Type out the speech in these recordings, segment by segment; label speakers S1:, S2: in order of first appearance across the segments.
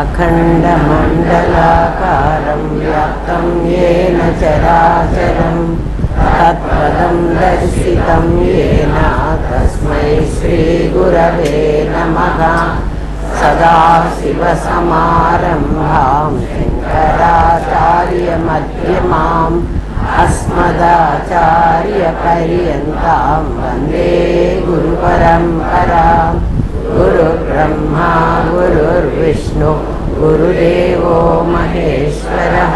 S1: अखण्डमण्डलाकारं व्याप्तं येन चराचरं तत्पदं दर्शितं येन तस्मै श्रीगुरवे नमः। सदाशिवसमारम्भां शङ्कराचार्यमध्यमाम् अस्मदाचार्यपर्यन्तां वन्दे गुरुपरम्पराम्। गुरुब्रह्मा गुरुर्विष्णु गुरुदेवो महेश्वरः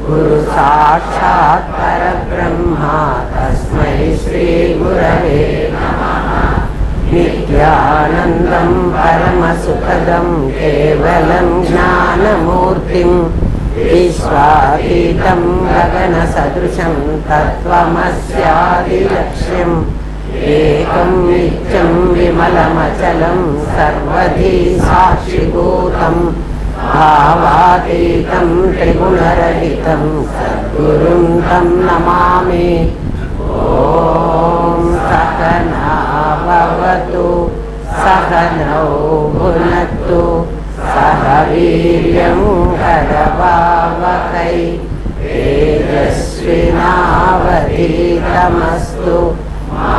S1: गुरुसाक्षात् परब्रह्मा तस्मै श्रीगुरवे नमः। नित्यानन्दं परमसुखदं केवलं ज्ञानमूर्तिं विश्वातीतं गगनसदृशं तत्त्वमस्यादिलक्ष्यम् एकं नित्यं विमलमचलं सर्वधी साक्षिभूतं भावातीतं त्रिगुणरहितं सद्गुरुं तं नमामि। ॐ सहना भवतु सहनौ भुनक्तु सह वीर्यं करवावहै तेजस्विनावधीतमस्तु मा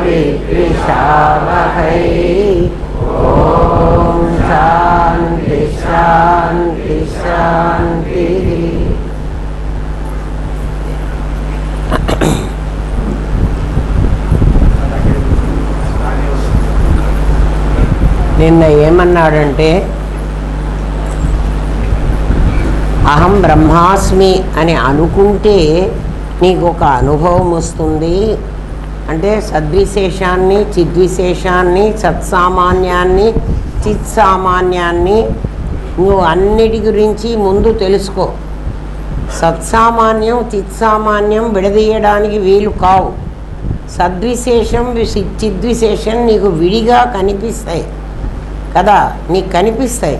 S1: विद्विषावहै। ॐ शान्ति शान्ति शान्तिः। నిన్న ఏమన్నాడంటే అహం బ్రహ్మాస్మి అని అనుకుంటే నీకు ఒక అనుభవం వస్తుంది. అంటే సద్విశేషాన్ని చిద్విశేషాన్ని సత్సామాన్యాన్ని చిత్సామాన్యాన్ని నువ్వు అన్నిటి గురించి ముందు తెలుసుకో. సత్సామాన్యం చిత్సామాన్యం విడదీయడానికి వీలు కావు. సద్విశేషం చిద్విశేషం నీకు విడిగా కనిపిస్తాయి కదా, నీకు కనిపిస్తాయి.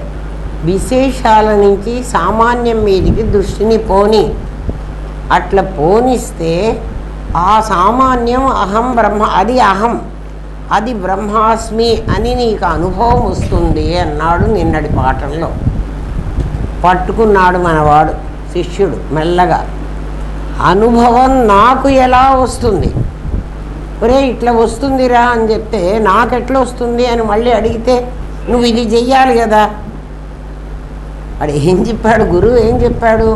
S1: విశేషాల నుంచి సామాన్యం మీదికి దృష్టిని పోని. అట్లా పోనిస్తే ఆ సామాన్యం అహం బ్రహ్మ, అది అహం, అది బ్రహ్మాస్మి అని నీకు అనుభవం వస్తుంది అన్నాడు నిన్నటి పాఠంలో. పట్టుకున్నాడు మనవాడు శిష్యుడు మెల్లగా. అనుభవం నాకు ఎలా వస్తుంది? ఒరే ఇట్లా వస్తుందిరా అని చెప్తే నాకెట్లా వస్తుంది అని మళ్ళీ అడిగితే నువ్వు ఇది చెయ్యాలి కదా. వాడు ఏం చెప్పాడు, గురువు ఏం చెప్పాడు?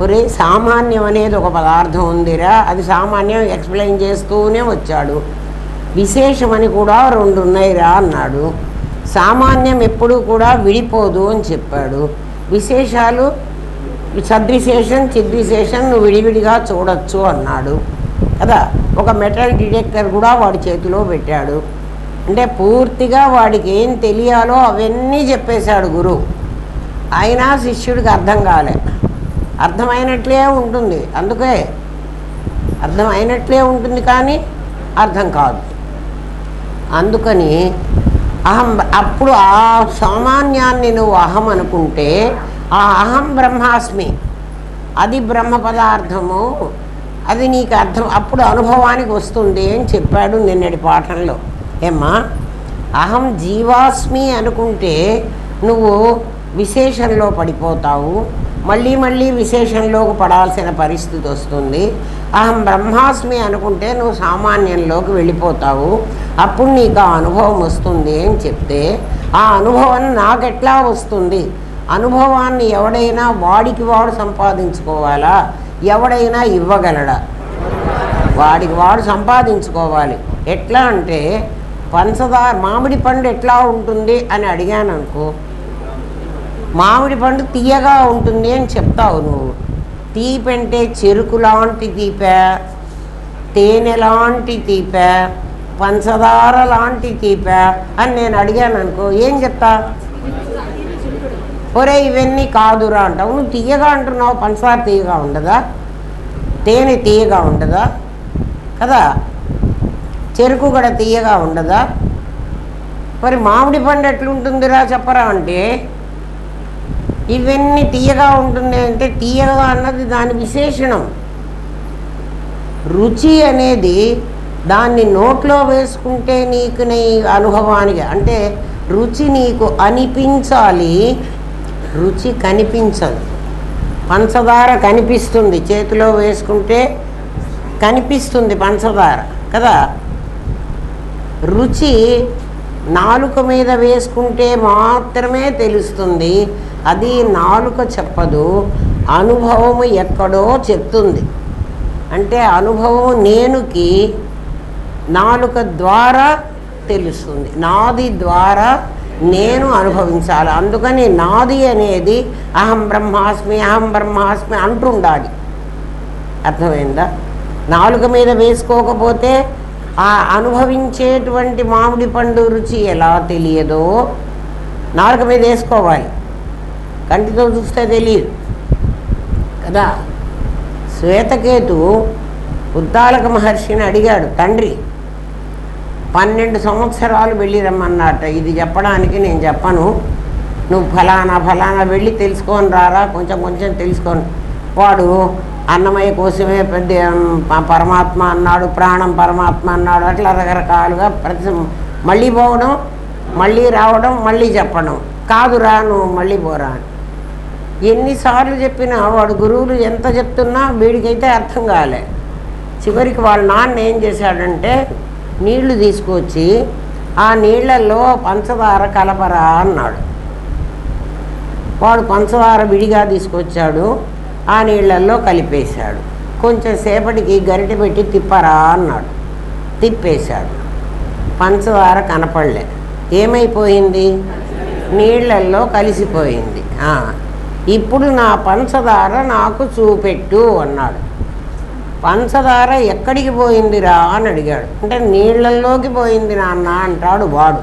S1: ఒరే సామాన్యం అనేది ఒక పదార్థం ఉందిరా, అది సామాన్యం ఎక్స్ప్లెయిన్ చేస్తూనే వచ్చాడు. విశేషమని కూడా రెండు ఉన్నాయిరా అన్నాడు. సామాన్యం ఎప్పుడూ కూడా విడిపోదు అని చెప్పాడు. విశేషాలు సద్విశేషం చిద్విశేషం నువ్వు విడివిడిగా చూడొచ్చు అన్నాడు కదా. ఒక మెటల్ డిటెక్టర్ కూడా వాడి చేతిలో పెట్టాడు. అంటే పూర్తిగా వాడికి ఏం తెలియాలో అవన్నీ చెప్పేశాడు గురువు. అయినా శిష్యుడికి అర్థం కాలే. అర్థమైనట్లే ఉంటుంది, అందుకే అర్థమైనట్లే ఉంటుంది కానీ అర్థం కాదు. అందుకని అహం, అప్పుడు ఆ సామాన్యాన్ని నువ్వు అహం అనుకుంటే ఆ అహం బ్రహ్మాస్మి, అది బ్రహ్మ పదార్థము, అది నీకు అర్థం అప్పుడు అనుభవానికి వస్తుంది అని చెప్పాడు నిన్నటి పాఠంలో. ఏమ్మా, అహం జీవాస్మి అనుకుంటే నువ్వు విశేషంలో పడిపోతావు, మళ్ళీ మళ్ళీ విశేషంలోకి పడాల్సిన పరిస్థితి వస్తుంది. అహం బ్రహ్మాస్మి అనుకుంటే నువ్వు సామాన్యంలోకి వెళ్ళిపోతావు, అప్పుడు నీకు ఆ అనుభవం వస్తుంది అని చెప్తే ఆ అనుభవం నాకెట్లా వస్తుంది? అనుభవాన్ని ఎవడైనా వాడికి వాడు సంపాదించుకోవాలా, ఎవడైనా ఇవ్వగలడా? వాడికి వాడు సంపాదించుకోవాలి. ఎట్లా అంటే పంచదార, మామిడి పండు ఎట్లా ఉంటుంది అని అడిగాను అనుకో, మామిడి పండు తీయగా ఉంటుంది అని చెప్తావు నువ్వు. తీపంటే చెరుకు లాంటి తీపే, తేనె లాంటి తీపే, పంచదార లాంటి తీపే అని నేను అడిగాను అనుకో, ఏం చెప్తా? ఒరే ఇవన్నీ కాదురా అంటావు. నువ్వు తీయగా అంటున్నావు, పంచదార తీయగా ఉండదా? తేనె తీయగా ఉండదా కదా? చెరుకు కూడా తీయగా ఉండదా? మరి మామిడి పండు ఎట్లుంటుందిరా చెప్పరా అంటే, ఇవన్నీ తీయగా ఉంటుంది అంటే తీయగా అన్నది దాని విశేషణం. రుచి అనేది దాన్ని నోట్లో వేసుకుంటే నీకు నీ అనుభవానికి, అంటే రుచి నీకు అనిపించాలి, రుచి కనిపించదు. పంచదార కనిపిస్తుంది, చేతిలో వేసుకుంటే కనిపిస్తుంది పంచదార కదా. రుచి నాలుక మీద వేసుకుంటే మాత్రమే తెలుస్తుంది. అది నాలుక చెప్పదు, అనుభవము ఎక్కడో చెప్తుంది. అంటే అనుభవం నేనుకి నాలుక ద్వారా తెలుస్తుంది, నాది ద్వారా నేను అనుభవించాలి. అందుకని నాది అనేది అహం బ్రహ్మాస్మి అహం బ్రహ్మాస్మి అంటుండాలి. అర్థమైందా? నాలుక మీద వేసుకోకపోతే ఆ అనుభవించేటువంటి మామిడి పండు రుచి ఎలా తెలియదో నాలుక మీద వేసుకోవాలి. కంటితో చూస్తే తెలియదు కదా. శ్వేతకేతు ఉద్దాలక మహర్షిని అడిగాడు, తండ్రి 12 సంవత్సరాలు వెళ్ళి రమ్మన్నట. ఇది చెప్పడానికి నేను చెప్పను, నువ్వు ఫలానా ఫలానా వెళ్ళి తెలుసుకొని రారా, కొంచెం కొంచెం తెలుసుకొని. వాడు అన్నమయ్య కోసమే పెద్ద పరమాత్మ అన్నాడు, ప్రాణం పరమాత్మ అన్నాడు, అట్లా రకరకాలుగా మళ్ళీ పోవడం, మళ్ళీ రావడం, మళ్ళీ చెప్పడం. కాదురా నువ్వు మళ్ళీ పోరా అని ఎన్నిసార్లు చెప్పినా వాడు గురువులు ఎంత చెప్తున్నా వీడికైతే అర్థం కాలే. చివరికి వాళ్ళ నాన్న ఏం చేశాడంటే నీళ్లు తీసుకొచ్చి ఆ నీళ్లలో పంచదార కలపరా అన్నాడు. వాడు పంచదార విడిగా తీసుకొచ్చాడు, ఆ నీళ్లల్లో కలిపేశాడు. కొంచెం సేపటికి గరిటె పెట్టి తిప్పరా అన్నాడు, తిప్పేశాడు. పంచదార కనపడలే, ఏమైపోయింది? నీళ్లల్లో కలిసిపోయింది. ఇప్పుడు నా పంచదార నాకు చూపెట్టు అన్నాడు. పంచదార ఎక్కడికి పోయిందిరా అని అడిగాడు. అంటే నీళ్లల్లోకి పోయింది నాన్న అంటాడు వాడు.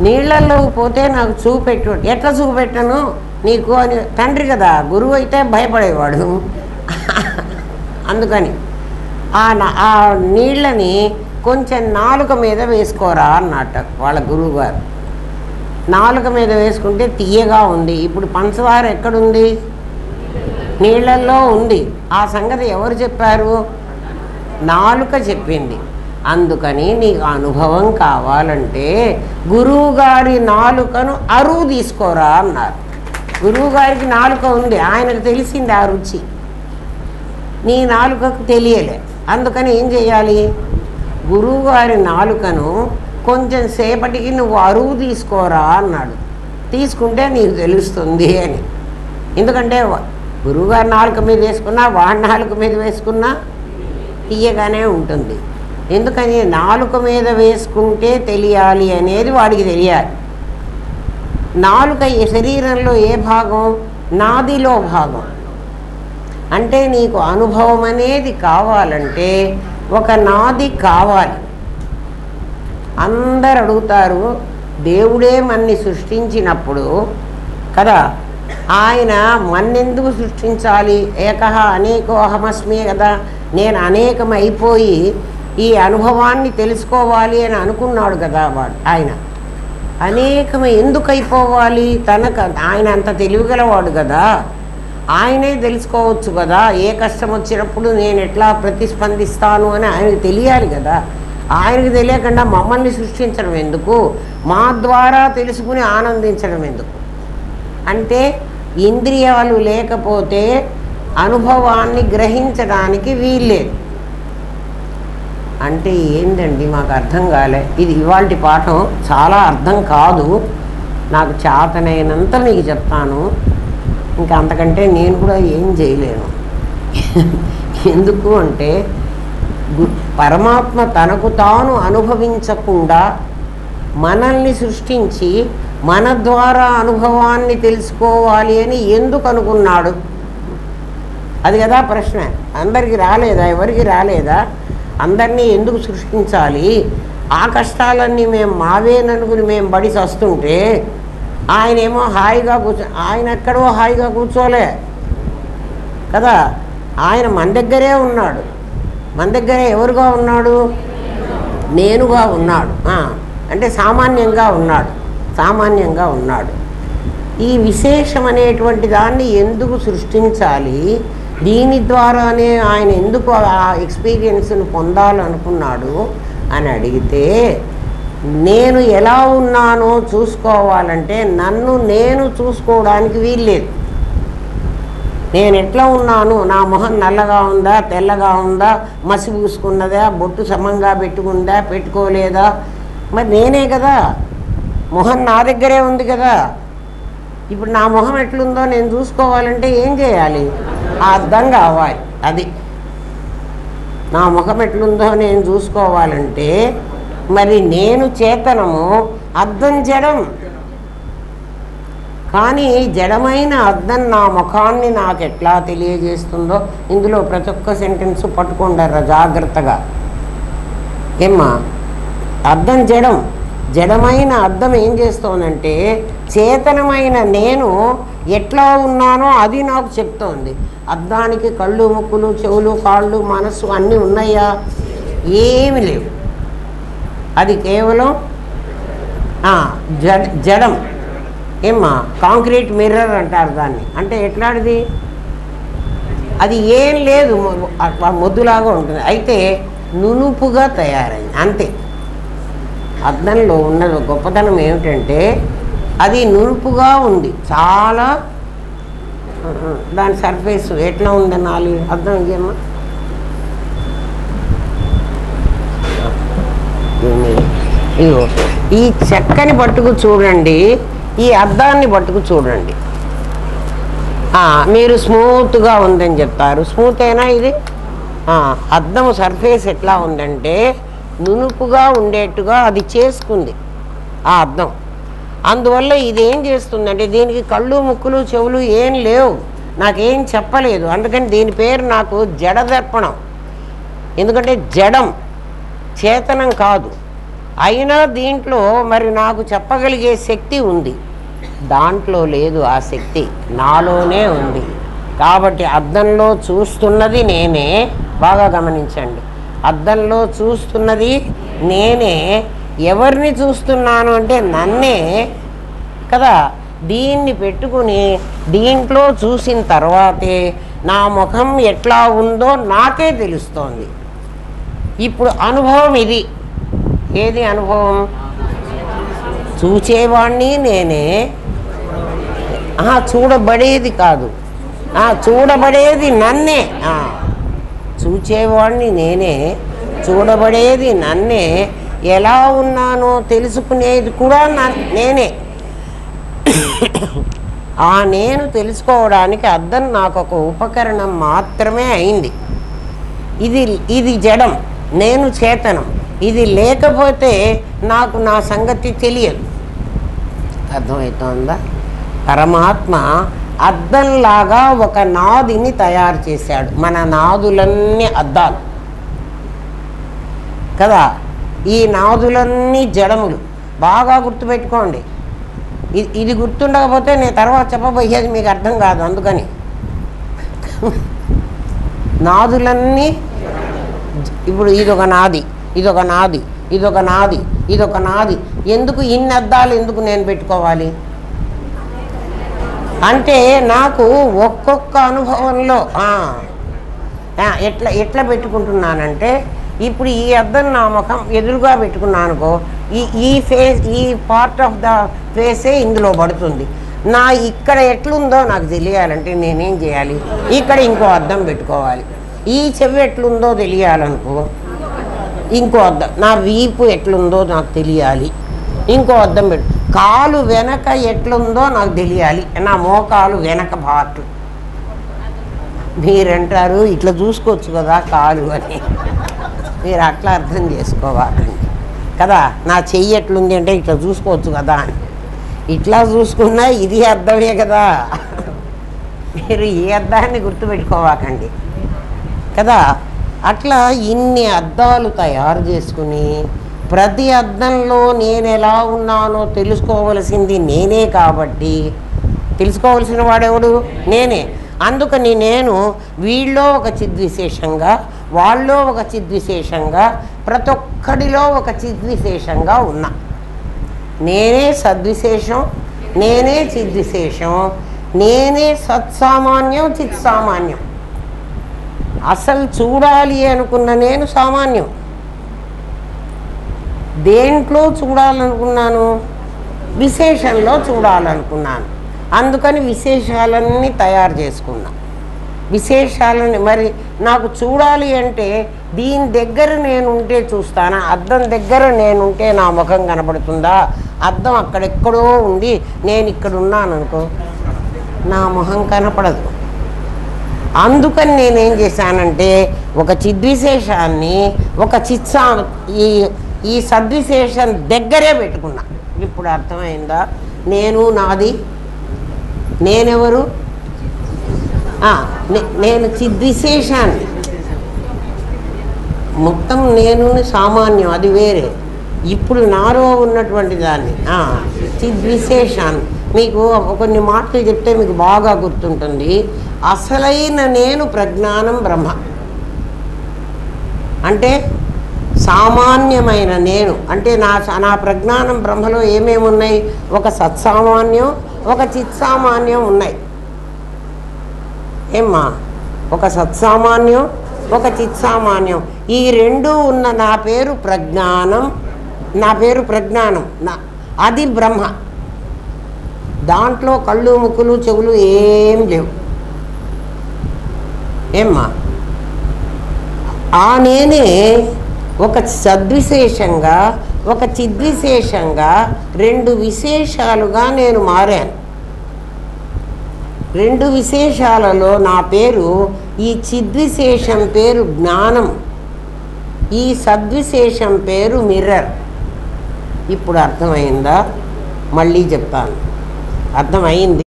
S1: నీళ్లల్లోకి పోతే నాకు చూపెట్టు. ఎట్లా చూపెట్టను నీకు అని తండ్రి కదా, గురువు అయితే భయపడేవాడు. అందుకని ఆ నీళ్ళని కొంచెం నాలుక మీద వేసుకోరా అన్నట్ట వాళ్ళ గురువుగారు. నాలుక మీద వేసుకుంటే తీయగా ఉంది. ఇప్పుడు పంచదార ఎక్కడుంది? నీళ్ళల్లో ఉంది. ఆ సంగతి ఎవరు చెప్పారు? నాలుక చెప్పింది. అందుకని నీకు అనుభవం కావాలంటే గురువుగారి నాలుకను అరువు తీసుకోరా అన్నారు. గురువుగారికి నాలుక ఉంది, ఆయనకు తెలిసింది ఆ రుచి, నీ నాలుకకు తెలియలే. అందుకని ఏం చేయాలి? గురువుగారి నాలుకను కొంచెం సేపటికి నువ్వు అరువు తీసుకోరా అన్నాడు. తీసుకుంటే నీకు తెలుస్తుంది అని. ఎందుకంటే గురువుగారి నాలుక మీద వేసుకున్నా వాడి నాలుక మీద వేసుకున్నా తీయగానే ఉంటుంది. ఎందుకని నాలుక మీద వేసుకుంటే తెలియాలి అనేది వాడికి తెలియాలి. నాలుక శరీరంలో ఏ భాగం? నాదిలో భాగం. అంటే నీకు అనుభవం అనేది కావాలంటే ఒక నాది కావాలి. అందరు అడుగుతారు, దేవుడే మన్ని సృష్టించినప్పుడు కదా, ఆయన మన్నెందుకు సృష్టించాలి? ఏకహ అనేకో అహమస్మి కదా, నేను అనేకమైపోయి ఈ అనుభవాన్ని తెలుసుకోవాలి అని అనుకున్నాడు కదా వాడు. ఆయన అనేకమే ఎందుకు అయిపోవాలి? ఆయన అంత తెలివిగలవాడు కదా, ఆయనే తెలుసుకోవచ్చు కదా. ఏ కష్టం వచ్చినప్పుడు నేను ఎట్లా ప్రతిస్పందిస్తాను అని ఆయనకు తెలియాలి కదా. ఆయనకు తెలియకుండా మమ్మల్ని సృష్టించడం ఎందుకు? మా ద్వారా తెలుసుకుని ఆనందించడం ఎందుకు? అంటే ఇంద్రియాలు లేకపోతే అనుభవాన్ని గ్రహించడానికి వీల్లేదు. అంటే ఏందండి మాకు అర్థం కాలే. ఇది ఇవాల్టి పాఠం చాలా అర్థం కాదు, నాకు చేతనైనంత మీకు చెప్తాను. ఇంకా అంతకంటే నేను కూడా ఏం చేయలేను. ఎందుకు అంటే పరమాత్మ తనకు తాను అనుభవించకుండా మనల్ని సృష్టించి మన ద్వారా అనుభవాన్ని తెలుసుకోవాలి అని ఎందుకు అనుకున్నాడు? అది కదా ప్రశ్న. అందరికీ రాలేదా? ఎవరికి రాలేదా? అందరినీ ఎందుకు సృష్టించాలి? ఆ కష్టాలన్నీ మేము మావేననుకుని మేము బడి వస్తుంటే ఆయనేమో హాయిగా ఆయన ఎక్కడో హాయిగా కూర్చోలే కదా. ఆయన మన దగ్గరే ఉన్నాడు. మన దగ్గర ఎవరుగా ఉన్నాడు? నేనుగా ఉన్నాడు. అంటే సామాన్యంగా ఉన్నాడు, సామాన్యంగా ఉన్నాడు. ఈ విశేషం అనేటువంటి దాన్ని ఎందుకు సృష్టించాలి? దీని ద్వారానే ఆయన ఎందుకు ఆ ఎక్స్పీరియన్స్ను పొందాలనుకున్నాడు అని అడిగితే నేను ఎలా ఉన్నానో చూసుకోవాలంటే నన్ను నేను చూసుకోవడానికి వీల్లేదు. నేను ఎట్లా ఉన్నాను, నా మొహం నల్లగా ఉందా, తెల్లగా ఉందా, మసి పూసుకున్నదా, బొట్టు సమంగా పెట్టుకుందా, పెట్టుకోలేదా, మరి నేనే కదా, మొహం నా దగ్గరే ఉంది కదా. ఇప్పుడు నా మొహం ఎట్లుందో నేను చూసుకోవాలంటే ఏం చేయాలి? ఆ అద్దం కావాలి. అది నా ముఖం ఎట్లుందో నేను చూసుకోవాలంటే మరి నేను చేతనము, అద్దం జడం. కానీ జడమైన అద్దం నా ముఖాన్ని నాకు ఎట్లా తెలియజేస్తుందో ఇందులో ప్రతి ఒక్క సెంటెన్స్ పట్టుకుంటారా జాగ్రత్తగా. ఏమ్మా, అద్దం జడం. జడమైన అద్దం ఏం చేస్తోందంటే చేతనమైన నేను ఎట్లా ఉన్నానో అది నాకు చెప్తోంది. అద్దానికి కళ్ళు, ముక్కులు, చెవులు, కాళ్ళు, మనస్సు అన్నీ ఉన్నాయా? ఏమి లేవు. అది కేవలం జడం. ఏమ్మా, కాంక్రీట్ మిర్రర్ అంటారు దాన్ని. అంటే ఎట్లాంటిది? అది ఏం లేదు, మొద్దులాగా ఉంటుంది. అయితే నునుపుగా తయారైంది అంతే. అద్దంలో ఉన్న గొప్పతనం ఏమిటంటే అది నునుపుగా ఉంది. చాలా దాని సర్ఫేస్ ఎట్లా ఉందనాలి? అద్దం ఇదేమ్మా, ఇగో ఈ చెక్కని పట్టుకు చూడండి, ఈ అద్దాన్ని పట్టుకు చూడండి. మీరు స్మూత్గా ఉందని చెప్తారు. స్మూత్ అయినా ఇది? అద్దం సర్ఫేస్ ఎట్లా ఉందంటే నునుపుగా ఉండేట్టుగా అది చేసుకుంది ఆ అద్దం. అందువల్ల ఇది ఏం చేస్తుందంటే దీనికి కళ్ళు, ముక్కులు, చెవులు ఏం లేవు, నాకేం చెప్పలేదు. అందుకని దీని పేరు నాకు జడదర్పణం. ఎందుకంటే జడం, చేతనం కాదు. అయినా దీంట్లో మరి నాకు చెప్పగలిగే శక్తి ఉంది. దాంట్లో లేదు ఆ శక్తి, నాలోనే ఉంది. కాబట్టి అద్దంలో చూస్తున్నది నేనే. బాగా గమనించండి, అద్దంలో చూస్తున్నది నేనే. ఎవరిని చూస్తున్నాను అంటే నన్నే కదా. దీన్ని పెట్టుకుని దీంట్లో చూసిన తర్వాతే నా ముఖం ఎట్లా ఉందో నాకే తెలుస్తోంది. ఇప్పుడు అనుభవం ఇది. ఏది అనుభవం? చూచేవాణ్ణి నేనే, చూడబడేది కాదు, చూడబడేది నన్నే. చూచేవాణ్ణి నేనే, చూడబడేది నన్నే. ఎలా ఉన్నానో తెలుసుకునేది కూడా నేనే. ఆ నేను తెలుసుకోవడానికి అద్దం నాకు ఒక ఉపకరణం మాత్రమే అయింది. ఇది జడం, నేను చేతనం. ఇది లేకపోతే నాకు నా సంగతి తెలియదు. అర్థమవుతోందా? పరమాత్మ అద్దంలాగా ఒక నాదిని తయారు చేశాడు. మన నాదులన్నీ అద్దాలు కదా. ఈ నాదులన్నీ జడములు. బాగా గుర్తుపెట్టుకోండి. ఇది గుర్తుండకపోతే నేను తర్వాత చెప్పబోయేది మీకు అర్థం కాదు. అందుకని నాదులన్నీ ఇప్పుడు ఇదొక నాది, ఇదొక నాది, ఇదొక నాది, ఇదొక నాది. ఎందుకు ఇన్ని అద్దాలు ఎందుకు నేను పెట్టుకోవాలి అంటే నాకు ఒక్కొక్క అనుభవంలో ఎట్లా పెట్టుకుంటున్నానంటే ఇప్పుడు ఈ అద్దం నా ముఖం ఎదురుగా పెట్టుకున్నానుకో, ఈ పార్ట్ ఆఫ్ ద ఫేసే ఇందులో పడుతుంది. నా ఇక్కడ ఎట్లుందో నాకు తెలియాలంటే నేనేం చేయాలి? ఇక్కడ ఇంకో అద్దం పెట్టుకోవాలి. ఈ చెవి ఎట్లుందో తెలియాలనుకో ఇంకో అద్దం. నా వీపు ఎట్లుందో నాకు తెలియాలి, ఇంకో అద్దం పెట్టు. కాలు వెనక ఎట్లుందో నాకు తెలియాలి, నా మోకాలు వెనక పార్ట్. మీరంటారు ఇట్లా చూసుకోవచ్చు కదా కాలు అని. మీరు అట్లా అర్థం చేసుకోవాలండి కదా. నా చెయ్యి ఎట్లుంది అంటే ఇట్లా చూసుకోవచ్చు కదా అని. ఇట్లా చూసుకున్నా ఇది అర్థమే కదా. మీరు ఈ అద్దాన్ని గుర్తుపెట్టుకోవాకండి కదా. అట్లా ఇన్ని అద్దాలు తయారు చేసుకుని ప్రతి అద్దంలో నేను ఎలా ఉన్నానో తెలుసుకోవలసింది నేనే. కాబట్టి తెలుసుకోవలసిన వాడెవడు? నేనే. అందుకని నేను వీళ్ళో ఒక చిద్విశేషంగా, వాళ్ళో ఒక చిద్విశేషంగా, ప్రతి ఒక్కడిలో ఒక చిద్విశేషంగా ఉన్నా. నేనే సద్విశేషం, నేనే చిద్విశేషం, నేనే సత్సామాన్యం, చిత్సామాన్యం. అసలు చూడాలి అనుకున్న నేను సామాన్యం. దేంట్లో చూడాలనుకున్నాను? విశేషంలో చూడాలనుకున్నాను. అందుకని విశేషాలన్నీ తయారు చేసుకున్నా. విశేషాలని మరి నాకు చూడాలి అంటే దీని దగ్గర నేను ఉంటే చూస్తానా? అద్దం దగ్గర నేనుంటే నా ముఖం కనబడుతుందా? అద్దం అక్కడెక్కడో ఉండి నేను ఇక్కడ ఉన్నాను అనుకో, నా ముఖం కనపడదు. అందుకని నేనేం చేశానంటే ఒక చిద్విశేషాన్ని ఒక ఈ సద్విశేషం దగ్గరే పెట్టుకున్నా. ఇప్పుడు అర్థమైందా? నేను నాది, నేనెవరు? నేను చిద్విశేషాన్ని. మొత్తం నేను సామాన్యం, అది వేరే. ఇప్పుడు నాలో ఉన్నటువంటి దాన్ని చిద్విశేషాన్ని. మీకు కొన్ని మాటలు చెప్తే మీకు బాగా గుర్తుంటుంది. అసలైన నేను ప్రజ్ఞానం బ్రహ్మ. అంటే సామాన్యమైన నేను అంటే నా ప్రజ్ఞానం బ్రహ్మలో ఏమేమి ఉన్నాయి? ఒక సత్సామాన్యం, ఒక చిత్సామాన్యం ఉన్నాయి. ఏమ్మా? ఒక సత్సామాన్యం, ఒక చిత్సామాన్యం. ఈ రెండు ఉన్న నా పేరు ప్రజ్ఞానం. అది బ్రహ్మ. దాంట్లో కళ్ళు, ముక్కులు, చెవులు ఏం లేవు. ఏమ్మా? ఆ నేనే ఒక సద్విశేషంగా, ఒక చిద్విశేషంగా, రెండు విశేషాలుగా నేను మారాను. రెండు విశేషాలలో నా పేరు, ఈ చిద్విశేషం పేరు జ్ఞానం, ఈ సద్విశేషం పేరు మిర్రర్. ఇప్పుడు అర్థమైందా? మళ్ళీ చెప్తాను. అర్థమైంది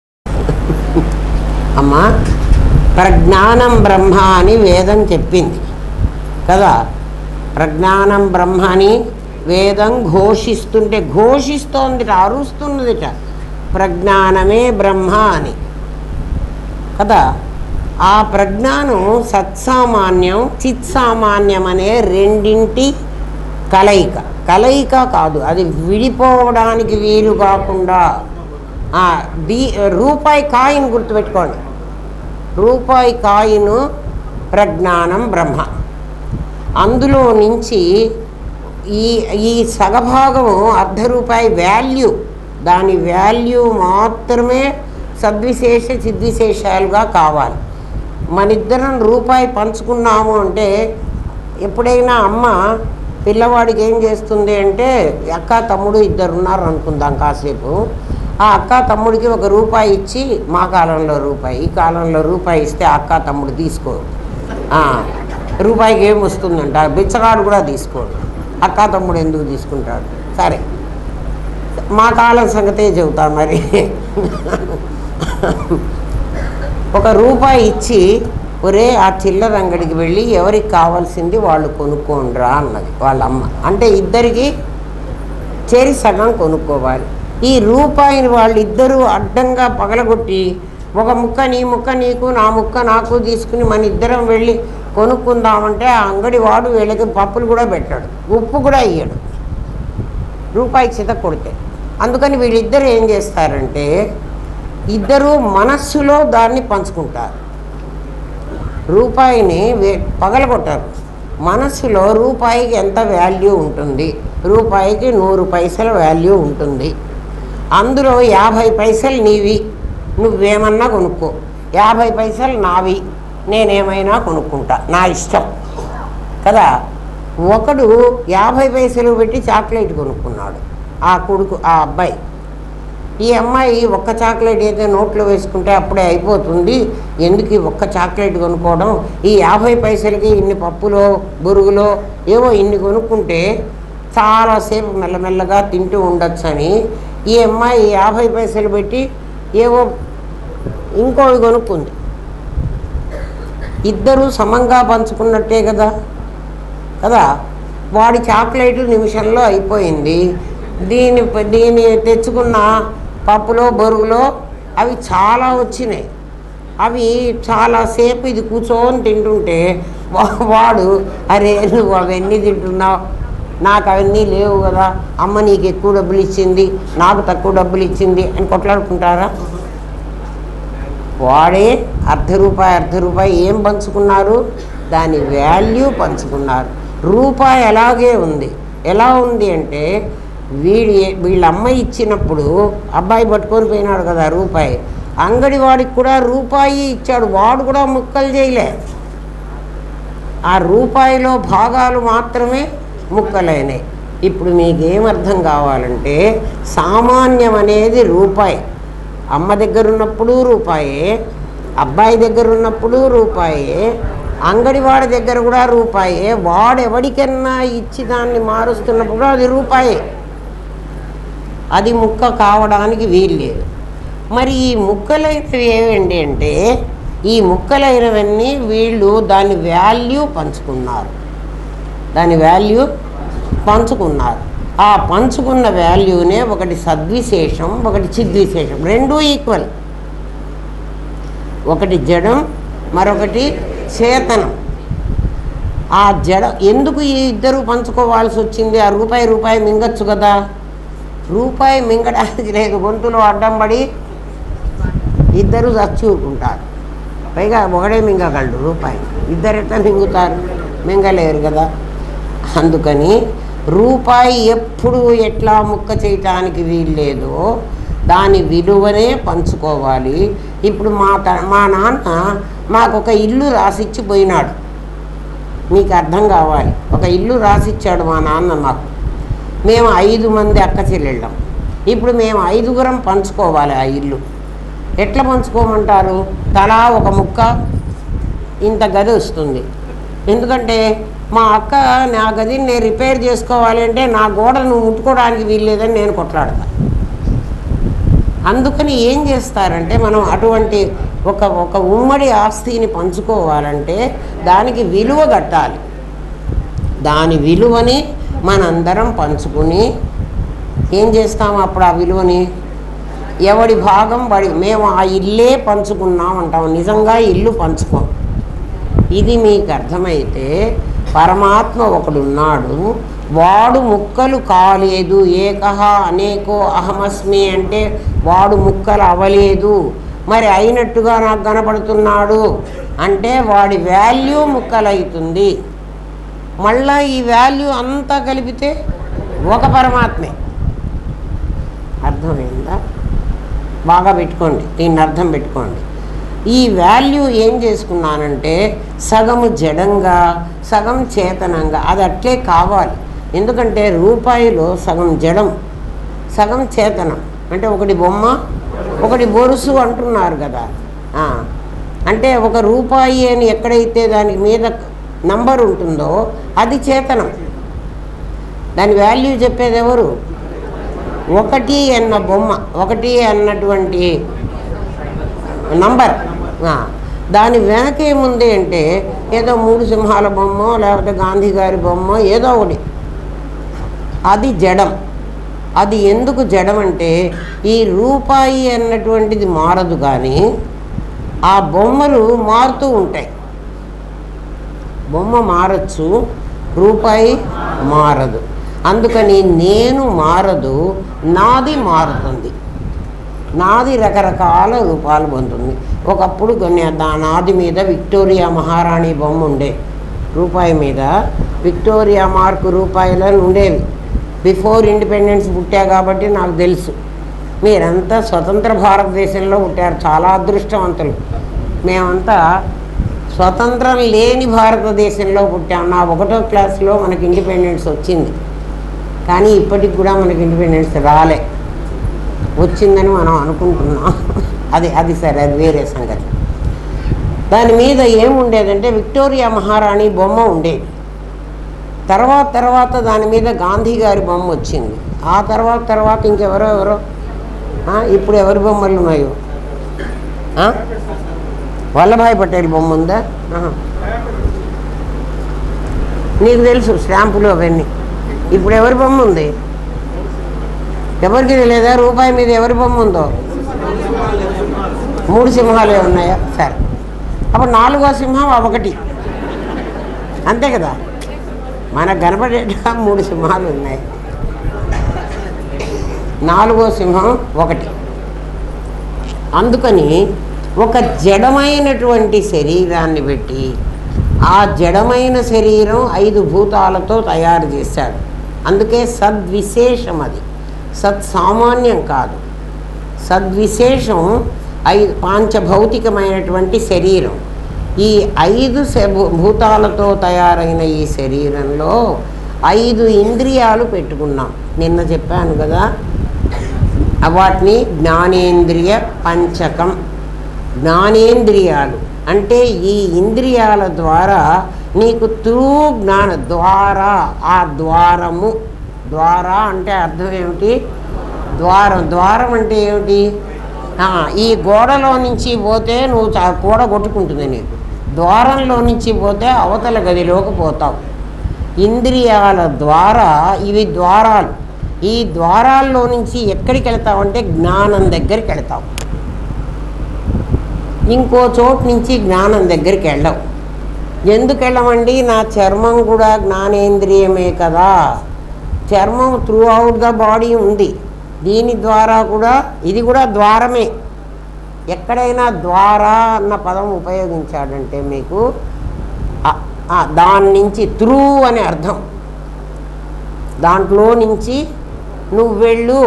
S1: అమ్మా? ప్రజ్ఞానం బ్రహ్మ అని వేదం చెప్పింది కదా. ప్రజ్ఞానం బ్రహ్మ అని వేదం ఘోషిస్తోందిట, అరుస్తున్నదిట, ప్రజ్ఞానమే బ్రహ్మ అని కదా. ఆ ప్రజ్ఞానం సత్సామాన్యం, చిత్సామాన్యం అనే రెండింటి కలయిక కాదు. అది విడిపోవడానికి వీలు కాకుండా. రూపాయి కాయిన్ గుర్తుపెట్టుకోండి. రూపాయి కాయిన్ ప్రజ్ఞానం బ్రహ్మ. అందులో నుంచి ఈ సగభాగము ₹1 వాల్యూ, దాని వాల్యూ మాత్రమే సద్విశేష చిద్విశేషాలుగా కావాలి. మనిద్దరం రూపాయి పంచుకున్నాము అంటే, ఎప్పుడైనా అమ్మ పిల్లవాడికి ఏం చేస్తుంది అంటే, అక్క తమ్ముడు ఇద్దరు ఉన్నారు అనుకుందాం కాసేపు, ఆ అక్క తమ్ముడికి ₹1 ఇచ్చి, మా కాలంలో రూపాయి, ఈ కాలంలో రూపాయి ఇస్తే అక్క తమ్ముడు తీసుకోరు. రూపాయికి ఏం వస్తుందంట, బిచ్చగాడు కూడా తీసుకోడు. అక్క తమ్ముడు ఎందుకు తీసుకుంటాడు? సరే, మా కాలం సంగతే చెబుతా. మరి ₹1 ఇచ్చి, ఒరే ఆ చిల్లర అంగడికి వెళ్ళి ఎవరికి కావాల్సింది వాళ్ళు కొనుక్కోండిరా అన్నది వాళ్ళ అమ్మ. అంటే ఇద్దరికి చేరి సగం కొనుక్కోవాలి. ఈ రూపాయిని వాళ్ళిద్దరూ అడ్డంగా పగలగొట్టి, ఒక ముక్క నీ ముక్క నీకు, నా ముక్క నాకు తీసుకుని మన ఇద్దరం వెళ్ళి కొనుక్కుందామంటే ఆ అంగడి వాడు వీళ్ళకి పప్పులు కూడా పెట్టాడు, ఉప్పు కూడా ఇయ్యడు, రూపాయి చిత కొడితే. అందుకని వీళ్ళిద్దరు ఏం చేస్తారంటే, ఇద్దరూ మనస్సులో దాన్ని పంచుకుంటారు. రూపాయిని పగలగొట్టారు. మనస్సులో రూపాయికి ఎంత వాల్యూ ఉంటుంది? రూపాయికి 100 పైసల వాల్యూ ఉంటుంది. అందులో 50 పైసలు నీవి, నువ్వేమన్నా కొనుక్కో. 50 పైసలు నావి, నేనేమైనా కొనుక్కుంటా, నా ఇష్టం కదా. ఒకడు 50 పైసలు పెట్టి చాక్లెట్ కొనుక్కున్నాడు, ఆ కొడుకు, ఆ అబ్బాయి. ఈ అమ్మాయి ఒక్క చాక్లెట్ అయితే నోట్లో వేసుకుంటే అప్పుడే అయిపోతుంది, ఎందుకు ఈ ఒక్క చాక్లెట్ కొనుక్కోవడం, ఈ 50 పైసలకి ఇన్ని పప్పులో బొరుగులో ఏవో ఇన్ని కొనుక్కుంటే చాలాసేపు మెల్లమెల్లగా తింటూ ఉండొచ్చని ఈ అమ్మాయి 50 పైసలు పెట్టి ఏవో ఇంకోవి కొనుక్కుంది. ఇద్దరూ సమంగా పంచుకున్నట్టే కదా. వాడి చాక్లెట్ నిమిషంలో అయిపోయింది. దీని తెచ్చుకున్న పప్పులో బొరుగులో అవి చాలా వచ్చినాయి. అవి చాలాసేపు ఇది కూర్చొని తింటుంటే వాడు, అరే నువ్వు అవన్నీ తింటున్నావు, నాకు అవన్నీ లేవు కదా, అమ్మ నీకు ఎక్కువ డబ్బులు ఇచ్చింది, నాకు తక్కువ డబ్బులు ఇచ్చింది అని కొట్లాడుకుంటారా? వాడే ₹1 ఏం పంచుకున్నారు? దాని వాల్యూ పంచుకున్నారు. రూపాయి అలాగే ఉంది, ఎలా ఉంది అంటే వీళ్ళ అమ్మ ఇచ్చినప్పుడు అబ్బాయి పట్టుకొని పోయినాడు కదా రూపాయి, అంగడివాడికి కూడా రూపాయి ఇచ్చాడు, వాడు కూడా ముక్కలు చేయలే. ఆ రూపాయిలో భాగాలు మాత్రమే ముక్కలైనాయి. ఇప్పుడు మీకేమర్థం కావాలంటే సామాన్యం అనేది రూపాయి, అమ్మ దగ్గర ఉన్నప్పుడు రూపాయే, అబ్బాయి దగ్గర ఉన్నప్పుడు రూపాయే, అంగడివాడి దగ్గర కూడా రూపాయే, వాడెవడికన్నా ఇచ్చి దాన్ని మారుస్తున్నప్పుడు అది రూపాయే, అది ముక్క కావడానికి వీల్లేదు. మరి ఈ ముక్కలైనవి ఏవండి అంటే ఈ ముక్కలైనవన్నీ వీళ్ళు దాని వాల్యూ పంచుకున్నారు, దాని వాల్యూ పంచుకున్నారు. ఆ పంచుకున్న వాల్యూనే ఒకటి సద్విశేషం, ఒకటి చిద్విశేషం, రెండూ ఈక్వల్. ఒకటి జడం, మరొకటి చేతనం. ఆ జడ ఎందుకు ఈ ఇద్దరు పంచుకోవాల్సి వచ్చింది? ఆ రూపాయి మింగచ్చు కదా, రూపాయి మింగడానికి లేదు, గొంతులో అడ్డం పడి ఇద్దరు చచ్చూరుకుంటారు. పైగా ఒకడే మింగగలడు రూపాయి, ఇద్దరు ఎట్లా మింగుతారు? మింగలేరు కదా. అందుకని రూపాయి ఎప్పుడు ఎట్లా ముక్క చేయటానికి వీల్లేదో దాని విలువనే పంచుకోవాలి. ఇప్పుడు మా నాన్న మాకు ఒక ఇల్లు రాసిచ్చి పోయినాడు, మీకు అర్థం కావాలి. ఒక ఇల్లు రాసిచ్చాడు మా నాన్న మాకు. మేము 5 మంది అక్క చెల్లెళ్ళం. ఇప్పుడు మేము 5గురం పంచుకోవాలి ఆ ఇల్లు. ఎట్లా పంచుకోమంటారు? తలా ఒక ముక్క, ఇంత గది వస్తుంది. ఎందుకంటే మా అక్క నా గదిని నేను రిపేర్ చేసుకోవాలి అంటే నా గోడను ముట్టుకోవడానికి వీల్లేదని నేను కొట్లాడతా. అందుకని ఏం చేస్తారంటే మనం అటువంటి ఒక ఉమ్మడి ఆస్తిని పంచుకోవాలంటే దానికి విలువ కట్టాలి. దాని విలువని మనందరం పంచుకుని ఏం చేస్తాము? అప్పుడు ఆ విలువని ఎవడి భాగం వాడి, మేము ఆ ఇల్లే పంచుకున్నాం అంటాం, నిజంగా ఇల్లు పంచుకోం. ఇది మీకు అర్థమైతే పరమాత్మ ఒకడున్నాడు, వాడు ముక్కలు కాలేదు. ఏకహ అనేకో అహమస్మి అంటే వాడు ముక్కలు అవ్వలేదు, మరి అయినట్టుగా నాకు కనపడుతున్నాడు అంటే వాడి వాల్యూ ముక్కలవుతుంది. మళ్ళా ఈ వాల్యూ అంతా కలిపితే ఒక పరమాత్మే. అర్థమైందా? బాగా పెట్టుకోండి, దీన్ని అర్థం పెట్టుకోండి. ఈ వాల్యూ ఏం చేసుకున్నానంటే సగము జడంగా సగం చేతనంగా, అది అట్లే కావాలి. ఎందుకంటే రూపాయిలో సగం జడం సగం చేతనం. అంటే ఒకటి బొమ్మ ఒకటి బొరుసు అంటున్నారు కదా. అంటే ఒక రూపాయి అని ఎక్కడైతే దాని మీద నంబర్ ఉంటుందో అది చేతనం. దాని వాల్యూ చెప్పేది ఎవరు? 1 అన్న బొమ్మ, 1 అన్నటువంటి నంబర్. దాని వెనకేముంది అంటే ఏదో 3 సింహాల బొమ్మ, లేకపోతే గాంధీ గారి బొమ్మ, ఏదో ఒకటి, అది జడం. అది ఎందుకు జడం అంటే ఈ రూపాయి అన్నటువంటిది మారదు, కానీ ఆ బొమ్మలు మారుతూ ఉంటాయి. బొమ్మ మారచ్చు, రూపాయి మారదు. అందుకని నేను మారదు, నాది మారుతుంది. నాది రకరకాల రూపాలు పొందుతుంది. ఒకప్పుడు నాది మీద విక్టోరియా మహారాణి బొమ్మ ఉండే, రూపాయి మీద విక్టోరియా మార్కు రూపాయలని ఉండేవి. బిఫోర్ ఇండిపెండెన్స్ పుట్టా కాబట్టి నాకు తెలుసు. మీరంతా స్వతంత్ర భారతదేశంలో పుట్టారు, చాలా అదృష్టవంతులు. మేమంతా స్వతంత్రం లేని భారతదేశంలో పుట్టాం. నా 1వ క్లాస్లో మనకి ఇండిపెండెన్స్ వచ్చింది, కానీ ఇప్పటికి కూడా మనకి ఇండిపెండెన్స్ రాలే. వచ్చిందని మనం అనుకుంటున్నాం, అది సరే, అది వేరే సంగతి. దాని మీద ఏముండేదంటే విక్టోరియా మహారాణి బొమ్మ ఉండేది. తర్వాత దాని మీద గాంధీ గారి బొమ్మ వచ్చింది. ఆ తర్వాత ఇంకెవరో ఇప్పుడు ఎవరి బొమ్మలు ఉన్నాయో? వల్లభాయ్ పటేల్ బొమ్మ ఉందా? నీకు తెలుసు స్టాంపులు అవన్నీ. ఇప్పుడు ఎవరి బొమ్మ ఉంది? ఎవరికి తెలియదా? రూపాయి మీద ఎవరి బొమ్మ ఉందో? 3 సింహాలే ఉన్నాయా? సరే, అప్పుడు 4వ సింహం 1, అంతే కదా. మనకు కనపడేట 3 సింహాలు ఉన్నాయి, 4వ సింహం 1. అందుకని ఒక జడమైనటువంటి శరీరాన్ని పెట్టి ఆ జడమైన శరీరం 5 భూతాలతో తయారు చేశాడు. అందుకే సద్విశేషం, అది సత్సామాన్యం కాదు. సద్విశేషం పాంచభౌతికమైనటువంటి శరీరం. ఈ 5 భూతాలతో తయారైన ఈ శరీరంలో 5 ఇంద్రియాలు పెట్టుకున్నాం. నిన్న చెప్పాను కదా, వాటిని జ్ఞానేంద్రియ పంచకం. జ్ఞానేంద్రియాలు అంటే ఈ ఇంద్రియాల ద్వారా నీకు జ్ఞాన ద్వారా, ఆ ద్వారము, ద్వారా అంటే అర్థం ఏమిటి? ద్వారం. ద్వారం అంటే ఏమిటి? ఈ గోడలో నుంచి పోతే నువ్వు గోడ కొట్టుకుంటుంది నీకు. ద్వారంలో నుంచి పోతే అవతల గదిలోకి పోతావు. ఇంద్రియాల ద్వారా ఇవి ద్వారాలు. ఈ ద్వారాల్లో నుంచి ఎక్కడికి వెళ్తావంటే జ్ఞానం దగ్గరికి వెళ్తావు. ఇంకో చోటు నుంచి జ్ఞానం దగ్గరికి వెళ్ళవు. ఎందుకు వెళ్ళమండి? నా చర్మం కూడా జ్ఞానేంద్రియమే కదా. చర్మం త్రూ అవుట్ ద బాడీ ఉంది. దీని ద్వారా కూడా ఇది కూడా ద్వారమే. ఎక్కడైనా ద్వారా అన్న పదం ఉపయోగించాడంటే మీకు దాని నుంచి త్రూ అని అర్థం. దాంట్లో నుంచి నువ్వు వెళ్ళు,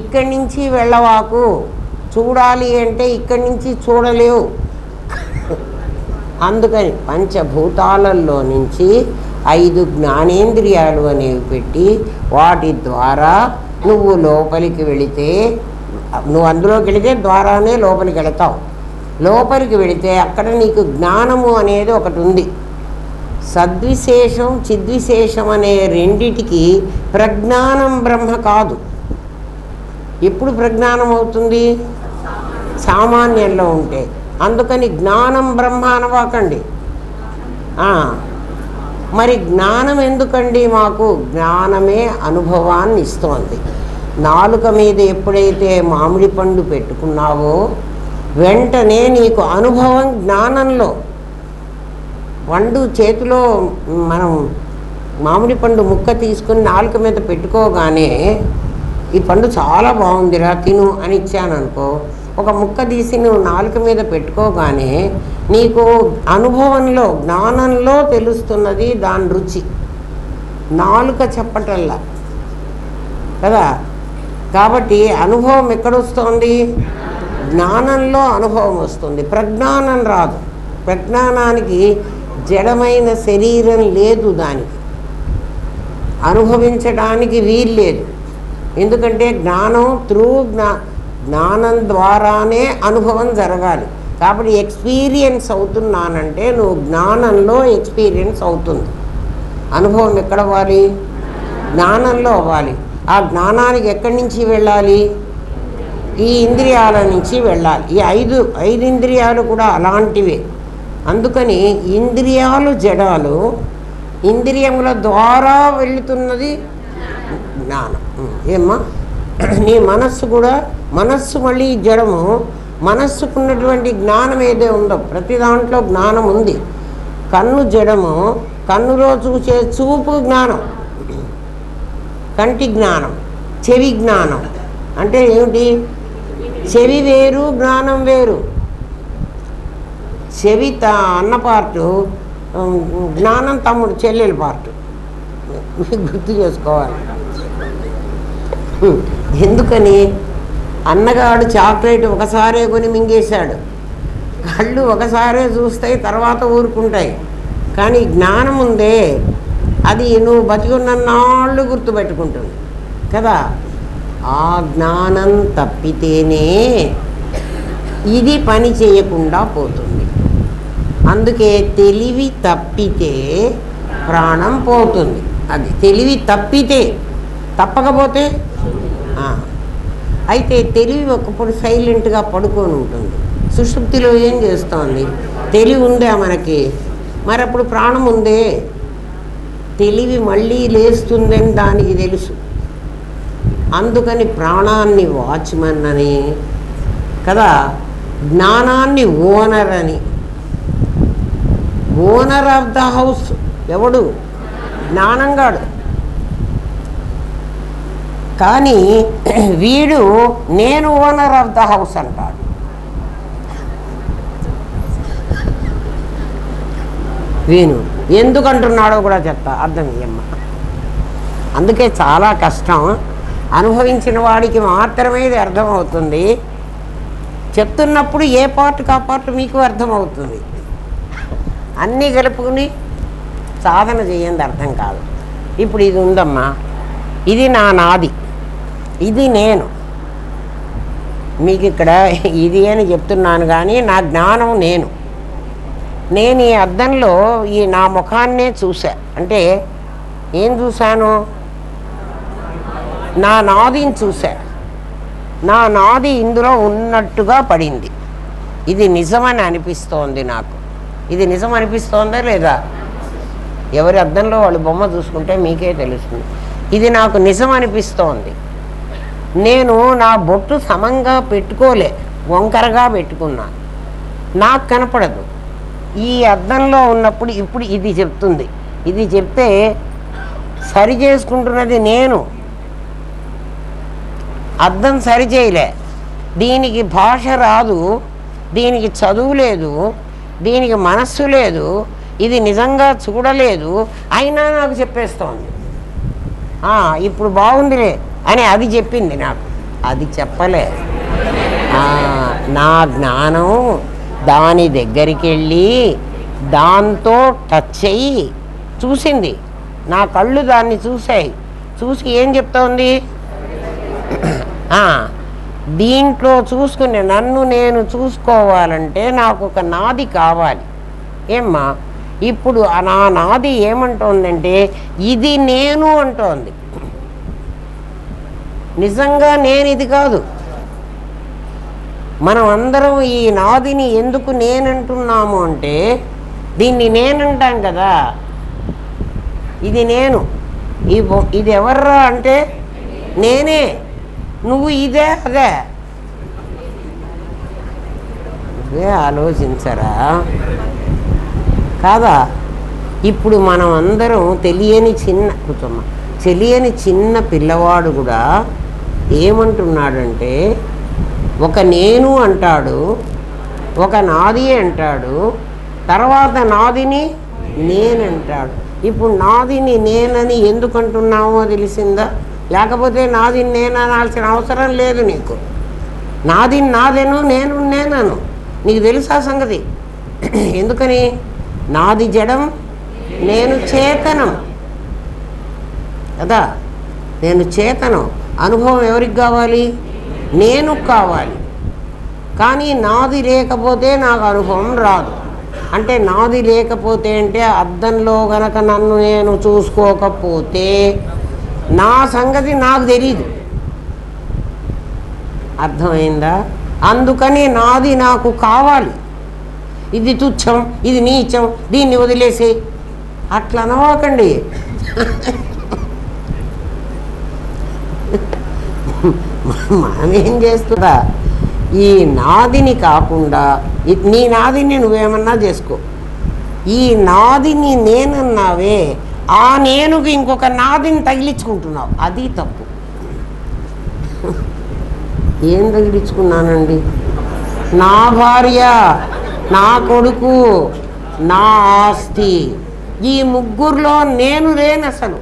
S1: ఇక్కడి నుంచి వెళ్ళవాకు. చూడాలి అంటే ఇక్కడి నుంచి చూడలేవు. అందుకని పంచభూతాలలో నుంచి 5 జ్ఞానేంద్రియాలు అనేవి పెట్టి వాటి ద్వారా నువ్వు లోపలికి వెళితే, నువ్వు అందులోకి వెళితే ద్వారానే లోపలికి వెళతావు. లోపలికి వెళితే అక్కడ నీకు జ్ఞానము అనేది ఒకటి ఉంది. సద్విశేషం చిద్విశేషం అనే రెండిటికి ప్రజ్ఞానం బ్రహ్మ కాదు. ఎప్పుడు ప్రజ్ఞానం అవుతుంది? సామాన్యంలో ఉంటే. అందుకని జ్ఞానం బ్రహ్మ అనవాకండి. మరి జ్ఞానం ఎందుకండి? మాకు జ్ఞానమే అనుభవాన్ని ఇస్తోంది. నాలుక మీద ఎప్పుడైతే మామిడి పండు పెట్టుకున్నావో వెంటనే నీకు అనుభవం జ్ఞానంలో. పండు చేతిలో మనం మామిడి పండు ముక్క తీసుకుని నాలుక మీద పెట్టుకోగానే ఈ పండు చాలా బాగుందిరా తిను అని ఇచ్చాను అనుకో, ఒక ముక్క తీసి నువ్వు నాలుక మీద పెట్టుకోగానే నీకు అనుభవంలో జ్ఞానంలో తెలుస్తున్నది దాని రుచి. నాలుక చెప్పటల్లా కదా. కాబట్టి అనుభవం ఎక్కడొస్తుంది? జ్ఞానంలో అనుభవం వస్తుంది. ప్రజ్ఞానం రాదు. ప్రజ్ఞానానికి జడమైన శరీరం లేదు, దానికి అనుభవించడానికి వీలు లేదు. ఎందుకంటే జ్ఞానం జ్ఞానం ద్వారానే అనుభవం జరగాలి. కాబట్టి ఎక్స్పీరియన్స్ అవుతున్నానంటే నువ్వు జ్ఞానంలో ఎక్స్పీరియన్స్ అవుతుంది. అనుభవం ఎక్కడ అవ్వాలి? జ్ఞానంలో అవ్వాలి. ఆ జ్ఞానానికి ఎక్కడి నుంచి వెళ్ళాలి? ఈ ఇంద్రియాల నుంచి వెళ్ళాలి. ఈ ఐదు ఇంద్రియాలు కూడా అలాంటివే. అందుకని ఇంద్రియాలు జడాలు, ఇంద్రియముల ద్వారా వెళుతున్నది జ్ఞానం. ఏమ్మా? నీ మనస్సు కూడా, మనస్సు మళ్ళీ జడము. మనస్సుకున్నటువంటి జ్ఞానం ఏదే ఉందో ప్రతి దాంట్లో జ్ఞానం ఉంది. కన్ను జడము, కన్నులో చూసే చూపు జ్ఞానం, కంటి జ్ఞానం. చెవి జ్ఞానం అంటే ఏమిటి? చెవి వేరు, జ్ఞానం వేరు. చెవి అన్న పార్టు, జ్ఞానం తమ్ముడు చెల్లెలు పార్టు. గుర్తు చేసుకోవాలి. ఎందుకని? అన్నగాడు చాక్లెట్ ఒకసారే కొని మింగేశాడు. కళ్ళు ఒకసారే చూస్తాయి, తర్వాత ఊరుకుంటాయి. కానీ జ్ఞానం ఉందే, అది నువ్వు బతికున్నన్నాళ్ళు గుర్తుపెట్టుకుంటుంది కదా. ఆ జ్ఞానం తప్పితేనే ఇది పని చేయకుండా పోతుంది. అందుకే తెలివి తప్పితే ప్రాణం పోతుంది. అది తెలివి తప్పితే, తప్పకపోతే అయితే తెలివి ఒకప్పుడు సైలెంట్గా పడుకొని ఉంటుంది. సుషుప్తిలో ఏం చేస్తోంది? తెలివి ఉందా మనకి? మరి అప్పుడు ప్రాణం ఉందే. తెలివి మళ్ళీ లేస్తుందని దానికి తెలుసు. అందుకని ప్రాణాన్ని వాచ్మన్ అని కదా, జ్ఞానాన్ని ఓనర్ అని. ఓనర్ ఆఫ్ ద హౌస్ ఎవడు? జ్ఞానంగాడు. కానీ వీడు నేను ఓనర్ ఆఫ్ ద హౌస్ అంటాడు. వీను ఎందుకంటున్నాడో కూడా చెప్తా, అర్థం ఇయ్యమ్మ. అందుకే చాలా కష్టం. అనుభవించిన వాడికి మాత్రమే ఇది అర్థమవుతుంది. చెప్తున్నప్పుడు ఏ పార్ట్కి ఆ పార్ట్ మీకు అర్థమవుతుంది. అన్నీ కలుపుకుని సాధన చేయండి అర్థం కాదు. ఇప్పుడు ఇది ఉందమ్మా, ఇది నాది, ఇది నేను. మీకు ఇక్కడ ఇది అని చెప్తున్నాను కానీ నా జ్ఞానం నేను ఈ అద్దంలో ఈ నా ముఖాన్నే చూసా. అంటే ఏం చూశాను? నా నాదిని చూసా. నా నాది ఇందులో ఉన్నట్టుగా పడింది. ఇది నిజమని అనిపిస్తోంది నాకు. ఇది నిజం అనిపిస్తోందా లేదా? ఎవరి అద్దంలో వాళ్ళు బొమ్మ చూసుకుంటే మీకే తెలుస్తుంది. ఇది నాకు నిజం అనిపిస్తోంది. నేను నా బొట్టు సమంగా పెట్టుకోలే, వంకరగా పెట్టుకున్నా. నాకు కనపడదు. ఈ అద్దంలో ఉన్నప్పుడు ఇప్పుడు ఇది చెప్తుంది. ఇది చెప్తే సరి చేసుకుంటున్నది నేను. అద్దం సరి చేయలే. దీనికి భాష రాదు, దీనికి చదువు లేదు, దీనికి మనస్సు లేదు, ఇది నిజంగా చూడలేదు, అయినా నాకు చెప్పేస్తోంది. ఇప్పుడు బాగుందిలే అని అది చెప్పింది నాకు. అది చెప్పలే. నా జ్ఞానం దాని దగ్గరికి వెళ్ళి దాంతో టచ్ అయ్యి చూసింది. నా కళ్ళు దాన్ని చూసాయి. చూసి ఏం చెప్తోంది? దీంట్లో చూసుకునే నన్ను నేను చూసుకోవాలంటే నాకు ఒక నాది కావాలి. ఏమ్మా, ఇప్పుడు నా నాది ఏమంటోందంటే ఇది నేను అంటోంది. నిజంగా నేను ఇది కాదు. మనం అందరం ఈ నాదిని ఎందుకు నేనంటున్నాము అంటే దీన్ని నేనంటాం కదా. ఇది నేను. ఇది ఎవర్రా అంటే నేనే. నువ్వు ఇదే అదే ఆలోచించరా? కాదా? ఇప్పుడు మనం అందరం తెలియని చిన్న పిల్లవాడు కూడా ఏమంటున్నాడంటే ఒక నేను అంటాడు, ఒక నాది అంటాడు, తర్వాత నాదిని నేనంటాడు. ఇప్పుడు నాదిని నేనని ఎందుకు అంటున్నామో తెలిసిందా? లేకపోతే నాదిని నేను అనాల్సిన అవసరం లేదు నీకు. నాదిని నాదేను, నేను నేనను. నీకు తెలుసా సంగతి? ఎందుకని? నాది జడం, నేను చేతనం కదా. నేను చేతనం. అనుభవం ఎవరికి కావాలి? నేను కావాలి. కానీ నాది లేకపోతే నాకు అనుభవం రాదు. అంటే నాది లేకపోతే అంటే అద్దంలో గనక నన్ను నేను చూసుకోకపోతే నా సంగతి నాకు తెలీదు. అర్థమైందా? అందుకని నాది నాకు కావాలి. ఇది తుచ్చం, ఇది నీచం, దీన్ని వదిలేసి అట్లా అనవాకండి. మనం ఏం చేస్తుందా? ఈ నాదిని కాకుండా నీ నాదిని నువ్వేమన్నా చేసుకో. ఈ నాదిని నేనన్నావే, ఆ నేనుకి ఇంకొక నాదిని తగిలించుకుంటున్నావు. అది తప్పు. ఏం తగిలించుకున్నానండి? నా భార్య, నా కొడుకు, నా ఆస్తి, ఈ ముగ్గురులో నేను లేను. అసలు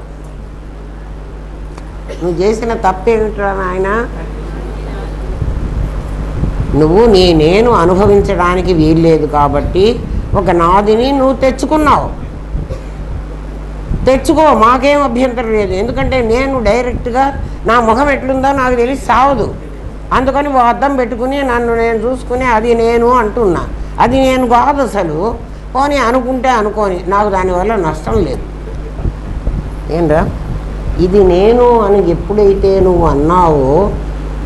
S1: నువ్వు చేసిన తప్పేమిట్రా నాయన? నువ్వు నేను అనుభవించడానికి వీల్లేదు కాబట్టి ఒక నాదిని నువ్వు తెచ్చుకున్నావు. తెచ్చుకో, మాకేం అభ్యంతరం లేదు. ఎందుకంటే నేను డైరెక్ట్గా నా ముఖం ఎట్లుందో నాకు తెలిసి సావదు. అందుకని ఓ అద్దం పెట్టుకుని నన్ను నేను చూసుకుని అది నేను అంటున్నా. అది నేను కాదు అసలు. పోనీ అనుకుంటే అనుకోని, నాకు దానివల్ల నష్టం లేదు. ఏంరా? ఇది నేను అని ఎప్పుడైతే నువ్వు అన్నావో,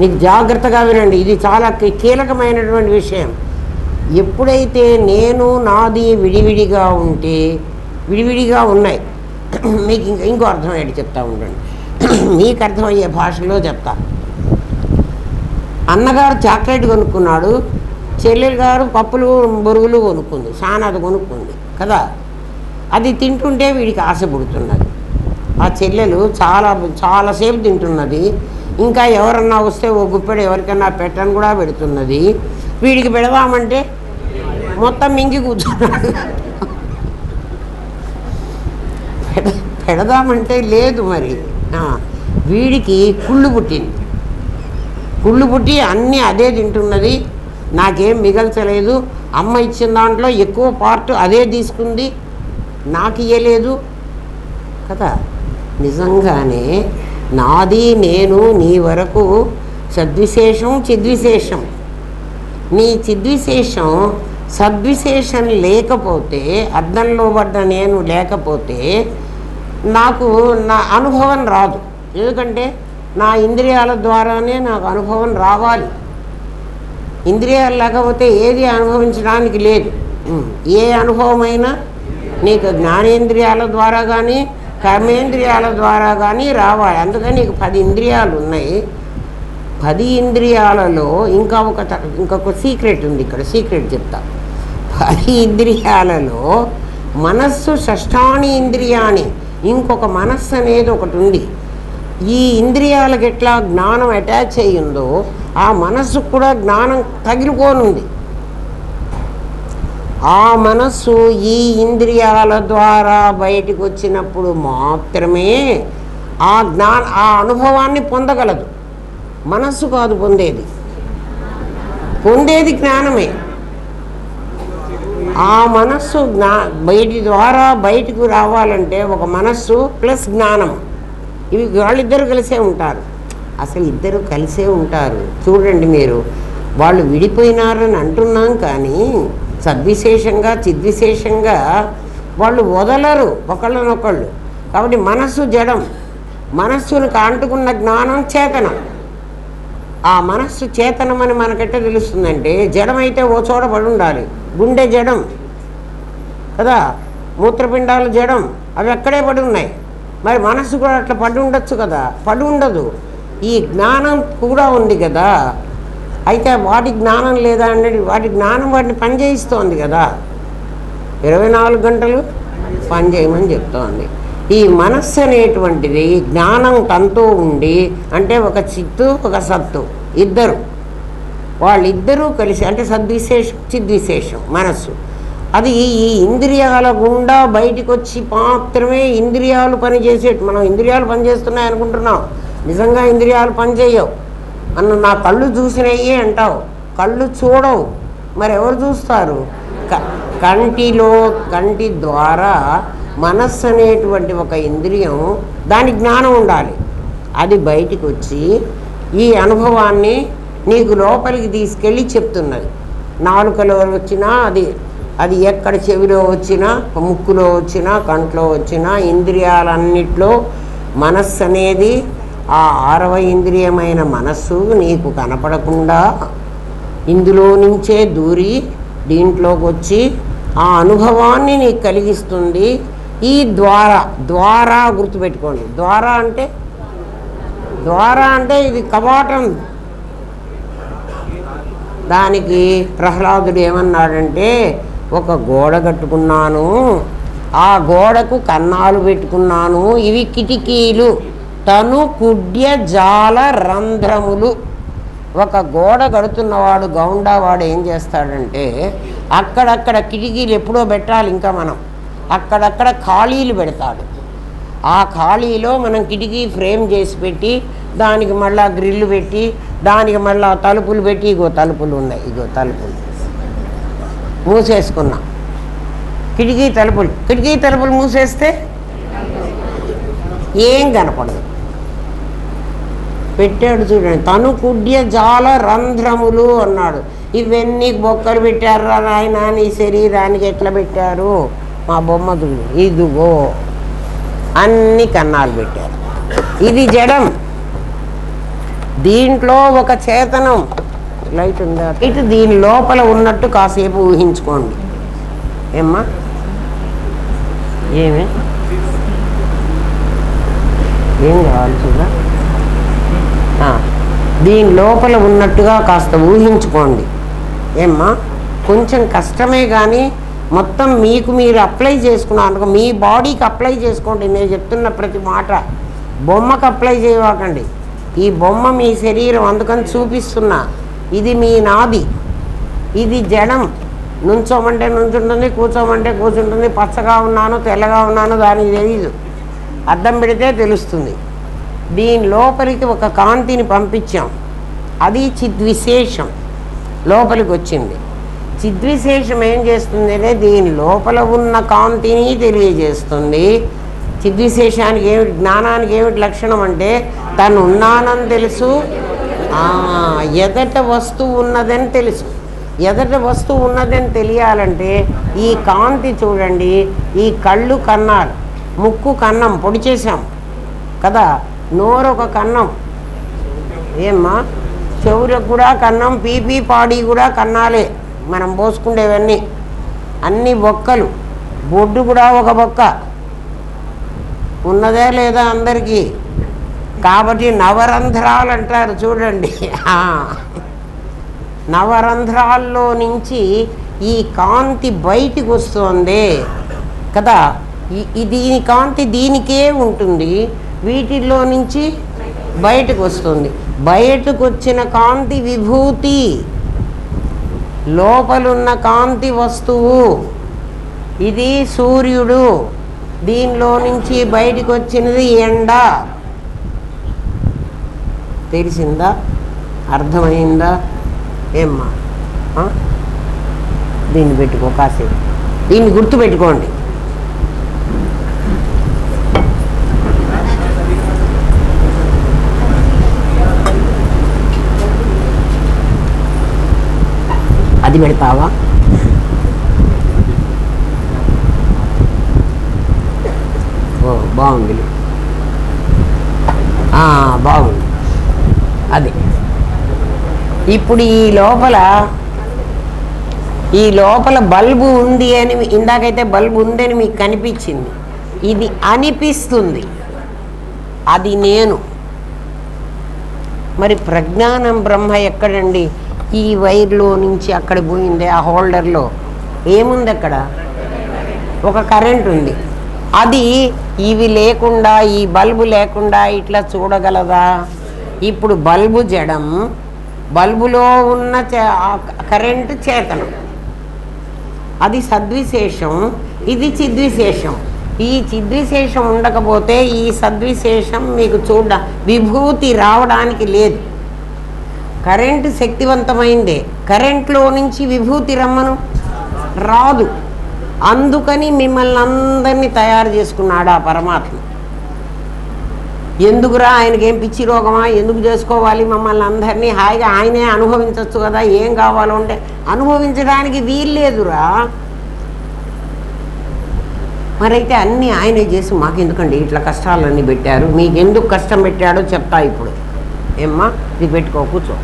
S1: నీకు జాగ్రత్తగా వినండి, ఇది చాలా కీలకమైనటువంటి విషయం. ఎప్పుడైతే నేను నాది విడివిడిగా ఉంటే, విడివిడిగా ఉన్నాయి. మీకు ఇంకో అర్థమయ్యేది చెప్తా ఉండండి. మీకు అర్థమయ్యే భాషలో చెప్తా. అన్నగారు చాక్లెట్ కొనుక్కున్నాడు, చెల్లెలు గారు పప్పులు బొరుగులు కొనుక్కుంది, సానాది కొనుక్కుంది కదా. అది తింటుంటే వీడికి ఆశ పుడుతున్నది. ఆ చెల్లెలు చాలాసేపు తింటున్నది. ఇంకా ఎవరన్నా వస్తే ఓ గుప్పెడు ఎవరికన్నా పెట్టని కూడా పెడుతున్నది. వీడికి పెడదామంటే మొత్తం మింగి కూర్చున్నాడు. పెడదామంటే లేదు. మరి వీడికి కుళ్ళు పుట్టింది. కుళ్ళు పుట్టి అన్నీ అదే తింటున్నది, నాకేం మిగల్చలేదు, అమ్మ ఇచ్చిన దాంట్లో ఎక్కువ పార్ట్ అదే తీసుకుంది, నాకు ఇయ్యలేదు కదా. నిజంగానే నాది నేను నీ వరకు సద్విశేషం చిద్విశేషం. నీ చిద్విశేషం సద్విశేషం లేకపోతే, అద్దంలో పడ్డ నేను లేకపోతే నాకు నా అనుభవం రాదు. ఎందుకంటే నా ఇంద్రియాల ద్వారానే నాకు అనుభవం రావాలి. ఇంద్రియాలు లేకపోతే ఏది అనుభవించడానికి లేదు. ఏ అనుభవమైనా నీకు జ్ఞానేంద్రియాల ద్వారా కానీ కర్మేంద్రియాల ద్వారా కానీ రావాలి. అందుకని నీకు 10 ఇంద్రియాలు ఉన్నాయి. 10 ఇంద్రియాలలో ఇంకొక సీక్రెట్ ఉంది. ఇక్కడ సీక్రెట్ చెప్తా. 10 ఇంద్రియాలలో మనస్సు షష్ఠాని ఇంద్రియాని, ఇంకొక మనస్సు అనేది ఒకటి ఉంది. ఈ ఇంద్రియాలకు ఎట్లా జ్ఞానం అటాచ్ అయ్యిందో ఆ మనస్సుకు కూడా జ్ఞానం తగిలిపోనుంది. ఆ మనస్సు ఈ ఇంద్రియాల ద్వారా బయటికి వచ్చినప్పుడు మాత్రమే ఆ అనుభవాన్ని పొందగలదు. మనస్సు కాదు పొందేది జ్ఞానమే. ఆ మనస్సు బయటికి రావాలంటే ఒక మనస్సు ప్లస్ జ్ఞానం, ఇవి వాళ్ళిద్దరు కలిసే ఉంటారు. అసలు ఇద్దరు కలిసే ఉంటారు. చూడండి, మీరు వాళ్ళు విడిపోయినారని అంటున్నాం, కానీ సద్విశేషంగా చిద్విశేషంగా వాళ్ళు వదలరు ఒకళ్ళనొకళ్ళు. కాబట్టి మనస్సు జడం, మనస్సును అంటుకున్న జ్ఞానం చేతనం. ఆ మనస్సు చేతనం అని మనకెట్ట తెలుస్తుందంటే, జడమైతే ఓ చోట పడి ఉండాలి. గుండె జడం కదా, మూత్రపిండాలు జడం, అవి అక్కడే పడి ఉన్నాయి. మరి మనస్సు కూడా అట్లా పడి ఉండొచ్చు కదా, పడి ఉండదు. ఈ జ్ఞానం కూడా ఉంది కదా. అయితే వాటి జ్ఞానం లేదా అంటే వాటి జ్ఞానం వాటిని పనిచేయిస్తోంది కదా, 24 గంటలు పనిచేయమని చెప్తోంది. ఈ మనస్సు అనేటువంటిది జ్ఞానం తనతో ఉండి, అంటే ఒక చిత్తు ఒక సత్తు ఇద్దరు, వాళ్ళిద్దరూ కలిసి, అంటే సద్విశేషం చిద్విశేషం మనస్సు. అది ఈ ఇంద్రియాల గుండా బయటికి వచ్చి మాత్రమే ఇంద్రియాలు పనిచేసేట్టు. మనం ఇంద్రియాలు పనిచేస్తున్నాయి అనుకుంటున్నాం, నిజంగా ఇంద్రియాలు పనిచేయవు. నా కళ్ళు చూసినయ్యే అంటావు, కళ్ళు చూడవు. మరి ఎవరు చూస్తారు? కంటి ద్వారా మనస్సు అనేటువంటి ఒక ఇంద్రియం, దాని జ్ఞానం ఉండాలి. అది బయటికి వచ్చి ఈ అనుభవాన్ని నీకు లోపలికి తీసుకెళ్ళి చెప్తున్నది. నాలుకలో వచ్చినా అది ఎక్కడ చెవిలో వచ్చినా, ముక్కులో వచ్చినా, కంట్లో వచ్చినా, ఇంద్రియాలన్నిట్లో మనస్సు అనేది ఆ 6వ ఇంద్రియమైన మనస్సు నీకు కనపడకుండా ఇందులో నుంచే దూరి దీంట్లోకి వచ్చి ఆ అనుభవాన్ని నీకు కలిగిస్తుంది. ఈ ద్వారా గుర్తుపెట్టుకోండి. ద్వారా అంటే ఇది కవాటం. దానికి ప్రహ్లాదుడు ఏమన్నాడంటే, ఒక గోడ కట్టుకున్నాను, ఆ గోడకు కన్నాలు పెట్టుకున్నాను, ఇవి కిటికీలు, తను కుడ్య జాల రంధ్రములు. ఒక గోడ కడుతున్నవాడు గౌండావాడు ఏం చేస్తాడంటే, అక్కడక్కడ కిటికీలు ఎప్పుడో పెట్టాలి, ఇంకా మనం అక్కడక్కడ ఖాళీలు పెడతాడు. ఆ ఖాళీలో మనం కిటికీ ఫ్రేమ్ చేసి పెట్టి, దానికి మళ్ళా గ్రిల్లు పెట్టి, దానికి మళ్ళా తలుపులు పెట్టి, ఇగో తలుపులు ఉన్నాయి, ఇగో తలుపులు మూసేసుకున్నాం. కిటికీ తలుపులు మూసేస్తే ఏం కనపడదు. పెట్టాడు చూడండి, తను కుడ్య జాల రంధ్రములు అన్నాడు. ఇవన్నీ బొక్కలు పెట్టారా నాయన, నీ శరీరానికి ఎట్లా పెట్టారు? మా బొమ్మ చూడు, ఇదిగో అన్ని కన్నాలు పెట్టారు. ఇది జడం, దీంట్లో ఒక చేతనం. లైట్ ఉందా? ఇటు దీని లోపల ఉన్నట్టు కాసేపు ఊహించుకోండి. ఏమ్మా ఏం కావాలి చూడా? దీని లోపల ఉన్నట్టుగా కాస్త ఊహించుకోండి. ఏమ్మా కొంచెం కష్టమే, కానీ మొత్తం మీకు మీరు అప్లై చేసుకున్నాను, మీ బాడీకి అప్లై చేసుకోండి. నేను చెప్తున్న ప్రతి మాట బొమ్మకు అప్లై చేయవాకండి. ఈ బొమ్మ మీ శరీరం, అందుకని చూపిస్తున్నా. ఇది మీ నాది, ఇది జడం. నుంచోమంటే నుంచుంటుంది, కూర్చోమంటే కూర్చుంటుంది. పచ్చగా ఉన్నాను తెల్లగా ఉన్నాను దానికి తెలీదు. అద్దం పెడితే తెలుస్తుంది. దీని లోపలికి ఒక కాంతిని పంపించాం, అది చిద్విశేషం లోపలికి వచ్చింది. చిద్విశేషం ఏం చేస్తుంది అంటే దీని లోపల ఉన్న కాంతిని తెలియజేస్తుంది. చిద్విశేషానికి ఏమిటి, జ్ఞానానికి ఏమిటి లక్షణం అంటే తను ఉన్నానని తెలుసు, ఎదట వస్తువు ఉన్నదని తెలుసు. ఎదట వస్తువు ఉన్నదని తెలియాలంటే ఈ కాంతి చూడండి, ఈ కళ్ళు కన్నాలు, ముక్కు కన్నం పొడి చేసాం కదా, నోరు ఒక కన్నం, ఏమ్మా చెవులకు కూడా కన్నం, పీపీ పాడి కూడా కన్నాలే మనం పోసుకునేవన్నీ, అన్ని బొక్కలు, బొడ్డు కూడా ఒక బొక్క ఉన్నదే లేదా అందరికీ. కాబట్టి నవరంధ్రాలు అంటారు చూడండి. నవరంధ్రాల్లో నుంచి ఈ కాంతి బయటికి వస్తుంది కదా, దీని కాంతి దీనికే ఉంటుంది, వీటిల్లో నుంచి బయటకు వస్తుంది. బయటకు వచ్చిన కాంతి విభూతి, లోపలున్న కాంతి వస్తువు. ఇది సూర్యుడు, దీనిలో నుంచి బయటకు వచ్చినది ఎండ. తెలిసిందా? అర్థమైందా? ఏమ్మా దీన్ని పెట్టుకో, కాసేపు దీన్ని గుర్తుపెట్టుకోండి. అది పెడతావా? ఓ బాగుంది, బాగుంది. అది ఇప్పుడు ఈ లోపల బల్బు ఉంది అని, ఇందాకైతే బల్బు ఉందని మీకు కనిపించింది, ఇది అనిపిస్తుంది, అది నేను. మరి ప్రజ్ఞానం బ్రహ్మ ఎక్కడండి? ఈ వైర్లో నుంచి అక్కడ పోయింది, ఆ హోల్డర్లో ఏముంది? అక్కడ ఒక కరెంట్ ఉంది. అది ఇవి లేకుండా, ఈ బల్బు లేకుండా ఇట్లా చూడగలదా? ఇప్పుడు బల్బు జడం, బల్బులో ఉన్న కరెంటు చేతనం, అది సద్విశేషం, ఇది చిద్విశేషం. ఈ చిద్విశేషం ఉండకపోతే ఈ సద్విశేషం మీకు విభూతి రావడానికి లేదు. కరెంటు శక్తివంతమైందే, కరెంట్లో నుంచి విభూతి రమ్మను రాదు. అందుకని మిమ్మల్ని అందరినీ తయారు చేసుకున్నాడు ఆ పరమాత్మ. ఎందుకురా, ఆయనకేం పిచ్చి రోగమా, ఎందుకు చేసుకోవాలి మమ్మల్ని అందరినీ? హాయిగా ఆయనే అనుభవించవచ్చు కదా, ఏం కావాలో అంటే అనుభవించడానికి వీల్లేదురా. మరైతే అన్నీ ఆయనే చేసి మాకు ఎందుకండి ఇట్లా కష్టాలన్నీ పెట్టారు, మీకు ఎందుకు కష్టం పెట్టాడో చెప్తా ఇప్పుడు. ఏమ్మా ఇది పెట్టుకో, కూర్చో.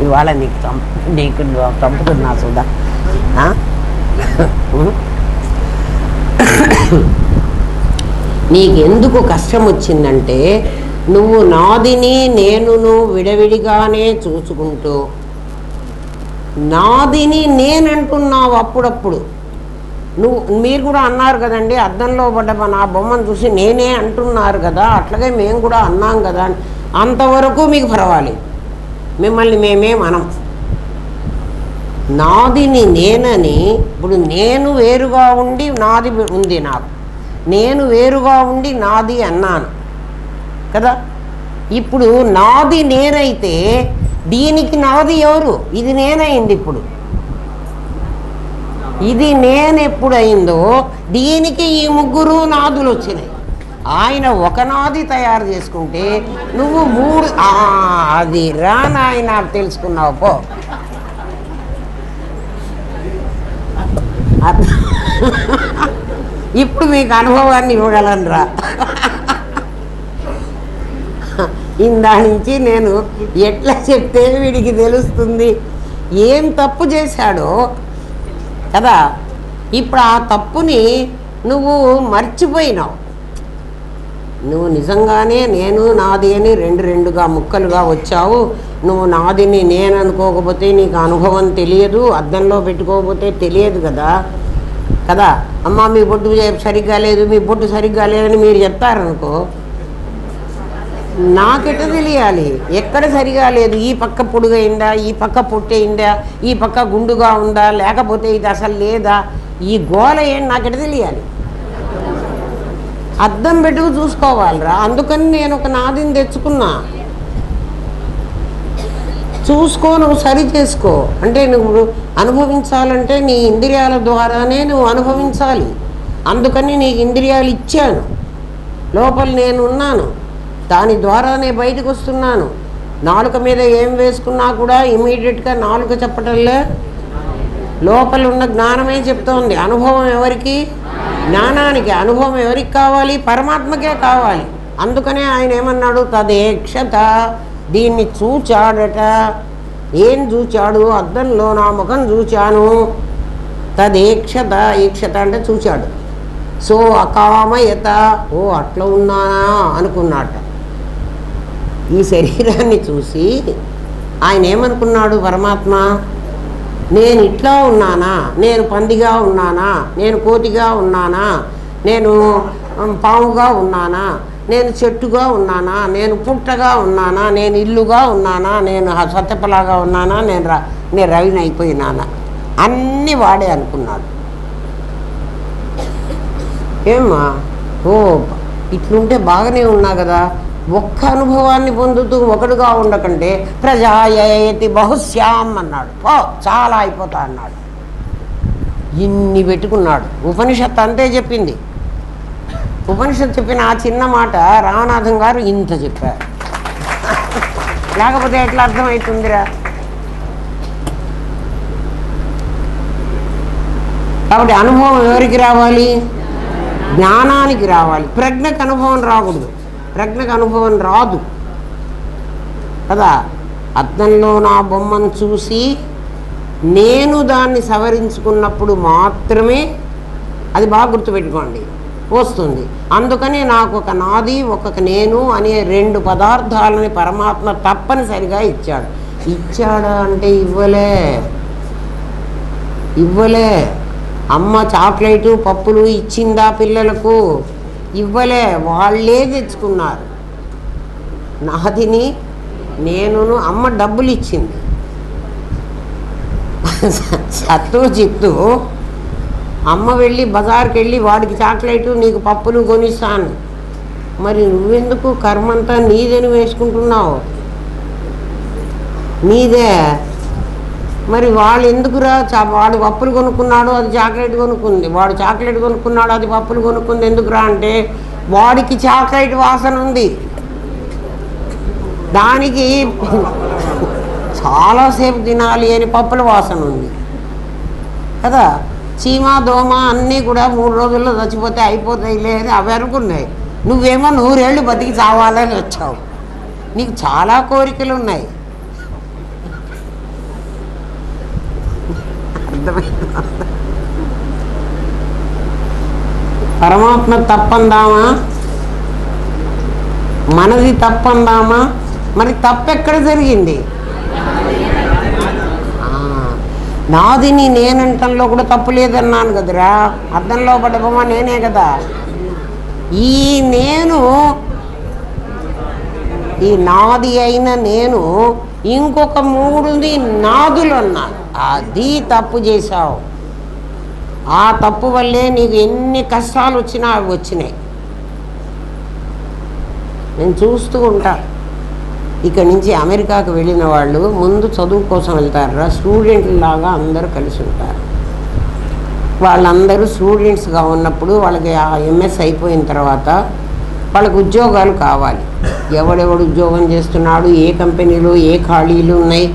S1: ఇవాళ నీకు చంపుతున్నా సుధా. నీకెందుకు కష్టం వచ్చిందంటే నువ్వు నాదిని నేనును విడవిడిగానే చూసుకుంటూ నాదిని నేనంటున్నావు. అప్పుడప్పుడు మీరు కూడా అన్నారు కదండి, అద్దంలో పడ్డ నా బొమ్మను చూసి నేనే అంటున్నారు కదా, అట్లాగే మేము కూడా అన్నాం కదా. అంతవరకు మీకు పర్వాలేదు, మిమ్మల్ని మేమేం అనం. నాదిని నేనని, ఇప్పుడు నేను వేరుగా ఉండి నాది ఉంది, నాకు నేను వేరుగా ఉండి నాది అన్నాను కదా. ఇప్పుడు నాది నేనైతే దీనికి నాది ఎవరు? ఇది నేనైంది. ఇప్పుడు ఇది నేను ఎప్పుడైందో దీనికి ఈ ముగ్గురు నాదులు వచ్చినాయి. ఆయన ఒక నాది తయారు చేసుకుంటే నువ్వు మూడు, అది రా నాయన తెలుసుకున్నావు పో. ఇప్పుడు మీకు అనుభవాన్ని ఇవ్వగలనురా. ఇందా నుంచి నేను ఎట్లా చెప్తే వీడికి తెలుస్తుంది ఏం తప్పు చేశాడో కదా. ఇప్పుడు ఆ తప్పుని నువ్వు మర్చిపోయినావు. నువ్వు నిజంగానే నేను నాది అని రెండుగా ముక్కలుగా వచ్చావు. నువ్వు నాదిని నేను అనుకోకపోతే నీకు అనుభవం తెలియదు, అద్దంలో పెట్టుకోకపోతే తెలియదు కదా. అమ్మ మీ బొట్టు సరిగ్గా లేదు, మీ బొట్టు సరిగ్గా లేదని మీరు చెప్తారనుకో, నాకెట తెలియాలి ఎక్కడ సరిగా లేదు? ఈ పక్క పొడుగైందా, ఈ పక్క పొట్టయిందా, ఈ పక్క గుండుగా ఉందా, లేకపోతే ఇది అసలు లేదా? ఈ గోల ఏంటి నాకెట తెలియాలి? అద్దం పెట్టుకు చూసుకోవాలిరా. అందుకని నేను ఒక నాదిని తెచ్చుకున్నా. చూసుకో, నువ్వు సరి చేసుకో. అంటే నువ్వు అనుభవించాలంటే నీ ఇంద్రియాల ద్వారానే నువ్వు అనుభవించాలి. అందుకని నీకు ఇంద్రియాలు ఇచ్చాను, లోపల నేను ఉన్నాను, దాని ద్వారానే బయటకు వస్తున్నాను. నాలుక మీద ఏం వేసుకున్నా కూడా ఇమీడియట్గా నాలుక చెప్పటంలే, లోపల ఉన్న జ్ఞానమే చెప్తోంది. అనుభవం ఎవరికి? జ్ఞానానికి. అనుభవం ఎవరికి కావాలి? పరమాత్మకే కావాలి. అందుకనే ఆయన ఏమన్నాడు? తదేక్షత, దీన్ని చూచాడట. ఏం చూచాడు? అద్దంలో నా ముఖం చూచాను. తదేక్షత, ఈక్షత అంటే చూచాడు. సో అకామయత, ఓ అట్లా ఉన్నానా అనుకున్నాట. ఈ శరీరాన్ని చూసి ఆయన ఏమనుకున్నాడు? పరమాత్మ, నేను ఇట్లా ఉన్నానా? నేను పందిగా ఉన్నానా? నేను కోతిగా ఉన్నానా? నేను పాముగా ఉన్నానా? నేను చెట్టుగా ఉన్నానా? నేను పుట్టగా ఉన్నానా? నేను ఇల్లుగా ఉన్నానా? నేను సత్యపలాగా ఉన్నానా? నేను రవిని అయిపోయినానా? అన్నీ వాడే అనుకున్నాడు. ఏమ్మా, ఓ ఇట్లుంటే బాగానే ఉన్నా కదా, ఒక్క అనుభవాన్ని పొందుతూ ఒకడుగా ఉండకంటే ప్రజాయతి బహుశ్యాం అన్నాడు. ఓ చాలా అయిపోతా అన్నాడు. ఇన్ని పెట్టుకున్నాడు. ఉపనిషత్తు అంతే చెప్పింది. ఉపనిషత్తు చెప్పిన ఆ చిన్న మాట రామనాథం గారు ఇంత చెప్పారు. లేకపోతే ఎట్లా అర్థమవుతుందిరా? కాబట్టి అనుభవం ఎవరికి రావాలి? జ్ఞానానికి రావాలి. ప్రజ్ఞకు అనుభవం రాకూడదు. ప్రజ్ఞకు అనుభవం రాదు కదా. అద్దంలో నా బొమ్మను చూసి నేను దాన్ని సవరించుకున్నప్పుడు మాత్రమే, అది బాగా గుర్తుపెట్టుకోండి, వస్తుంది. అందుకని నాకు ఒక నాది, ఒక నేను అనే రెండు పదార్థాలని పరమాత్మ తప్పనిసరిగా ఇచ్చాడు. ఇచ్చాడా అంటే ఇవ్వలే. అమ్మ చాక్లెటు పప్పులు ఇచ్చిందా పిల్లలకు? ఇవ్వలే, వాళ్ళే తెచ్చుకున్నారు. నాదిని నేనును. అమ్మ డబ్బులు ఇచ్చింది, సత్తు చిత్తు. అమ్మ వెళ్ళి బజార్కి వెళ్ళి వాడికి చాక్లెటు నీకు పప్పులు కొనిస్తాను. మరి నువ్వెందుకు కర్మంతా నీదని వేసుకుంటున్నావు? నీదే. మరి వాళ్ళు ఎందుకురా? వాడు పప్పులు కొనుక్కున్నాడు, అది చాక్లెట్ కొనుక్కుంది. వాడు చాక్లెట్ కొనుక్కున్నాడు, అది పప్పులు కొనుక్కుంది. ఎందుకురా అంటే వాడికి చాక్లెట్ వాసన ఉంది, దానికి చాలాసేపు తినాలి అని పప్పుల వాసన ఉంది కదా. చీమ దోమ అన్నీ కూడా 3 రోజుల్లో చచ్చిపోతే అయిపోతాయి లేదు, అవి అనుకున్నాయి. నువ్వేమో 100 ఏళ్ళు బతికి చావాలని వచ్చావు. నీకు చాలా కోరికలు ఉన్నాయి. పరమాత్మ తప్పందామా? మనది తప్పందామా? మరి తప్పెక్కడ జరిగింది? నాదిని నేనంటంలో కూడా తప్పు లేదన్నాను కదరా. అద్దంలో పడ్డ బొమ్మ నేనే కదా. ఈ నేను, ఈ నాది అయిన నేను ఇంకొక 3 నాదులు అన్నాను. అది తప్పు చేశావు. ఆ తప్పు వల్లే నీకు ఎన్ని కష్టాలు వచ్చినా అవి వచ్చినాయి. నేను చూస్తూ ఉంటా. ఇక్కడి నుంచి అమెరికాకు వెళ్ళిన వాళ్ళు ముందు చదువు కోసం వెళ్తారా, స్టూడెంట్ లాగా అందరూ కలిసి ఉంటారు. వాళ్ళందరూ స్టూడెంట్స్గా ఉన్నప్పుడు వాళ్ళకి ఆ ఎంఎస్ అయిపోయిన తర్వాత వాళ్ళకి ఉద్యోగాలు కావాలి. ఎవడెవడు ఉద్యోగం చేస్తున్నాడు, ఏ కంపెనీలు, ఏ ఖాళీలు ఉన్నాయి,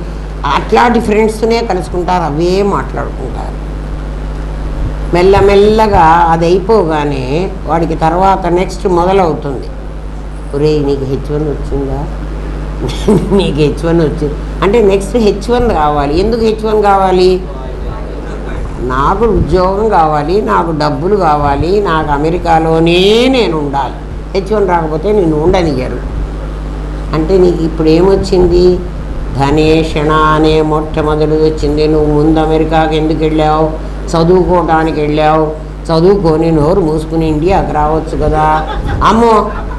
S1: అట్లాంటి ఫ్రెండ్స్తోనే కలుసుకుంటారు, అవే మాట్లాడుకుంటారు. మెల్లమెల్లగా అది అయిపోగానే వాడికి తర్వాత నెక్స్ట్ మొదలవుతుంది. ఒరే నీకు H1 వచ్చిందా, నీకు H1 వచ్చింది అంటే నెక్స్ట్ H1 కావాలి. ఎందుకు H1 కావాలి? నాకు ఉద్యోగం కావాలి, నాకు డబ్బులు కావాలి, నాకు అమెరికాలోనే నేను ఉండాలి. H1 రాకపోతే నేను ఉండనియ్యరు. అంటే నీకు ఇప్పుడు ఏమొచ్చింది? ధనేషణ అనే మొట్టమొదటి వచ్చింది. నువ్వు ముందు అమెరికాకి ఎందుకు వెళ్ళావు? చదువుకోవడానికి వెళ్ళావు. చదువుకొని నోరు మూసుకుని ఇండియాకి రావచ్చు కదా. అమ్మో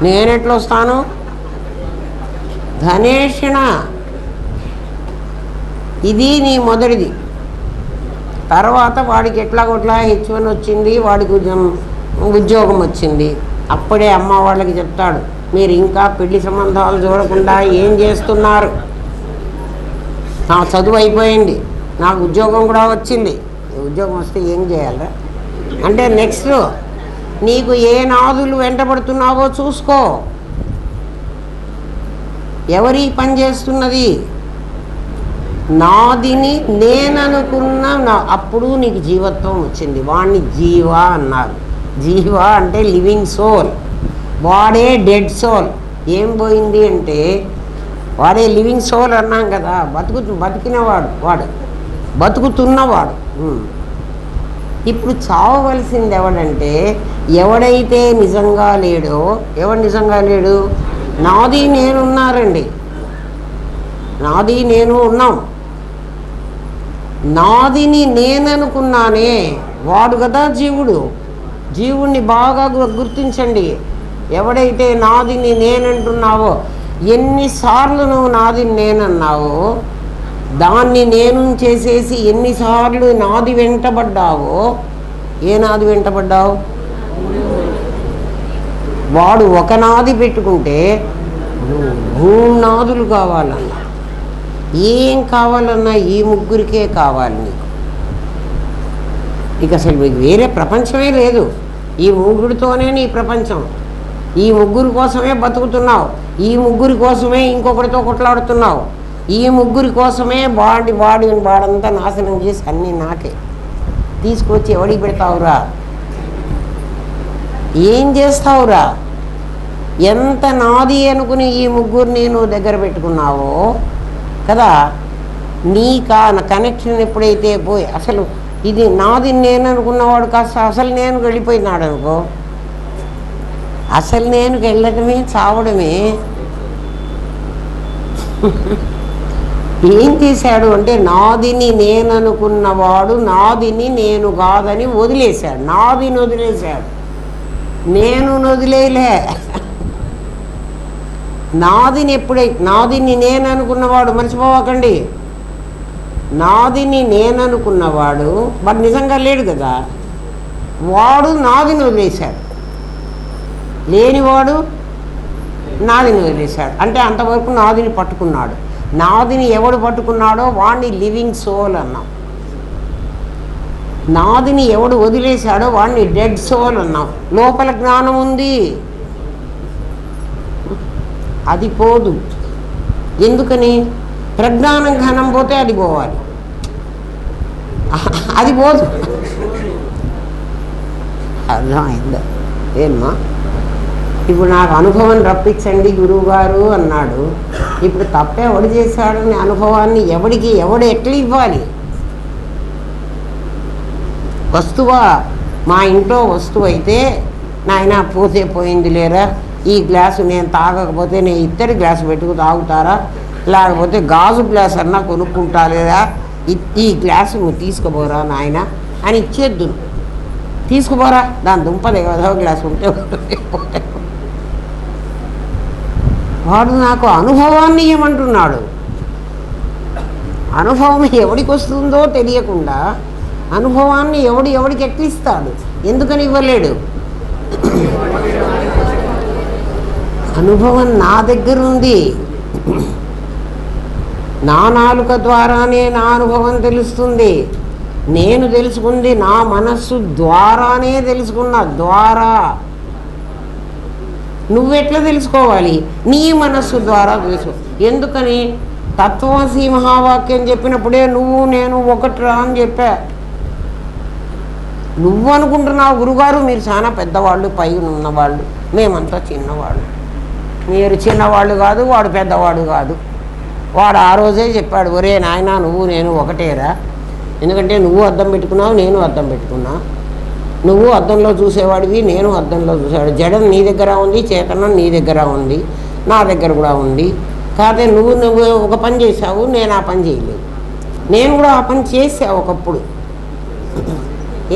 S1: నేనెట్లా వస్తాను? ధనేషణ ఇది నీ మొదటిది. తర్వాత వాడికి ఎట్లా H1 వచ్చింది, వాడికి ఉద్యోగం వచ్చింది. అప్పుడే అమ్మ వాళ్ళకి చెప్తాడు, మీరు ఇంకా పెళ్లి సంబంధాలు చూడకుండా ఏం చేస్తున్నారు? నా చదువు అయిపోయింది, నాకు ఉద్యోగం కూడా వచ్చింది, ఉద్యోగం వస్తే ఏం చేయాలరా అంటే నెక్స్ట్ నీకు ఏ నాదులు వెంటబడుతున్నావో చూసుకో. ఎవరి పని చేస్తున్నది? నాదిని నేననుకున్న అప్పుడు నీకు జీవత్వం వచ్చింది. వాడిని జీవ అన్నారు. జీవ అంటే లివింగ్ సోల్, వాడే డెడ్ సోల్. ఏం పోయింది అంటే వాడే లివింగ్ సోల్ అన్నాం కదా. బతికినవాడు వాడు, బతుకుతున్నవాడు. ఇప్పుడు చావవలసింది ఎవడంటే ఎవడైతే నిజంగా లేడో. ఎవడు నిజంగా లేడు? నాది నేనున్నారండి, నాది నేను ఉన్నాం. నాదిని నేననుకున్నానే వాడు కదా జీవుడు. జీవుణ్ణి బాగా గుర్తించండి. ఎవడైతే నాదిని నేనంటున్నావో, ఎన్నిసార్లు నువ్వు నాదిని నేనన్నావో, దాన్ని నేను చేసేసి ఎన్నిసార్లు నాది వెంటబడ్డావో. ఏ నాది వెంటబడ్డావు? వాడు ఒక నాది పెట్టుకుంటే మూడు నాదులు కావాలన్నా, ఏం కావాలన్నా ఈ ముగ్గురికే కావాలి నీకు. ఇక అసలు మీకు వేరే ప్రపంచమే లేదు. ఈ ముగ్గురితోనే నీ ప్రపంచం. ఈ ముగ్గురి కోసమే బతుకుతున్నావు. ఈ ముగ్గురి కోసమే ఇంకొకరితో కొట్లాడుతున్నావు. ఈ ముగ్గురి కోసమే వాడంతా నాశనం చేసి అన్నీ నాకే తీసుకొచ్చి ఎవడికి పెడతావురా? ఏం చేస్తావురా? ఎంత నాది అనుకుని ఈ ముగ్గురిని నువ్వు దగ్గర పెట్టుకున్నావో కదా, నీ కనెక్షన్ ఎప్పుడైతే పోయి అసలు ఇది నాది నేను అనుకున్నవాడు కాస్త అసలు నేను వెళ్ళిపోయినాడు అనుకో. అసలు నేను వెళ్ళటమే చావడమే. ఏం చేశాడు అంటే నాదిని నేను అనుకున్నవాడు నాదిని నేను కాదని వదిలేశాడు. నాదిని వదిలేశాడు, నేను వదిలేలే. నాదిని ఎప్పుడైతే నాదిని నేను అనుకున్నవాడు, మర్చిపోవకండి, నాదిని నేను అనుకున్నవాడు వాడు నిజంగా లేడు కదా. వాడు నాదిని వదిలేశాడు, లేనివాడు నాదిని వదిలేశాడు. అంటే అంతవరకు నాదిని పట్టుకున్నాడు. నాదిని ఎవడు పట్టుకున్నాడో వాడిని లివింగ్ సోల్ అన్నాం. నాదిని ఎవడు వదిలేశాడో వాడిని డెడ్ సోల్ అన్నాం. లోపల జ్ఞానం ఉంది, అది పోదు. ఎందుకని? ప్రజ్ఞానం ఘనం పోతే అది పోవాలి, అది పోదు. అర్థమైందా? ఏమ్మా ఇప్పుడు నాకు అనుభవం రప్పించండి గురువుగారు అన్నాడు. ఇప్పుడు తప్పే ఎవడు చేశాడని అనుభవాన్ని ఎవడు ఎట్లా ఇవ్వాలి? వస్తువా? మా ఇంట్లో వస్తువు అయితే నాయన పోతే పోయింది లేరా, ఈ గ్లాసు నేను తాగకపోతే నేను ఇత్తడి గ్లాసు పెట్టుకు తాగుతారా, లేకపోతే గాజు గ్లాస్ అన్నా కొనుక్కుంటా లేదా, ఈ గ్లాసు నువ్వు తీసుకుపోరా నాయన అని ఇచ్చేద్దు. తీసుకుపోరా, దాని దుంపది ఏదో గ్లాసు ఉంటే పోతే. వాడు నాకు అనుభవాన్ని ఇవ్వమంటున్నాడు. అనుభవం ఎవడికి వస్తుందో తెలియకుండా అనుభవాన్ని ఎవడికి ఎక్కిస్తాడు? ఎందుకని ఇవ్వలేడు? అనుభవం నా దగ్గర ఉంది. నా నాలుక ద్వారానే నా అనుభవం తెలుస్తుంది. నేను తెలుసుకుంది నా మనస్సు ద్వారానే తెలుసుకున్నా. ద్వారా నువ్వెట్లా తెలుసుకోవాలి? నీ మనస్సు ద్వారా తెలుసు. ఎందుకని? తత్వమసి మహావాక్యం చెప్పినప్పుడే నువ్వు నేను ఒకటిరా అని చెప్పా. నువ్వు అనుకుంటున్నావు గురుగారు మీరు చాలా పెద్దవాళ్ళు, పై ఉన్నవాళ్ళు, మేమంతా చిన్నవాళ్ళు. మీరు చిన్నవాళ్ళు కాదు, వాడు పెద్దవాడు కాదు. వాడు ఆ రోజే చెప్పాడు, ఒరే నాయన నువ్వు నేను ఒకటేరా. ఎందుకంటే నువ్వు అద్దం పెట్టుకున్నావు, నేను అద్దం పెట్టుకున్నా. నువ్వు అద్దంలో చూసేవాడివి, నేను అద్దంలో చూసేవాడు. జడం నీ దగ్గర ఉంది, చేతనం నీ దగ్గర ఉంది, నా దగ్గర కూడా ఉంది. కాకపోతే నువ్వు ఒక పని చేసావు, నేను ఆ పని చేయలేదు. నేను కూడా ఆ పని చేసావు ఒకప్పుడు.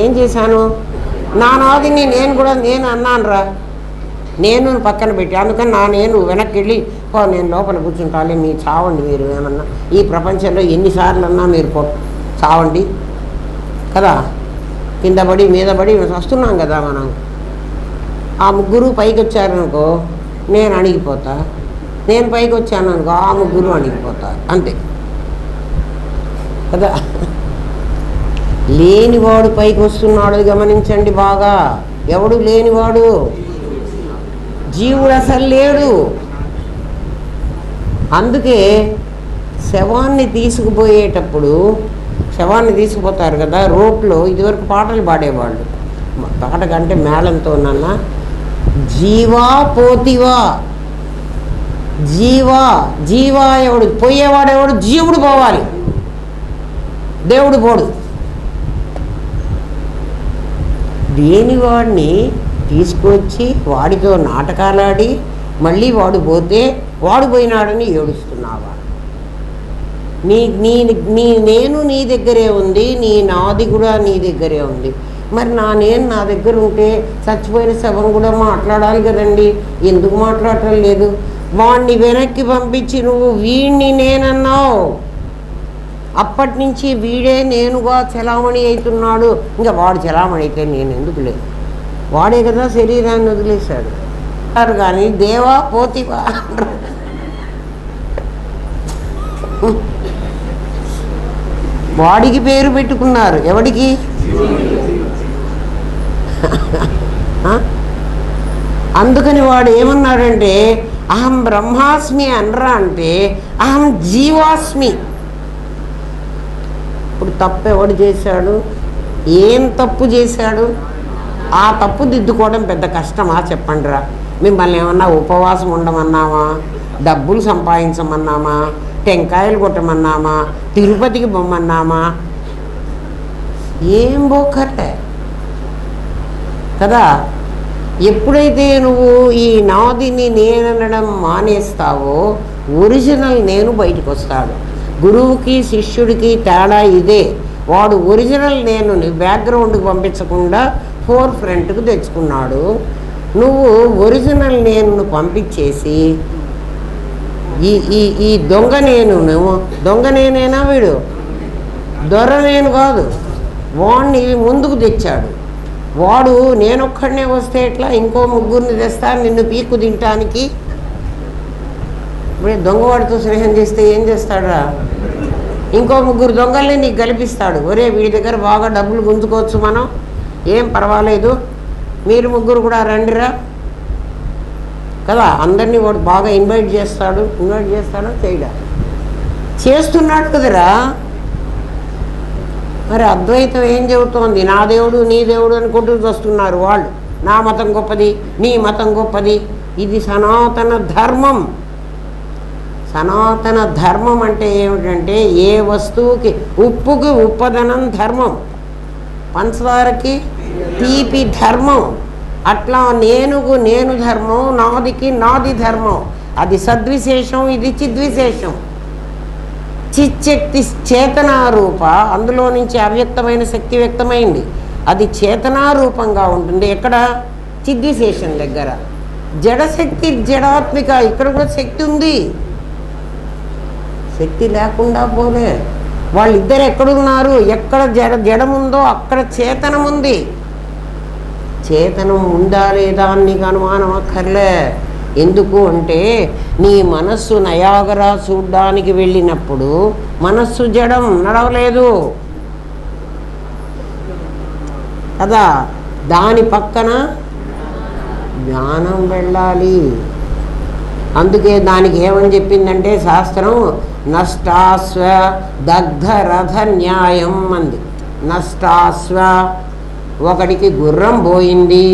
S1: ఏం చేశాను? నా నాదిని నేను అన్నాను రా, నేను పక్కన పెట్టి. అందుకని నేను వెనక్కి వెళ్ళి నేను లోపల కూర్చుంటాలే, మీ చావండి మీరు ఏమన్నా. ఈ ప్రపంచంలో ఎన్నిసార్లు అన్నా మీరు చావండి కదా, కింద పడి మీద పడి వస్తున్నాం కదా మనం. ఆ ముగ్గురు పైకి వచ్చారనుకో నేను అణిగిపోతా, నేను పైకి వచ్చాను అనుకో ఆ ముగ్గురు అణిగిపోతా, అంతే కదా. లేనివాడు పైకి వస్తున్నాడు గమనించండి బాగా. ఎవడు లేనివాడు? జీవుడు అసలు లేడు. అందుకే శవాన్ని తీసుకుపోయేటప్పుడు, శవాన్ని తీసుకుపోతారు కదా రోడ్లో, ఇదివరకు పాటలు పాడేవాళ్ళు. పాట కంటే మేళంతోనన్నా జీవా పోతివా, జీవా జీవా ఎవడు పోయేవాడెవడు? జీవుడు పోవాలి, దేవుడు పోడు. లేనివాడిని తీసుకొచ్చి వాడితో నాటకాలాడి మళ్ళీ వాడు పోతే వాడు పోయినాడని ఏడుస్తున్నావా? నీ నీ నీ నేను నీ దగ్గరే ఉంది, నీ నాది కూడా నీ దగ్గరే ఉంది. మరి నేను నా దగ్గర ఉంటే చచ్చిపోయిన శవం కూడా మాట్లాడాలి కదండి, ఎందుకు మాట్లాడటం లేదు? వాడిని వెనక్కి పంపించి నువ్వు వీడిని నేనన్నావు, అప్పటి నుంచి వీడే నేనుగా చలామణి అవుతున్నాడు. ఇంకా వాడు చలామణి అయితే నేను ఎందుకు లేదు? వాడే కదా శరీరాన్ని వదిలేశాడు. కానీ దేవా పోతివా వాడికి పేరు పెట్టుకున్నారు. ఎవడికి? అందుకని వాడు ఏమన్నాడంటే అహం బ్రహ్మాస్మి అనరా అంటే అహం జీవాస్మి. ఇప్పుడు తప్పు ఎవడు చేశాడు? ఏం తప్పు చేశాడు? ఆ తప్పు దిద్దుకోవడం పెద్ద కష్టమా చెప్పండిరా? మిమ్మల్ని ఏమన్నా ఉపవాసం ఉండమన్నామా, డబ్బులు సంపాదించమన్నామా, టెంకాయలు కొట్టమన్నామా, తిరుపతికి బొమ్మన్నామా? ఏం బోకర్లే కదా. ఎప్పుడైతే నువ్వు ఈ నాదిని నేననడం మానేస్తావో ఒరిజినల్ నేను బయటకు వస్తాడు. గురువుకి శిష్యుడికి తేడా ఇదే. వాడు ఒరిజినల్ నేను బ్యాక్గ్రౌండ్కి పంపించకుండా ఫోర్ ఫ్రంట్కి తెచ్చుకున్నాడు. నువ్వు ఒరిజినల్ నేను పంపించేసి ఈ ఈ ఈ దొంగ నేను, దొంగ నేనేనా వీడు? దొర నేను కాదు, వాడిని ముందుకు తెచ్చాడు. వాడు నేనొక్కడనే వస్తే ఎట్లా, ఇంకో ముగ్గురిని తెస్తాను నిన్ను పీక్కు తినటానికి. ఇప్పుడు దొంగవాడితో స్నేహం చేస్తే ఏం చేస్తాడా? ఇంకో ముగ్గురు దొంగల్ని నీకు కల్పిస్తాడు. ఒరే వీడి దగ్గర బాగా డబ్బులు గుంజుకోవచ్చు మనం, ఏం పర్వాలేదు, మీరు ముగ్గురు కూడా రండిరా కదా. అందరినీ వాడు బాగా ఇన్వైట్ చేస్తాడో చేయడా? చేస్తున్నాడు కదరా. మరి అద్వైతం ఏం చెబుతోంది? నా దేవుడు నీ దేవుడు అని కొట్టుకు వస్తున్నారు వాళ్ళు. నా మతం గొప్పది, నీ మతం గొప్పది. ఇది సనాతన ధర్మం. సనాతన ధర్మం అంటే ఏమిటంటే ఏ వస్తువుకి ఉప్పుకి ఉప్పదనం ధర్మం, పంచదారకి తీపి ధర్మం. అట్లా నేనుకు నేను ధర్మం, నాదికి నాది ధర్మం. అది సద్విశేషం, ఇది చిద్విశేషం. చిచ్చక్తి చేతనారూప, అందులో నుంచి అవ్యక్తమైన శక్తి వ్యక్తమైంది. అది చేతనారూపంగా ఉంటుంది. ఎక్కడ? చిద్విశేషం దగ్గర. జడశక్తి జడాత్మిక, ఇక్కడ కూడా శక్తి ఉంది. శక్తి లేకుండా పోలే. వాళ్ళిద్దరు ఎక్కడున్నారు? ఎక్కడ జడముందో అక్కడ చేతనం ఉంది. చేతనం ఉందా లేదా అని నీకు అనుమానం అక్కర్లే. ఎందుకు అంటే నీ మనస్సు నయాగరా చూడ్డానికి వెళ్ళినప్పుడు మనస్సు జడం, నడవలేదు కదా. దాని పక్కన జ్ఞానం వెళ్ళాలి. అందుకే దానికి ఏమని చెప్పిందంటే శాస్త్రం, నష్టాస్వ దగ్ధరథ న్యాయం అంది. నష్టాస్వ, ఒకడికి గుర్రం పోయింది,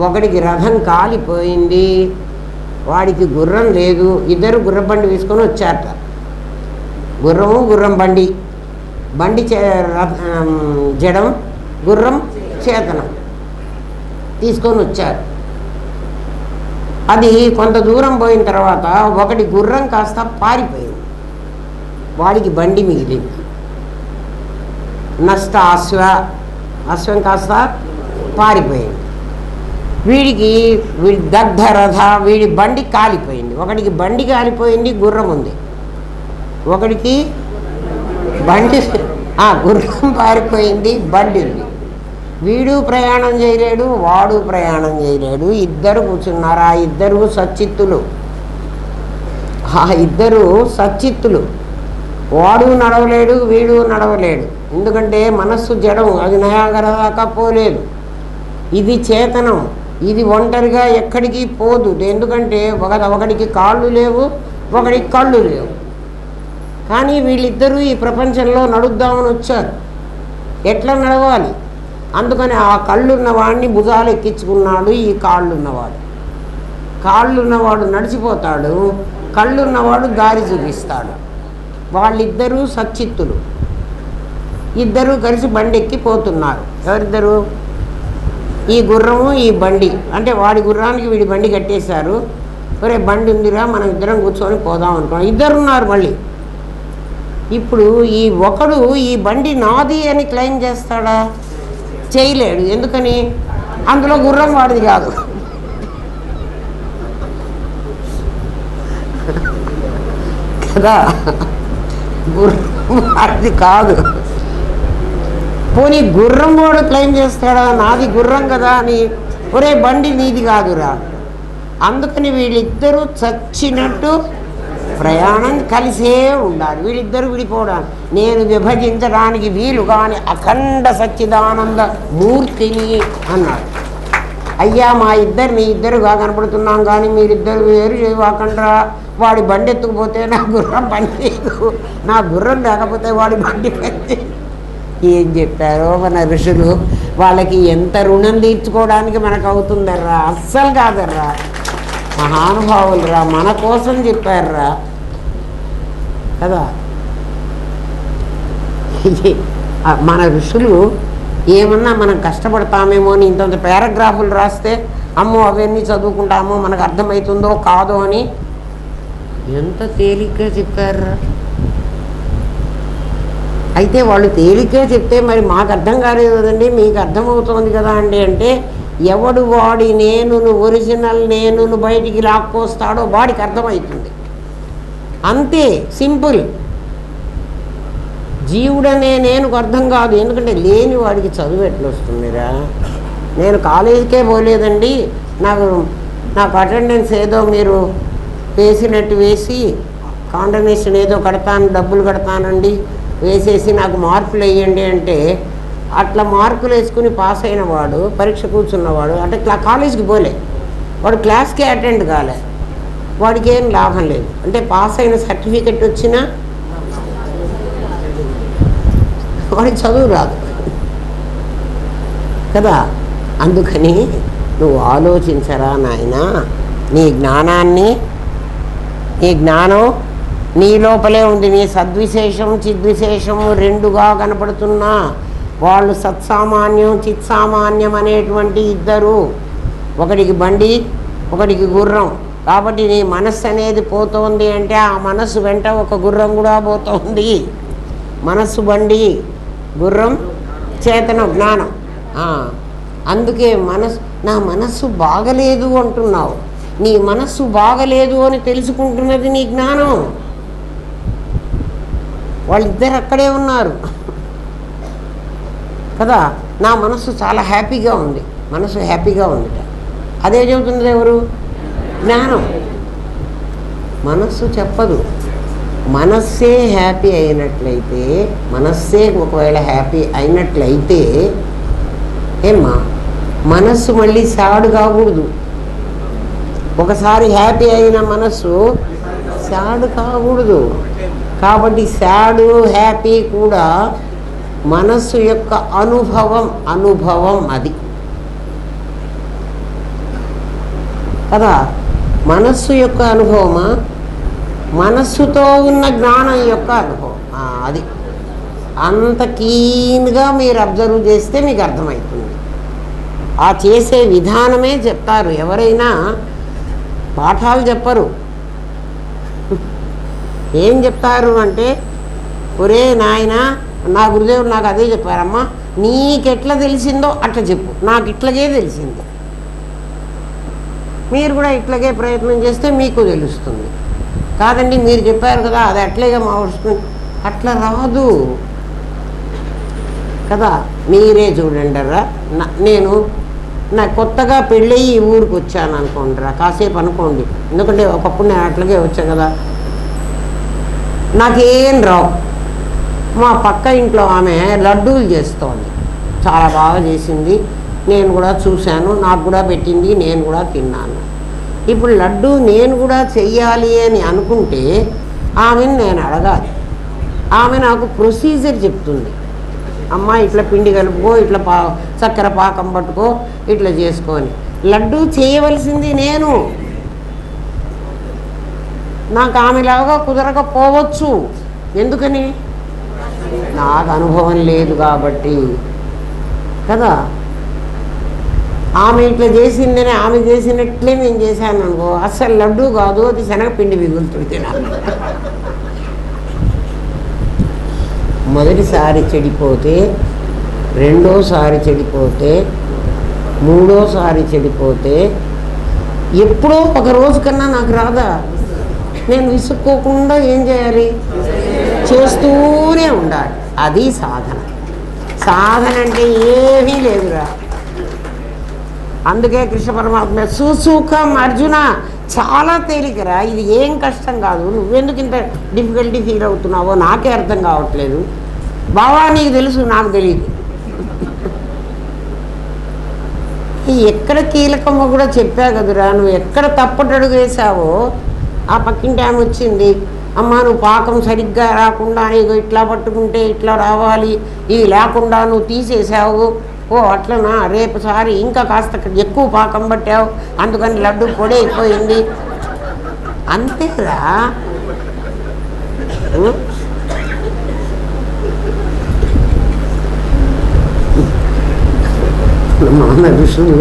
S1: ఒకడికి రథం కాలిపోయింది. వాడికి గుర్రం లేదు, ఇద్దరు గుర్రం బండి వేసుకొని వచ్చారట. గుర్రము గుర్రం బండి, బండి జడం, గుర్రం చేతనం తీసుకొని వచ్చారు. అది కొంత దూరం పోయిన తర్వాత ఒకటి గుర్రం కాస్త పారిపోయింది, వాడికి బండి మిగిలింది. నష్ట అశ్వం కాస్త పారిపోయింది. వీడి దగ్ధరథ, వీడి బండి కాలిపోయింది. ఒకడికి బండి కాలిపోయింది, గుర్రం ఉంది. ఒకడికి బండి గుర్రం పారిపోయింది, బండి ఉంది. వీడు ప్రయాణం చేయలేడు, వాడు ప్రయాణం చేయలేడు. ఇద్దరు కూర్చున్నారు. ఆ ఇద్దరు సచ్చిత్తులు. ఆ ఇద్దరు సచ్చిత్తులు. వాడు నడవలేడు, వీడు నడవలేడు. ఎందుకంటే మనస్సు జడం, అది నయాగర దాకా పోలేదు. ఇది చేతనం, ఇది ఒంటరిగా ఎక్కడికి పోదు. ఎందుకంటే ఒకడికి కాళ్ళు లేవు, ఒకడికి కళ్ళు లేవు. కానీ వీళ్ళిద్దరూ ఈ ప్రపంచంలో నడుద్దామని వచ్చారు. ఎట్లా నడవాలి? అందుకని ఆ కళ్ళున్న వాడిని భుజాలు ఎక్కించుకున్నాడు ఈ కాళ్ళున్నవాడు. కాళ్ళున్నవాడు నడిచిపోతాడు, కళ్ళున్నవాడు దారి చూపిస్తాడు. వాళ్ళిద్దరూ సచ్చిత్తులు. ఇద్దరూ కలిసి బండి ఎక్కిపోతున్నారు. ఎవరిద్దరు? ఈ గుర్రము, ఈ బండి. అంటే వాడి గుర్రానికి వీడి బండి కట్టేశారు. ఒరే బండి ఉందిరా, మనం ఇద్దరం కూర్చొని పోదాం అనుకున్నాం. ఇద్దరున్నారు మళ్ళీ. ఇప్పుడు ఈ ఒకడు ఈ బండి నాది అని క్లెయిమ్ చేస్తాడా? చేయలేడు. ఎందుకని? అందులో గుర్రం వాడిది కాదు. కదా, గుర్రం వాడిది కాదు. పోనీ గుర్రం వాడు క్లెయిమ్ చేస్తాడా? నాది గుర్రం కదా అని. ఒరే బండి నీది కాదురా. అందుకని వీళ్ళిద్దరూ చచ్చినట్టు ప్రయాణం కలిసే ఉండాలి. వీళ్ళిద్దరూ విడిపోవడానికి నేను విభజించడానికి వీలు కాని అఖండ సచ్చిదానంద మూర్తిని అన్నాడు. అయ్యా మా ఇద్దరిని ఇద్దరుగా కనపడుతున్నాం కానీ మీరిద్దరు వేరు చేయవాకండ్రా. వాడి బండి ఎత్తుకుపోతే నా గుర్రం బండి లేదు, నా గుర్రం లేకపోతే వాడి బండి పని. ఏం చెప్పారో మన ఋషులు. వాళ్ళకి ఎంత రుణం తీర్చుకోవడానికి మనకు అవుతుందర్రా? అస్సలు కాదర్రా. మహానుభావులరా, మన కోసం చెప్పారురా కదా. మన ఋషులు ఏమన్నా మనం కష్టపడతామేమో అని ఇంత పారాగ్రాఫులు రాస్తే అమ్మో అవన్నీ చదువుకుంటామో మనకు అర్థమవుతుందో కాదో అని ఎంత తేలిగ్గా చెప్పారురా. అయితే వాళ్ళు తేలిగ్గా చెప్తే మరి మాకు అర్థం కాలేదు కదండి, మీకు అర్థమవుతోంది కదా అండి అంటే, ఎవడు వాడి నేనును ఒరిజినల్ నేనును బయటికి లాక్కొస్తాడో వాడికి అర్థమవుతుంది. అంతే, సింపుల్. జీవుడనే నేనుకు అర్థం కాదు. ఎందుకంటే లేని వాడికి చదువు ఎట్లా వస్తుందిరా? నేను కాలేజీకే పోలేదండి, నాకు అటెండెన్స్ ఏదో మీరు వేసినట్టు వేసి కాండనేషన్ ఏదో కడతాను, డబ్బులు కడతానండి, వేసేసి నాకు మార్కులు వేయండి అంటే అట్లా మార్కులు వేసుకుని పాస్ అయిన వాడు, పరీక్ష కూర్చున్నవాడు అంటే కాలేజీకి పోలే, వాడు క్లాస్కే అటెండ్ కాలే, వాడికి ఏం లాభం లేదు. అంటే పాస్ అయిన సర్టిఫికెట్ వచ్చినా వాడికి చదువు రాదు కదా. అందుకని నువ్వు ఆలోచించరా నాయనా. నీ జ్ఞానం నీ లోపలే ఉంది. నీ సద్విశేషం చిద్విశేషము రెండుగా కనపడుతున్నా వాళ్ళు సత్సామాన్యం చిత్సామాన్యం అనేటువంటి ఇద్దరు. ఒకడికి బండి, ఒకడికి గుర్రం. కాబట్టి నీ మనస్సు అనేది పోతోంది అంటే ఆ మనస్సు వెంట ఒక గుర్రం కూడా పోతోంది. మనస్సు బండి, గుర్రం చేతనం, జ్ఞానం. అందుకే నా మనస్సు బాగలేదు అంటున్నావు. నీ మనస్సు బాగలేదు అని తెలుసుకుంటున్నది నీ జ్ఞానం. వాళ్ళిద్దరు అక్కడే ఉన్నారు కదా. నా మనస్సు చాలా హ్యాపీగా ఉంది, మనస్సు హ్యాపీగా ఉందిట. అదే చెబుతున్నది ఎవరు? జ్ఞానం. మనస్సు చెప్పదు. మనస్సే హ్యాపీ అయినట్లయితే, మనస్సే ఒకవేళ హ్యాపీ అయినట్లయితే ఏమ్మా, మనస్సు మళ్ళీ సాడు కాకూడదు. ఒకసారి హ్యాపీ అయిన మనస్సు సాడు కాకూడదు. కాబట్టి సాడు హ్యాపీ కూడా మనస్సు యొక్క అనుభవం అది కదా. మనస్సు యొక్క అనుభవమా, మనస్సుతో ఉన్న జ్ఞానం యొక్క అనుభవం అది. అంత కీన్గా మీరు అబ్జర్వ్ చేస్తే మీకు అర్థమవుతుంది. ఆ చేసే విధానమే చెప్తారు. ఎవరైనా పాఠాలు చెప్పరు. ఏం చెప్తారు అంటే, ఒరే నాయన, నా గురుదేవుడు నాకు అదే చెప్పారమ్మా, నీకెట్లా తెలిసిందో అట్లా చెప్పు, నాకు ఇట్లాగే తెలిసింది. మీరు కూడా ఇట్లాగే ప్రయత్నం చేస్తే మీకు తెలుస్తుంది. కాదండి మీరు చెప్పారు కదా అది అట్లాగే మా వస్తుంది, అట్లా రాదు. కదా. మీరే చూడండిరా, నేను కొత్తగా పెళ్ళి ఈ ఊరికి వచ్చాను అనుకోండిరా, కాసేపు అనుకోండి, ఎందుకంటే ఒకప్పుడు నేను అట్లాగే వచ్చా కదా, నాకేం రావు. మా పక్క ఇంట్లో ఆమె లడ్డూలు చేస్తోంది, చాలా బాగా చేసింది, నేను కూడా చూశాను, నాకు కూడా పెట్టింది, నేను కూడా తిన్నాను. ఇప్పుడు లడ్డు నేను కూడా చెయ్యాలి అని అనుకుంటే ఆమెను నేను అడగాలి. ఆమె నాకు ప్రొసీజర్ చెప్తుంది, అమ్మ ఇట్లా పిండి కలుపుకో, ఇట్లా చక్కెర పాకం పట్టుకో, ఇట్లా చేసుకొని. లడ్డు చేయవలసింది నేను, నాకు ఆమెలాగా కుదరకపోవచ్చు. ఎందుకని? నాకు అనుభవం లేదు కాబట్టి కదా. ఆమె ఇట్లా చేసిందని ఆమె చేసినట్లే నేను చేశాను అనుకో, అస్సలు లడ్డు కాదు, అది శనగపిండి మిగులుతుంది నాకు. మొదటిసారి చెడిపోతే, రెండోసారి చెడిపోతే, మూడోసారి చెడిపోతే, ఎప్పుడో ఒక రోజు కన్నా నాకు రాదా? నేను విసుక్కోకుండా ఏం చేయాలి? చేస్తూనే ఉండాలి. అది సాధన. సాధన అంటే ఏమీ లేదురా. అందుకే కృష్ణ పరమాత్మ సుసుఖం అర్జున, చాలా తేలికరా, ఇది ఏం కష్టం కాదు, నువ్వెందుకు ఇంత డిఫికల్టీ ఫీల్ అవుతున్నావో నాకే అర్థం కావట్లేదు. బావా నీకు తెలుసు, నాకు తెలియదు. ఎక్కడ కీలకమో కూడా చెప్పా కదురా, నువ్వు ఎక్కడ తప్పటడుగు వేసావో ఆ పక్కింటి ఆమె వచ్చింది, అమ్మ నువ్వు పాకం సరిగ్గా రాకుండా నీకు ఇట్లా పట్టుకుంటే ఇట్లా రావాలి, ఇవి లేకుండా నువ్వు తీసేసావు. ఓ అట్లనా, రేపుసారి ఇంకా కాస్త ఎక్కువ పాకం పట్టావు, అందుకని లడ్డు పొడి అయిపోయింది. అంతేరా. మన ఋషులు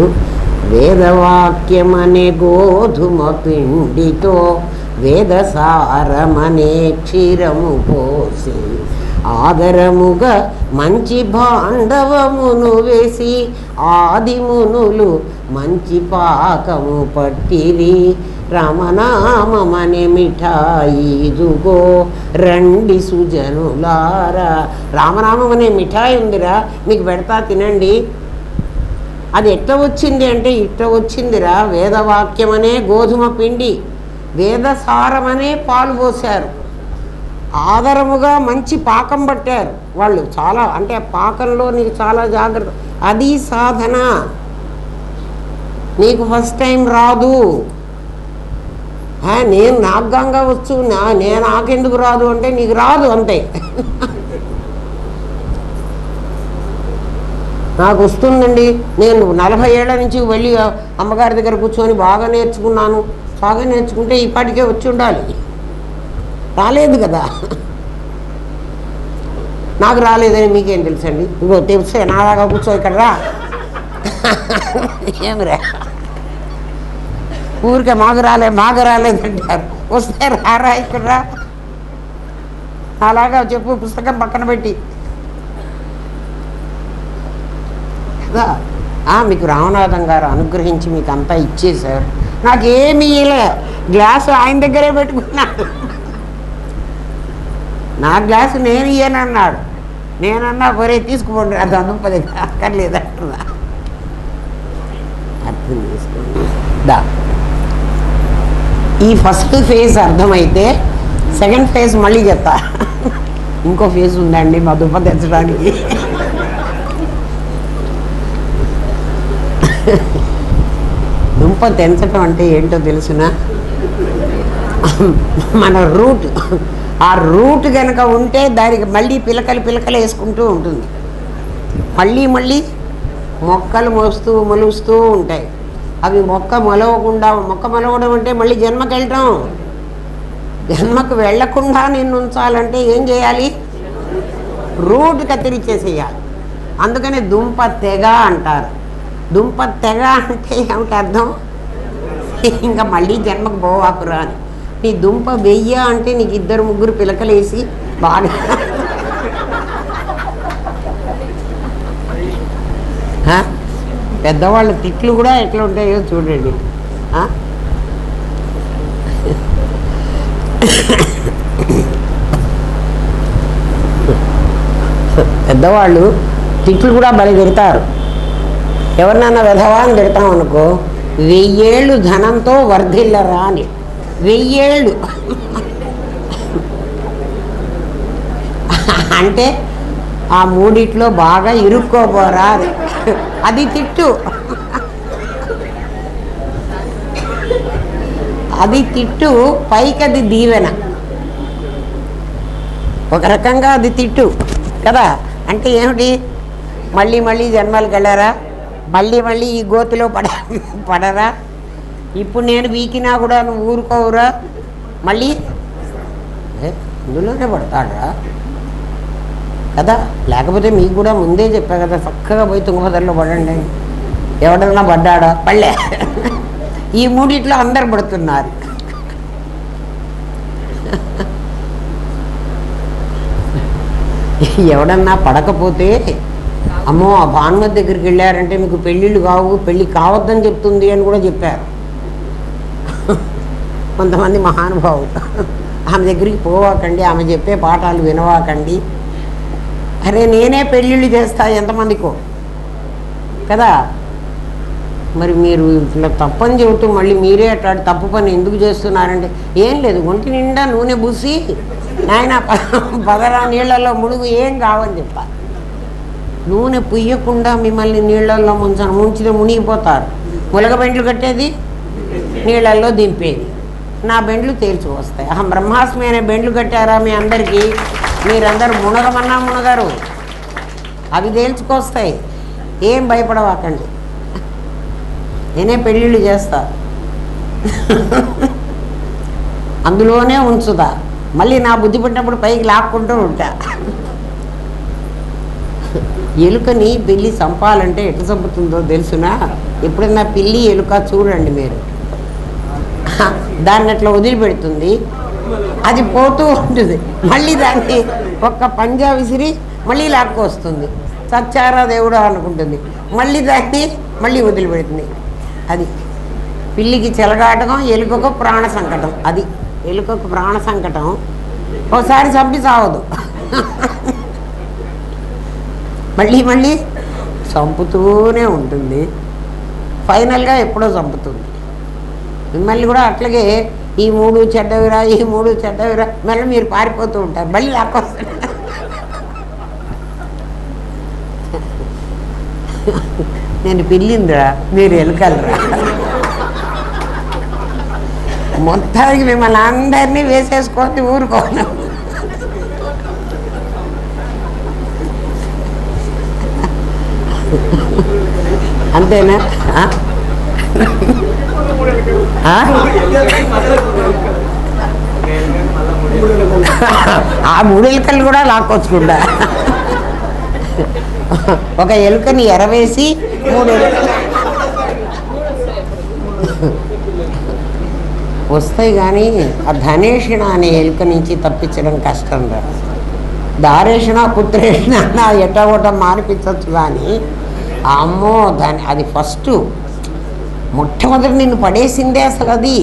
S1: వేదవాక్యమనే గోధుమ పిండితో వేదసారమనే క్షీరము పోసి ఆదరముగా మంచి భాండవమును వేసి ఆదిమునులు మంచి పాకము పట్టిరి. రామనామమనే మిఠాయి ఇదుగో రండి సుజనులారా. రామనామం అనే మిఠాయి ఉందిరా, మీకు పెడతా తినండి. అది ఎట్లా వచ్చింది అంటే ఇట్లా వచ్చిందిరా. వేదవాక్యమనే గోధుమ పిండి, వేదసారమనే పాలు పోశారు, ఆదరముగా మంచి పాకం పట్టారు వాళ్ళు. చాలా అంటే పాకంలో నీకు చాలా జాగ్రత్త. అది సాధన. నీకు ఫస్ట్ టైం రాదు. నేను నాగ్గాంగా వచ్చు, నేను నాకెందుకు రాదు అంటే నీకు రాదు అంతే. నాకు వస్తుందండి, నేను 40 ఏళ్ల నుంచి వెళ్ళి అమ్మగారి దగ్గర కూర్చొని బాగా నేర్చుకున్నాను. బాగా నేర్చుకుంటే ఇప్పటికే వచ్చి ఉండాలి. రాలేదు కదా. నాకు రాలేదని మీకేం తెలుసండి? ఇంకో తెలిసే నాలాగా కూర్చో ఇక్కడ రా. ఏమిరా ఊరికే మాకు రాలేదంటారు. వస్తే రారా ఇక్కడ రా, అలాగా చెప్పు, పుస్తకం పక్కన పెట్టి కదా. మీకు రామనాథం గారు అనుగ్రహించి మీకు అంతా ఇచ్చేశారు, నాకేమీ ఇలే. గ్లాసు ఆయన దగ్గరే పెట్టుకున్నాడు. నా గ్లాసు నేను ఇయ్యనన్నాడు. నేనన్నా ఒరే తీసుకుపోండి, అది అందుపది అక్కర్లేదంటున్నా. అర్థం చేసుకోండి. ఈ ఫస్ట్ ఫేజ్ అర్థమైతే సెకండ్ ఫేజ్ మళ్ళీ చెప్తా. ఇంకో ఫేజ్ ఉందండి మా దుంప తెచ్చడానికి. దుంప తెంచడం అంటే ఏంటో తెలుసునా? మన రూట్, ఆ రూట్ కనుక ఉంటే దానికి మళ్ళీ పిలకలు వేసుకుంటూ ఉంటుంది. మళ్ళీ మొక్కలు మొలుస్తూ ఉంటాయి. అవి మొక్క మొలవడం అంటే మళ్ళీ జన్మకి వెళ్ళటం. జన్మకు వెళ్లకుండా నిన్ను ఉంచాలంటే ఏం చేయాలి? రూట్ కత్తిరించేసేయాలి. అందుకని దుంప తెగ అంటారు. దుంప తెగ అంటే ఏమిటి అర్థం? ఇంకా మళ్ళీ జన్మకు పోవాకురా అని. నీ దుంప వెయ్య అంటే నీకు 2-3 పిలకలేసి బాగా పెద్దవాళ్ళ తిట్లు కూడా ఎట్లా ఉంటాయో చూడండి. పెద్దవాళ్ళు తిట్లు కూడా బలి తిడతారు. ఎవరినన్నా విధవా అని తిడతాం అనుకో, 1000 ఏళ్ళు ధనంతో వర్ధిల్లరా అని. 1000 ఏళ్ళు అంటే ఆ మూడిట్లో బాగా ఇరుక్కోబోరా అది తిట్టు. అది తిట్టు, పైకి అది దీవెన. ఒక రకంగా అది తిట్టు కదా. అంటే ఏమిటి, మళ్ళీ మళ్ళీ జన్మలకు వెళ్ళారా, మళ్ళీ మళ్ళీ ఈ గోతిలో పడరా, ఇప్పుడు నేను వీకినా కూడా నువ్వు ఊరుకోవురా, మళ్ళీ ఇందులోనే పడతాడా కదా. లేకపోతే మీకు కూడా ముందే చెప్పా కదా, చక్కగా పోయి తుంగభద్రలో పడండి. ఎవడన్నా పడ్డాడా, పళ్ళే. ఈ మూడిట్లో అందరు పడుతున్నారు. ఎవడన్నా పడకపోతే, అమ్మో ఆ భానుమతి దగ్గరికి వెళ్ళారంటే మీకు పెళ్ళిళ్ళు కావు, పెళ్ళి కావద్దని చెప్తుంది అని కూడా చెప్పారు కొంతమంది మహానుభావులు. ఆమె దగ్గరికి పోవాకండి, ఆమె చెప్పే పాఠాలు వినవాకండి. అరే నేనే పెళ్ళిళ్ళు చేస్తా ఎంతమందికో కదా. మరి మీరు ఇట్లా తప్పని చెబుతూ మళ్ళీ మీరే అట్లా తప్పు పని ఎందుకు చేస్తున్నారంటే, ఏం లేదు, ఒంటి నిండా నూనె పూసి నాయన పదరా నీళ్ళల్లో ముడుగు, ఏం కావని చెప్పాలి. నూనె పుయ్యకుండా మిమ్మల్ని నీళ్ళల్లో ముంచితే మునిగిపోతారు. ములగ బెండ్లు కట్టేది, నీళ్ళల్లో దింపేది. నా బెండ్లు తేల్చి వస్తాయి. అహం బ్రహ్మాస్మి అనే బెండ్లు కట్టారా మీ అందరికీ, మీరందరూ మునగమన్నా మునగరు, అవి తేల్చుకొస్తాయి. ఏం భయపడవాకండి, నేనే పెళ్ళిళ్ళు చేస్తా, అందులోనే ఉంచుదా. మళ్ళీ నా బుద్ధి పట్టినప్పుడు పైకి లాక్కుంటూ ఉంటా. ఎలుకని పిల్లి చంపాలంటే ఎట్లా చంపుతుందో తెలుసునా? ఎప్పుడన్నా పిల్లి ఎలుక చూడండి మీరు, దాన్ని అట్లా వదిలిపెడుతుంది, అది పోతూ ఉంటుంది, మళ్ళీ దాన్ని ఒక్క పంజా విసిరి మళ్ళీ లాక్కు వస్తుంది. చచ్చారా దేవుడా అనుకుంటుంది, మళ్ళీ దాన్ని మళ్ళీ వదిలిపెడుతుంది. అది పిల్లికి చెలగాటకం, ఎలుకకు ప్రాణ సంకటం. అది ఎలుకకు ప్రాణ సంకటం, ఒకసారి చంపి చావదు, మళ్ళీ మళ్ళీ చంపుతూనే ఉంటుంది. ఫైనల్గా ఎప్పుడో చంపుతుంది. మిమ్మల్ని కూడా అట్లాగే ఈ 3 చెడ్డవిరా, ఈ 3 చెడ్డవిరా, మళ్ళీ మీరు పారిపోతూ ఉంటారు, మళ్ళీ లాక్కొస్తారు. నేను పిల్లిందిరా, మీరు ఎలుకలరా. మొత్తానికి మిమ్మల్ని అందరినీ వేసేసుకొని ఊరుకోను. అంతేనా? ఆ 3 ఎలుకలు కూడా లాక్కొచ్చుకుంటా. ఒక ఎలుకని ఎరవేసి 3 ఎలుకలు వస్తాయి. కానీ ఆ ధనేషణ అనే ఎలుక నుంచి తప్పించడం కష్టం రా. దారేషణ పుత్రేషణ ఎట్టగొట్ట మానిపించవచ్చు. కానీ అమ్మో అది ఫస్ట్ మొట్టమొదటి నిన్ను పడేసిందే అసలు అది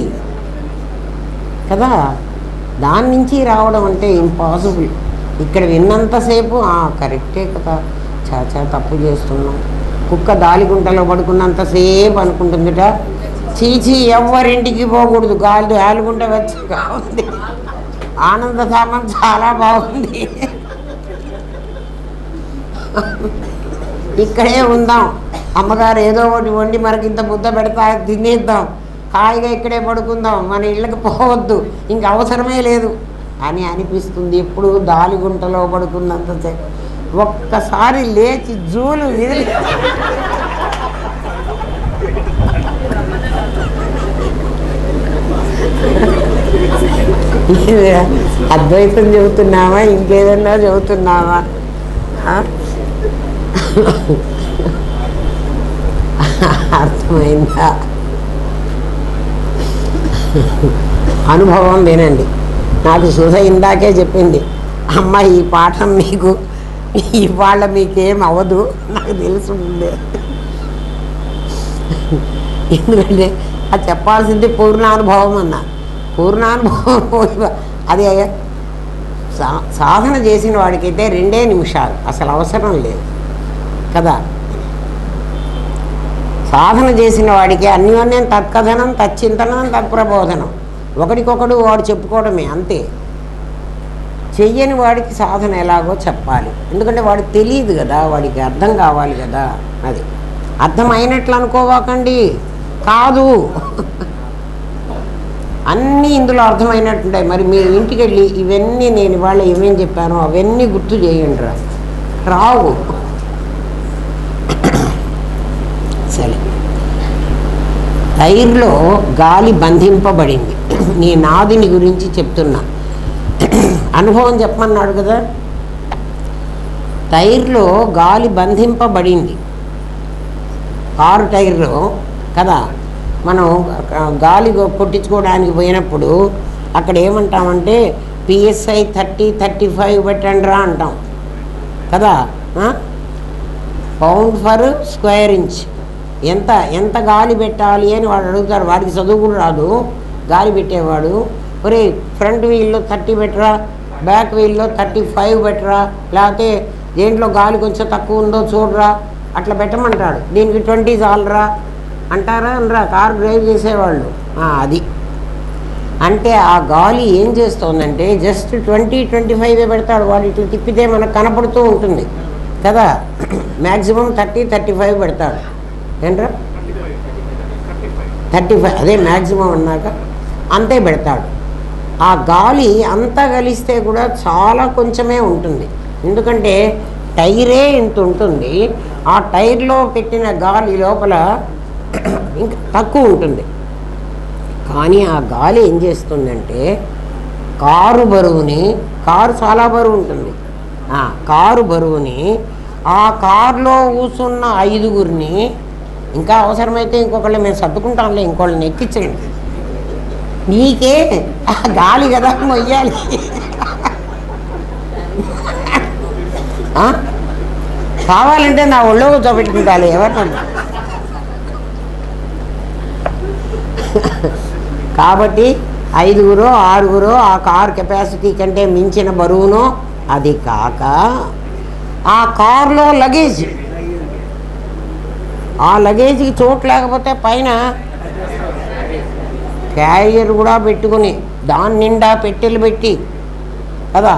S1: కదా. దాని నుంచి రావడం అంటే ఇంపాసిబుల్. ఇక్కడ విన్నంతసేపు కరెక్టే కదా, చాచా తప్పు చేస్తున్నాం. కుక్క దాలిగుంటలో పడుకున్నంతసేపు అనుకుంటుందిట, చీచి ఎవరింటికి పోకూడదు, గాలిగుంట వెచ్చగా ఉంది, ఆనందధామం చాలా బాగుంది, ఇక్కడే ఉందాం, అమ్మగారు ఏదో ఒకటి వండి మనకి ఇంత ముద్ద పెడతా తినేద్దాం, హాయిగా ఇక్కడే పడుకుందాం, మన ఇళ్ళకి పోవద్దు, ఇంక అవసరమే లేదు అని అనిపిస్తుంది. ఎప్పుడు దాలిగుంటలో పడుకున్నంతసేపు. ఒక్కసారి లేచి జూలు విదిలి అద్వైతం చెబుతున్నావా, ఇంకేదన్నా చెబుతున్నావా? అర్థమైందా? అనుభవం వినండి. నాకు సుధ ఇందాకే చెప్పింది, అమ్మ ఈ పాఠం మీకు ఇవాళ మీకేం అవ్వదు, నాకు తెలుసు ముందే. ఎందుకంటే అది చెప్పాల్సింది పూర్ణానుభవం అన్నా. పూర్ణానుభవం అది సాధన చేసిన వాడికైతే 2 నిమిషాలు, అసలు అవసరం లేదు. కదా. సాధన చేసిన వాడికి అన్యోన్యం తత్కథనం, తచ్చింతనం, తత్ప్రబోధనం, ఒకడికొకడు వాడు చెప్పుకోవడమే అంతే. చెయ్యని వాడికి సాధన ఎలాగో చెప్పాలి, ఎందుకంటే వాడికి తెలియదు కదా, వాడికి అర్థం కావాలి కదా. అది అర్థమైనట్లు అనుకోవాకండి, కాదు. అన్నీ ఇందులో అర్థమైనట్టుంటాయి. మరి మీరు ఇంటికి వెళ్ళి ఇవన్నీ నేను ఇవాళ ఏమేం చెప్పానో అవన్నీ గుర్తు చేయండి రా, రావు. సరే, టైర్లో గాలి బంధింపబడింది. నీ నాదిని గురించి చెప్తున్నా, అనుభవం చెప్పమన్నాడు కదా. టైర్లో గాలి బంధింపబడింది, కారు టైర్లో కదా. మనం గాలి కొట్టించుకోవడానికి పోయినప్పుడు అక్కడ ఏమంటామంటే PSI 30-35 పెట్టండి రా అంటాం కదా. పౌండ్ ఫర్ స్క్వేర్ ఇంచ్, ఎంత గాలి పెట్టాలి అని వాడు అడుగుతారు. వాడికి చదువు కూడా రాదు గాలి పెట్టేవాడు. ఒరే ఫ్రంట్ వీల్లో 30 పెట్టరా, బ్యాక్ వీల్లో 35 పెట్టరా, లేకపోతే దేంట్లో గాలి కొంచెం తక్కువ ఉందో చూడరా, అట్లా పెట్టమంటాడు. దీనికి 20 చాలరా అంటారా అనరా కారు డ్రైవ్ చేసేవాళ్ళు. అది అంటే ఆ గాలి ఏం చేస్తోందంటే జస్ట్ 20-25 పెడతాడు వాడు. ఇట్లా తిప్పితే మనకు కనపడుతూ ఉంటుంది కదా. మ్యాక్సిమం 30-35 పెడతాడు. ఏంట్రా 35, అదే మ్యాక్సిమం అన్నాక అంతే పెడతాడు. ఆ గాలి అంతా కలిస్తే కూడా చాలా కొంచెమే ఉంటుంది, ఎందుకంటే టైరే ఇంత ఉంటుంది. ఆ టైర్లో పెట్టిన గాలి లోపల ఇంకా తక్కువ ఉంటుంది. కానీ ఆ గాలి ఏం చేస్తుందంటే కారు బరువుని, కారు చాలా బరువు ఉంటుంది, కారు బరువుని ఆ కారులో కూర్చున్న 5గురిని, ఇంకా అవసరమైతే ఇంకొకళ్ళు మేము సర్దుకుంటాంలే ఇంకోళ్ళని ఎక్కించండి, నీకే ఆ గాలి కదా మొయ్యాలి. కావాలంటే నా ఒళ్ళో కూర్చోబెట్టుకుంటాలి ఎవరినన్నా. కాబట్టి 5గురో 6గురో ఆ కార్ కెపాసిటీ కంటే మించిన బరువునో, అది కాక ఆ కార్లో లగేజ్, ఆ లగేజ్కి చోటు లేకపోతే పైన క్యారియర్ కూడా పెట్టుకుని దాని నిండా పెట్టెలు పెట్టి కదా.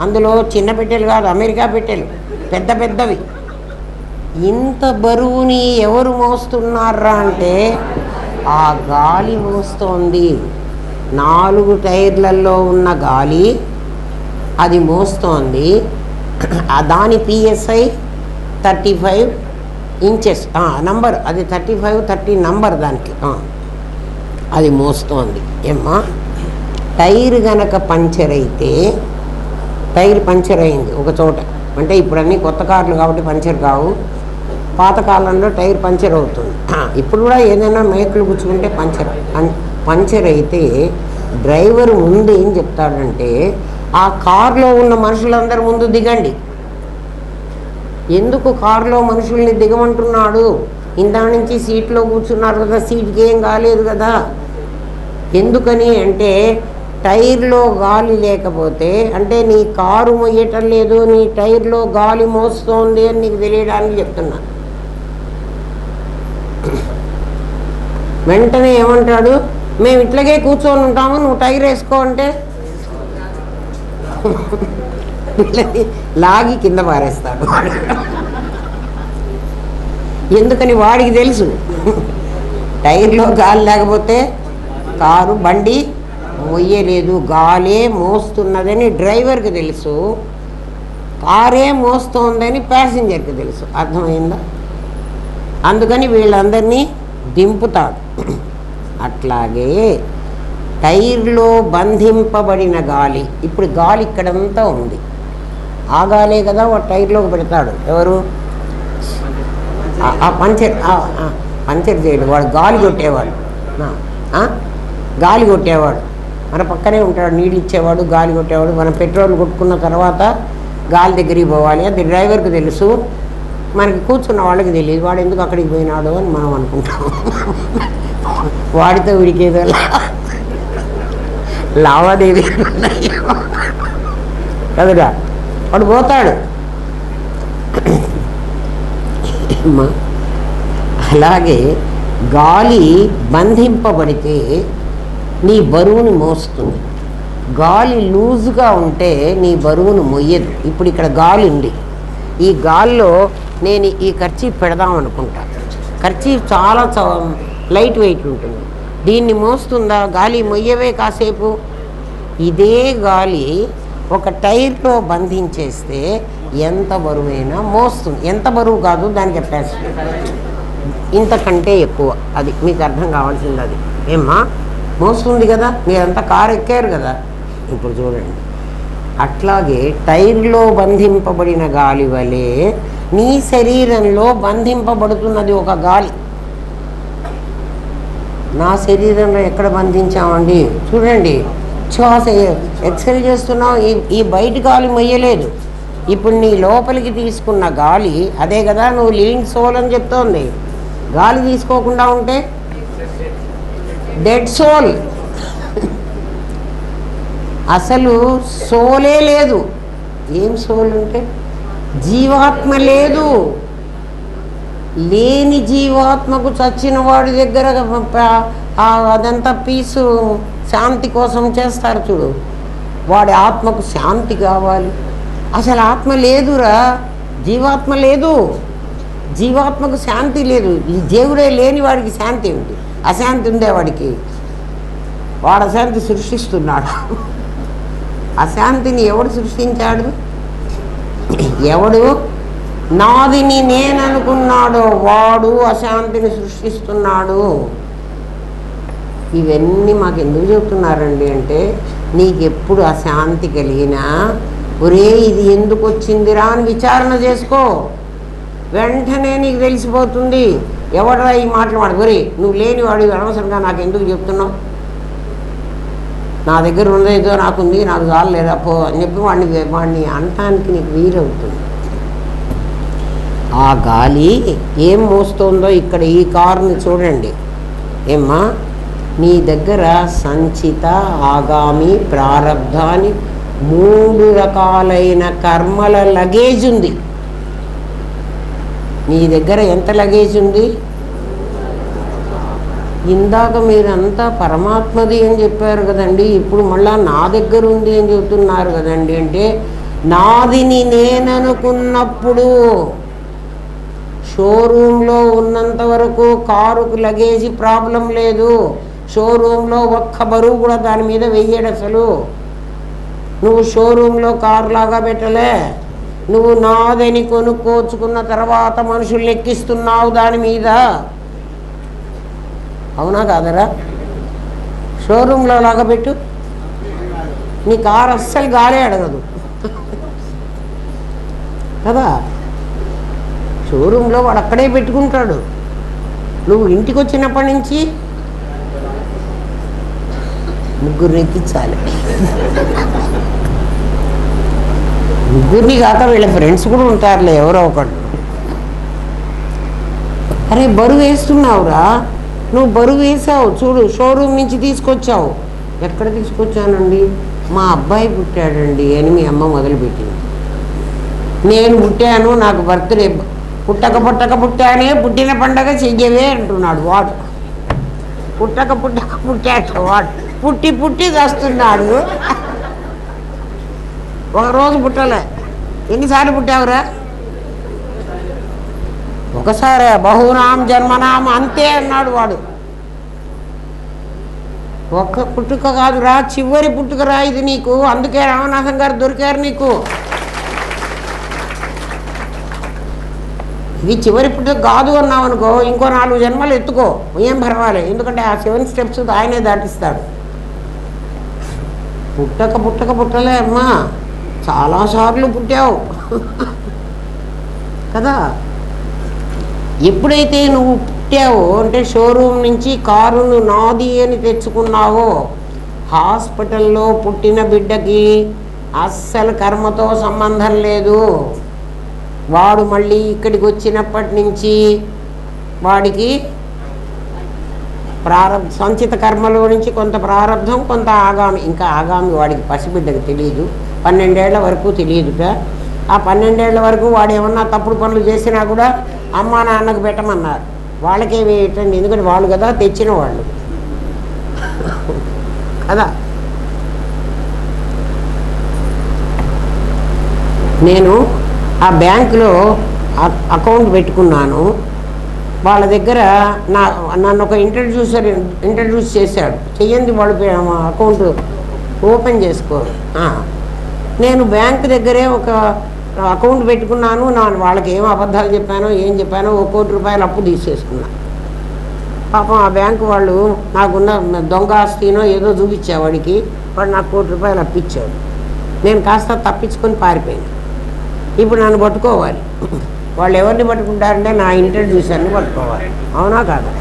S1: అందులో చిన్న పెట్టెలు కాదు, అమెరికా పెట్టెలు పెద్ద పెద్దవి. ఇంత బరువుని ఎవరు మోస్తున్నారా అంటే ఆ గాలి మోస్తోంది. 4 టైర్లలో ఉన్న గాలి అది మోస్తోంది. దాని PSI 35 ఇంచెస్ నంబర్, అది 35-30 నంబర్ దానికి, అది మోస్తోంది. ఏమ్మా టైర్ గనక పంచర్ అయితే, టైర్ పంచర్ అయింది ఒక చోట అంటే, ఇప్పుడు అన్నీ కొత్త కార్లు కాబట్టి పంచర్ కావు, పాతకాలంలో టైర్ పంచర్ అవుతుంది. ఇప్పుడు కూడా ఏదైనా మేకులు గుచ్చుకుంటే పంచర్ అయితే డ్రైవర్ ముందు ఏం చెప్తాడంటే ఆ కారులో ఉన్న మనుషులందరూ ముందు దిగండి. ఎందుకు కారులో మనుషుల్ని దిగమంటున్నాడు? ఇందా నుంచి సీట్లో కూర్చున్నారు కదా, సీట్కి ఏం కాలేదు కదా. ఎందుకని అంటే టైర్లో గాలి లేకపోతే, అంటే నీ కారు మొయ్యటం లేదు, నీ టైర్లో గాలి మోస్తోంది అని నీకు తెలియడానికి చెప్తున్నా. వెంటనే ఏమంటాడు, మేము ఇట్లాగే కూర్చొని ఉంటాము, నువ్వు టైర్ వేసుకో అంటే లాగి కింద పారేస్తాడు. ఎందుకని వాడికి తెలుసు టైర్లో గాలి లేకపోతే కారు బండి మొయ్యలేదు, గాలే మోస్తున్నదని డ్రైవర్కి తెలుసు, కారే మోస్తోందని ప్యాసింజర్కి తెలుసు. అర్థమైందా? అందుకని వీళ్ళందరినీ దింపుతాడు. అట్లాగే టైర్లో బంధింపబడిన గాలి, ఇప్పుడు గాలి ఇక్కడంతా ఉంది, ఆ గాలే కదా వాడు టైర్లోకి పెడతాడు. ఎవరు? పంచర్ చేయడు వాడు, గాలి కొట్టేవాడు. గాలి కొట్టేవాడు మన పక్కనే ఉంటాడు, నీళ్ళు ఇచ్చేవాడు, గాలి కొట్టేవాడు. మనం పెట్రోల్ కొట్టుకున్న తర్వాత గాలి దగ్గరికి పోవాలి, అది డ్రైవర్కి తెలుసు, మనకి కూర్చున్న వాళ్ళకి తెలియదు. వాడు ఎందుకు అక్కడికి పోయినాడు అని మనం అనుకుంటాం. వాడితో వీడికేదో లావాదేవీ కదరా, వాడు పోతాడు. అమ్మా అలాగే గాలి బంధింపబడితే నీ బరువుని మోస్తుంది, గాలి లూజుగా ఉంటే నీ బరువును మొయ్యదు. ఇప్పుడు ఇక్కడ గాలి ఉంది, ఈ గాలిలో నేను ఈ కర్చీఫ్ పెడదాం అనుకుంటా, కర్చీఫ్ చాలా లైట్ వెయిట్ ఉంటుంది, దీన్ని మోస్తుందా? గాలి మొయ్యవే కాసేపు. ఇదే గాలి ఒక టైర్లో బంధించేస్తే ఎంత బరువైనా మోస్తుంది. ఎంత బరువు కాదు, దాని కెపాసిటీ ఇంతకంటే ఎక్కువ. అది మీకు అర్థం కావాల్సింది. అది ఏమ్మా మోస్తుంది కదా, మీరంతా కారు ఎక్కారు కదా. ఇప్పుడు చూడండి, అట్లాగే టైర్లో బంధింపబడిన గాలి వలె నీ శరీరంలో బంధింపబడుతున్నది ఒక గాలి. నా శరీరంలో ఎక్కడ బంధించామండి? చూడండి, శ్వాస ఎక్సెల్ చేస్తున్నావు, ఈ బయట గాలి మొయ్యలేదు. ఇప్పుడు నీ లోపలికి తీసుకున్న గాలి అదే కదా నువ్వు లివింగ్ సోల్ అని చెప్తోంది. గాలి తీసుకోకుండా ఉంటే డెడ్ సోల్, అసలు సోలే లేదు. ఏం సోల్ అంటే జీవాత్మ లేదు. లేని జీవాత్మకు చచ్చిన వాడి దగ్గర అదంతా పీసు శాంతి కోసం చేస్తారు చూడు, వాడి ఆత్మకు శాంతి కావాలి. అసలు ఆత్మ లేదురా, జీవాత్మ లేదు, జీవాత్మకు శాంతి లేదు. ఈ దేవుడే లేని వాడికి శాంతి ఉంది, అశాంతి ఉందే వాడికి. వాడు అశాంతి సృష్టిస్తున్నాడు. అశాంతిని ఎవడు సృష్టించాడు? ఎవడు నాదిని నేననుకున్నాడో వాడు అశాంతిని సృష్టిస్తున్నాడు. ఇవన్నీ మాకు ఎందుకు చెప్తున్నారండి అంటే, నీకెప్పుడు అశాంతి కలిగినా ఒరే ఇది ఎందుకు వచ్చిందిరా అని విచారణ చేసుకో, వెంటనే నీకు తెలిసిపోతుంది. ఎవడరా ఈ మాటలు వాడు, ఒరే నువ్వు లేని వాడు అనవసరంగా నాకు ఎందుకు చెప్తున్నావు, నా దగ్గర ఉన్నదేదో నాకుంది, నాకు చాలు లేదా పో అని చెప్పి వాడిని అనటానికి నీకు వీలవుతుంది. ఆ గాలి ఏం మోస్తుందో ఇక్కడ ఈ కారుని చూడండి. ఏమ్మా నీ దగ్గర సంచిత, ఆగామి, ప్రారబ్ధాన్ని 3 రకాలైన కర్మల లగేజ్ ఉంది. నీ దగ్గర ఎంత లగేజ్ ఉంది? ఇందాక మీరంతా పరమాత్మది అని చెప్పారు కదండి, ఇప్పుడు మళ్ళా నా దగ్గర ఉంది అని చెప్తున్నారు కదండి. అంటే నాదిని నేననుకున్నప్పుడు షోరూంలో ఉన్నంత వరకు కారుకు లగేజ్ ప్రాబ్లం లేదు. షోరూంలో ఒక్క బరువు కూడా దాని మీద వెయ్యడు. అసలు నువ్వు షోరూంలో కారు లాగా పెట్టలే, నువ్వు నాదని కొనుక్కోచుకున్న తర్వాత మనుషుల్ని ఎక్కిస్తున్నావు దాని మీద. అవునా కాదరా? షోరూంలో లాగా పెట్టు, నీ కారు అస్సలు గాలే అడగదు కదా. షోరూంలో వాడు అక్కడే పెట్టుకుంటాడు. నువ్వు ఇంటికి వచ్చినప్పటి నుంచి ముగ్గురిని ఎక్కించాలి. ముగ్గురిని కాక వీళ్ళ ఫ్రెండ్స్ కూడా ఉంటారులే ఎవరో ఒకడు. అరే బరువు వేస్తున్నావురా, నువ్వు బరువు వేసావు చూడు, షోరూమ్ నుంచి తీసుకొచ్చావు. ఎక్కడ తీసుకొచ్చానండి? మా అబ్బాయి పుట్టాడండి అని మీ అమ్మ మొదలుపెట్టింది. నేను పుట్టాను, నాకు బర్త్డే, పుట్టక పుట్టానే, పుట్టిన పండగ చెయ్యవే అంటున్నాడు వాడు. పుట్టక పుట్టాడు వాడు, పుట్టి చేస్తున్నాడు. ఒకరోజు పుట్టలే, ఎన్నిసార్లు పుట్టావురా? ఒకసారి. బహునాం జన్మనాం అంతే అన్నాడు వాడు. ఒక్క పుట్టుక కాదురా, చివరి పుట్టుకరా ఇది నీకు. అందుకే రామనాథం గారు దొరికారు నీకు. ఇది చివరి పుట్టుక కాదు అన్నావు అనుకో, ఇంకో 4 జన్మలు ఎత్తుకో, ఏం పర్వాలేదు. ఎందుకంటే ఆ 7 స్టెప్స్ ఆయనే దాటిస్తాడు. పుట్టలే అమ్మా, చాలాసార్లు పుట్టావు కదా. ఎప్పుడైతే నువ్వు పుట్టావో అంటే షోరూమ్ నుంచి కారును నాది అని తెచ్చుకున్నావో, హాస్పిటల్లో పుట్టిన బిడ్డకి అస్సలు కర్మతో సంబంధం లేదు. వాడు మళ్ళీ ఇక్కడికి వచ్చినప్పటి నుంచి వాడికి సంచిత కర్మలో నుంచి కొంత ప్రారంధం, కొంత ఆగామి. ఇంకా ఆగామి వాడికి పసిబిడ్డకు తెలియదు, 12 ఏళ్ల వరకు తెలియదుట. ఆ 12 ఏళ్ల వరకు వాడు ఏమన్నా తప్పుడు పనులు చేసినా కూడా అమ్మా నాన్నకు పెట్టమన్నారు. వాళ్ళకేమి ఏంటండి, ఎందుకంటే వాళ్ళు కదా తెచ్చిన వాళ్ళు కదా. నేను ఆ బ్యాంకులో అకౌంట్ పెట్టుకున్నాను. వాళ్ళ దగ్గర నన్ను ఒక ఇంట్రడ్యూస్ చేశాడు. చెయ్యండి వాడు అకౌంట్ ఓపెన్ చేసుకోరు. నేను బ్యాంక్ దగ్గరే ఒక అకౌంట్ పెట్టుకున్నాను. వాళ్ళకి ఏం అబద్ధాలు చెప్పానో ఏం చెప్పానో ₹1 కోటి అప్పు తీసేసుకున్నా. పాపం ఆ బ్యాంకు వాళ్ళు నాకున్న దొంగ ఆస్తినో ఏదో చూపించా వాడికి. వాడు నాకు ₹1 కోటి అప్పిచ్చాడు. నేను కాస్త తప్పించుకొని పారిపోయాను. ఇప్పుడు నన్ను పట్టుకోవాలి. వాళ్ళు ఎవరిని పట్టుకుంటారంటే నా ఇంట్రడ్యూసర్ని పట్టుకోవాలి. అవునా కాదా?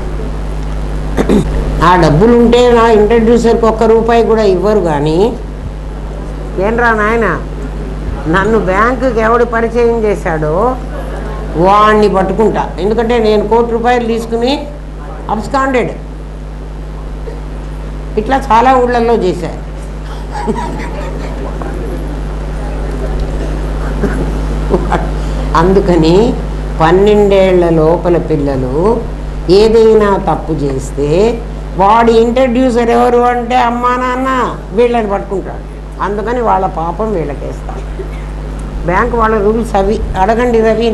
S1: ఆ డబ్బులు ఉంటే నా ఇంట్రడ్యూసర్కి ₹1 కూడా ఇవ్వరు. కానీ ఏంట్రా నాయన, నన్ను బ్యాంకుకి ఎవడు పరిచయం చేశాడో వాడిని పట్టుకుంటా. ఎందుకంటే నేను ₹1 కోటి తీసుకుని అబ్స్కాండెడ్. ఇట్లా చాలా ఊళ్ళల్లో చేశారు. అందుకని 12 ఏళ్ల లోపల పిల్లలు ఏదైనా తప్పు చేస్తే వాడి ఇంట్రడ్యూసర్ ఎవరు అంటే అమ్మా నాన్న వీళ్ళని పట్టుకుంటాడు. అందుకని వాళ్ళ పాపం వీళ్ళకేస్తారు. బ్యాంకు వాళ్ళ రూల్స్ అవి. అడగండి రవి,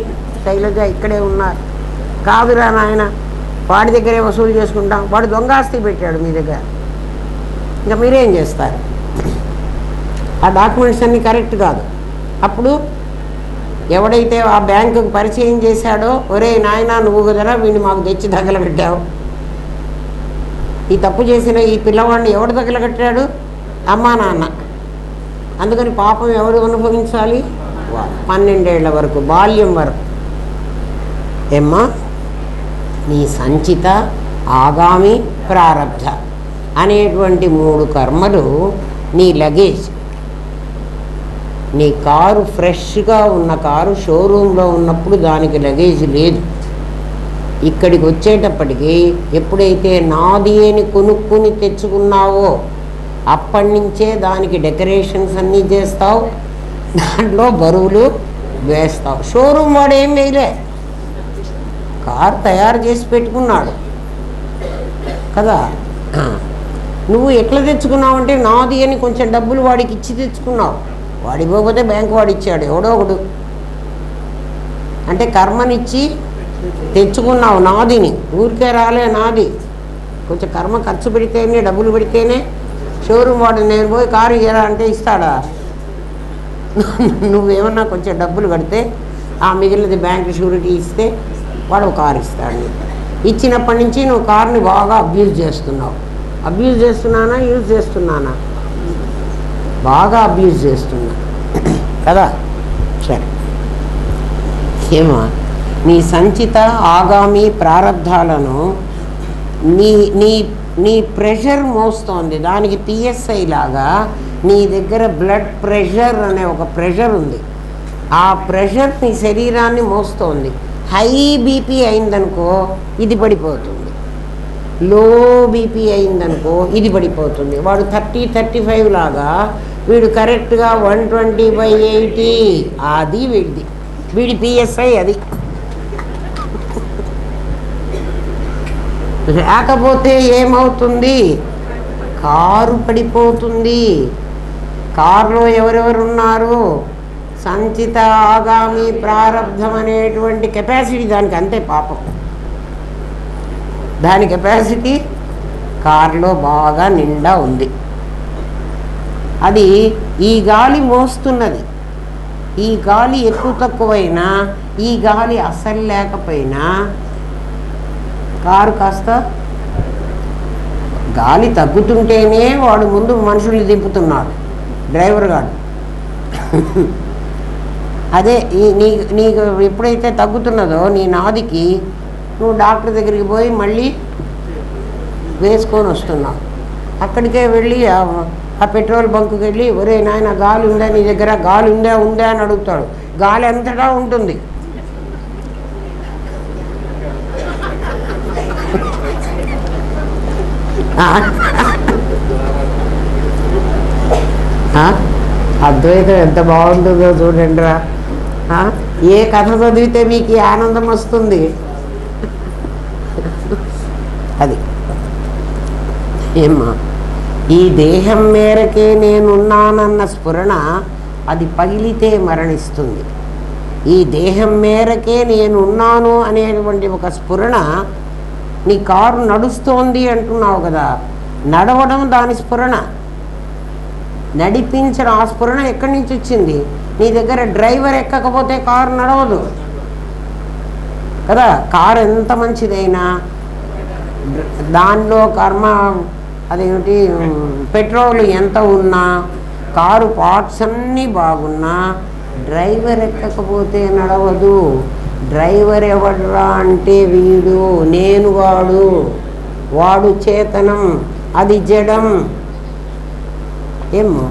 S1: శైలజ ఇక్కడే ఉన్నారు. కాదురా నాయన, వాడి దగ్గరే వసూలు చేసుకుంటాం. వాడు దొంగ ఆస్తి పెట్టాడు మీ దగ్గర, ఇంకా మీరేం చేస్తారు? ఆ డాక్యుమెంట్స్ అన్నీ కరెక్ట్ కాదు. అప్పుడు ఎవడైతే ఆ బ్యాంకుకు పరిచయం చేశాడో, ఒరే నాయన నువ్వు కదరా వీడిని మాకు తెచ్చి తగలబెట్టావు, ఈ తప్పు చేసిన ఈ పిల్లవాడిని ఎవడు తగలబెట్టాడు? అమ్మా నాన్న. అందుకని పాపం ఎవరు అనుభవించాలి? 12 ఏళ్ల వరకు, బాల్యం వరకు. ఏమ్మా, నీ సంచిత, ఆగామి, ప్రారబ్ధ అనేటువంటి 3 కర్మలు నీ లగేజ్. నీ కారు ఫ్రెష్గా ఉన్న కారు షోరూంలో ఉన్నప్పుడు దానికి లగేజ్ లేదు. ఇక్కడికి వచ్చేటప్పటికి ఎప్పుడైతే నాది అని కొనుక్కుని తెచ్చుకున్నావో అప్పటి నుంచే దానికి డెకరేషన్స్ అన్నీ చేస్తావు, దాంట్లో బరువులు వేస్తావు. షోరూమ్ వాడు ఏం వేయలే, కారు తయారు చేసి పెట్టుకున్నాడు కదా. నువ్వు ఎట్లా తెచ్చుకున్నావు అంటే నాది అని కొంచెం డబ్బులు వాడికి ఇచ్చి తెచ్చుకున్నావు. వాడి పోతే బ్యాంకు వాడు ఇచ్చాడు ఎవడో ఒకడు. అంటే కర్మనిచ్చి తెచ్చుకున్నావు నాదిని, ఊరికే రాలే నాది. కొంచెం కర్మ ఖర్చు పెడితేనే, డబ్బులు పెడితేనే షోరూమ్ వాడు నేను పోయి కారు ఇయ్యరా అంటే ఇస్తాడా? నువ్వేమన్నా కొంచెం డబ్బులు కడితే ఆ మిగిలినది బ్యాంక్ షూరిటీ ఇస్తే వాడు కారు ఇస్తాడు. ఇచ్చినప్పటి నుంచి నువ్వు కారుని బాగా అబ్యూజ్ చేస్తున్నావు. అబ్యూజ్ చేస్తున్నానా, యూజ్ చేస్తున్నానా? బాగా అబ్యూజ్ చేస్తున్నా కదా. సరే, ఏమో నీ సంచిత, ఆగామి ప్రారబ్ధాలను నీ నీ నీ ప్రెషర్ మోస్తోంది. దానికి పిఎస్ఐ లాగా నీ దగ్గర బ్లడ్ ప్రెషర్ అనే ఒక ప్రెషర్ ఉంది. ఆ ప్రెషర్ నీ శరీరాన్ని మోస్తోంది. హై బీపీ అయిందనుకో ఇది పడిపోతుంది, లో బీపీ అయిందనుకో ఇది పడిపోతుంది. వాడు 30-35 లాగా, వీడు కరెక్ట్గా 120/80. అది వీడి పిఎస్ఐ అది. లేకపోతే ఏమవుతుంది? కారు పడిపోతుంది. కారులో ఎవరెవరు ఉన్నారు? సంచిత, ఆగామి, ప్రారబ్ధం అనేటువంటి కెపాసిటీ దానికి అంతే. పాపం దాని కెపాసిటీ కారులో బాగా నిండా ఉంది. అది ఈ గాలి మోస్తున్నది. ఈ గాలి ఎక్కువ తక్కువైనా, ఈ గాలి అసలు లేకపోయినా కారు కాస్త గాలి తగ్గుతుంటేనే వాడు ముందు మనుషుల్ని దింపుతున్నాడు డ్రైవర్ గాడు. అదే నీకు ఎప్పుడైతే తగ్గుతున్నదో నీ నాదికి, నువ్వు డాక్టర్ దగ్గరికి పోయి మళ్ళీ వేసుకొని వస్తున్నావు. అక్కడికే వెళ్ళి ఆ పెట్రోల్ బంకుకి వెళ్ళి, ఒరే నాయన గాలి ఉందా నీ దగ్గర, గాలి ఉందా అని అడుగుతాడు. గాలి అంతటా ఉంటుంది. అద్వైతం ఎంత బాగుంటుందో చూడండి రా. ఏ కథ చదివితే మీకు ఈ ఆనందం వస్తుంది? అది ఏమ్మా, ఈ దేహం మేరకే నేనున్నానన్న స్ఫురణ అది పగిలితే మరణిస్తుంది. ఈ దేహం మేరకే నేనున్నాను అనేటువంటి ఒక స్ఫురణ, నీ కారు నడుస్తోంది అంటున్నావు కదా, నడవడం దాని స్ఫురణ, నడిపించిన ఆ స్ఫురణ ఎక్కడి నుంచి వచ్చింది? నీ దగ్గర డ్రైవర్ ఎక్కకపోతే కారు నడవదు కదా. కారు ఎంత మంచిదైనా దానిలో కర్మ అదేమిటి పెట్రోల్ ఎంత ఉన్నా, కారు పార్ట్స్ అన్నీ బాగున్నా డ్రైవర్ ఎక్కకపోతే నడవదు. డ్రైవర్ ఎవడరా అంటే వీడు, నేను వాడు చేతనం, అది జడం. ఏమో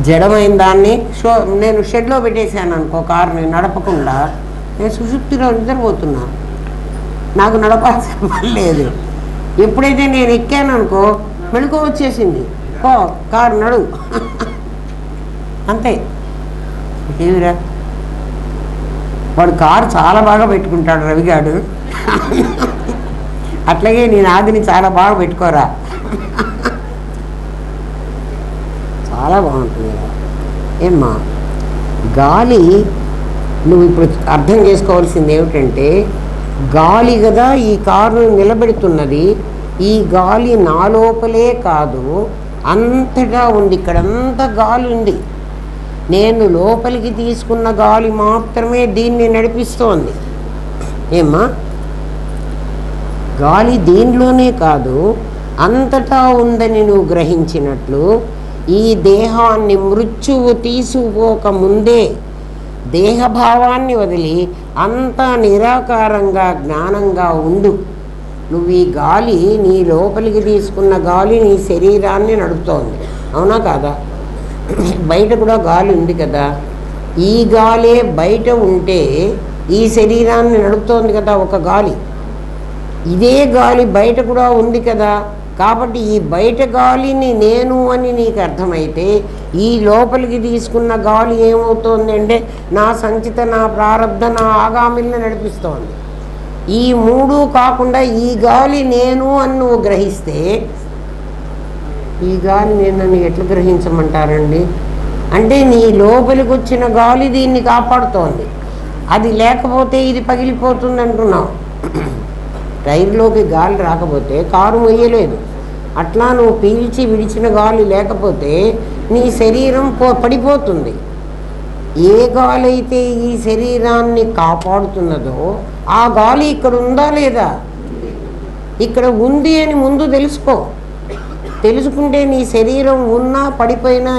S1: జడమైన దాన్ని నేను షెడ్లో పెట్టేశాను అనుకో, కారుని నడపకుండా, నేను సుషుప్తిలో నిద్రపోతున్నా, నాకు నడపాల్సిన పని లేదు. ఎప్పుడైతే నేను ఎక్కాను అనుకో మెళుకు వచ్చేసింది, కారు నడు అంతే. ఏమిరా వాడు కారు చాలా బాగా పెట్టుకుంటాడు రవిగాడు, అట్లాగే నేను ఆదిని చాలా బాగా పెట్టుకోరా, చాలా బాగుంటుంది కదా. ఏమ్మా గాలి, నువ్వు ఇప్పుడు అర్థం చేసుకోవాల్సింది ఏమిటంటే, గాలి కదా ఈ కారును నిలబెడుతున్నది. ఈ గాలి నా లోపలే కాదు, అంతటా ఉంది, ఇక్కడంతా గాలి ఉంది. నేను లోపలికి తీసుకున్న గాలి మాత్రమే దీన్ని నడిపిస్తోంది. ఏమ్మా గాలి దీనిలోనే కాదు అంతటా ఉందని నువ్వు గ్రహించినట్లు, ఈ దేహాన్ని మృత్యువు తీసుకుపోక ముందే దేహభావాన్ని వదిలి అంతా నిరాకారంగా జ్ఞానంగా ఉండు. నువ్వు ఈ గాలి, నీ లోపలికి తీసుకున్న గాలి నీ శరీరాన్ని నడుపుతోంది, అవునా కాదా? బయట కూడా గాలి ఉంది కదా, ఈ గాలే బయట ఉంటే ఈ శరీరాన్ని నడుపుతోంది కదా ఒక గాలి. ఇదే గాలి బయట కూడా ఉంది కదా, కాబట్టి ఈ బయట గాలిని నేను అని నీకు అర్థమైతే, ఈ లోపలికి తీసుకున్న గాలి ఏమవుతోంది అంటే నా సంచిత, నా ప్రారబ్ధ, నా ఆగామిల్ని నడిపిస్తోంది. ఈ మూడు కాకుండా ఈ గాలి నేను అని నువ్వు గ్రహిస్తే, ఈ గాలి నేను ఎట్లా గ్రహించమంటారండి అంటే, నీ లోపలికి వచ్చిన గాలి దీన్ని కాపాడుతోంది, అది లేకపోతే ఇది పగిలిపోతుంది అంటున్నావు. టైర్లోకి గాలి రాకపోతే కారు మొయ్యలేదు. అట్లా నువ్వు పీల్చి విడిచిన గాలి లేకపోతే నీ శరీరం పడిపోతుంది. ఏ గాలి అయితే ఈ శరీరాన్ని కాపాడుతున్నదో ఆ గాలి ఇక్కడ ఉందా లేదా? ఇక్కడ ఉంది అని ముందు తెలుసుకో. తెలుసుకుంటే నీ శరీరం ఉన్నా పడిపోయినా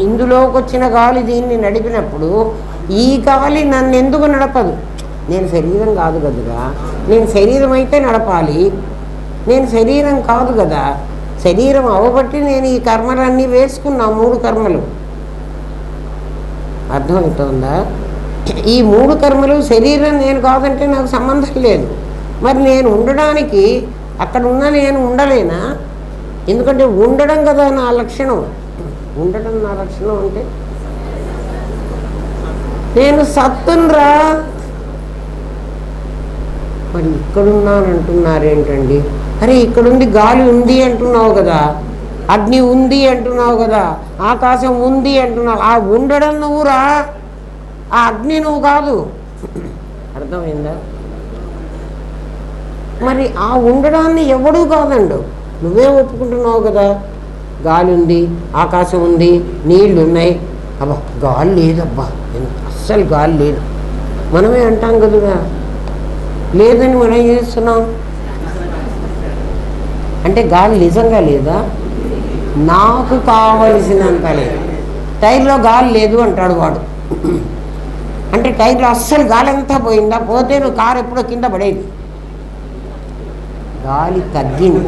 S1: ఇందులోకి వచ్చిన గాలి దీన్ని నడిపినప్పుడు ఈ గాలి నన్ను ఎందుకు నడపదు? నేను శరీరం కాదు కదరా, నేను శరీరం అయితే నడపాలి, నేను శరీరం కాదు కదా. శరీరం అవబట్టి నేను ఈ కర్మలన్నీ వేసుకున్నా, 3 కర్మలు. అర్థమవుతుందా? ఈ 3 కర్మలు శరీరం నేను కాదంటే నాకు సంబంధం లేదు. మరి నేను ఉండడానికి అక్కడ ఉన్న నేను ఉండలేనా? ఎందుకంటే ఉండడం కదా నా లక్షణం. ఉండడం నా లక్షణం అంటే నేను సత్తునరా. మరి ఇక్కడున్నాను అంటున్నారేంటండి? అరే ఇక్కడుంది, గాలి ఉంది అంటున్నావు కదా, అగ్ని ఉంది అంటున్నావు కదా, ఆకాశం ఉంది అంటున్నావు. ఆ ఉండడం నువ్వురా, ఆ అగ్ని నువ్వు కాదు. అర్థమైందా? మరి ఆ ఉండడాన్ని ఎవడూ కాదండు, నువ్వే ఒప్పుకుంటున్నావు కదా. గాలి ఉంది, ఆకాశం ఉంది, నీళ్ళు ఉన్నాయి. అబ్బా గాలి లేదబ్బా, అస్సలు గాలి లేదు మనమే అంటాం కదరా. లేదని మనం ఏం చేస్తున్నాం అంటే గాలి నిజంగా లేదా? నాకు కావలసినంత లేదు. టైర్లో గాలి లేదు అంటాడు వాడు. అంటే టైర్లో అస్సలు గాలి అంతా పోయిందా? పోతే నువ్వు కారు ఎప్పుడో కింద పడేది. గాలి తగ్గింది,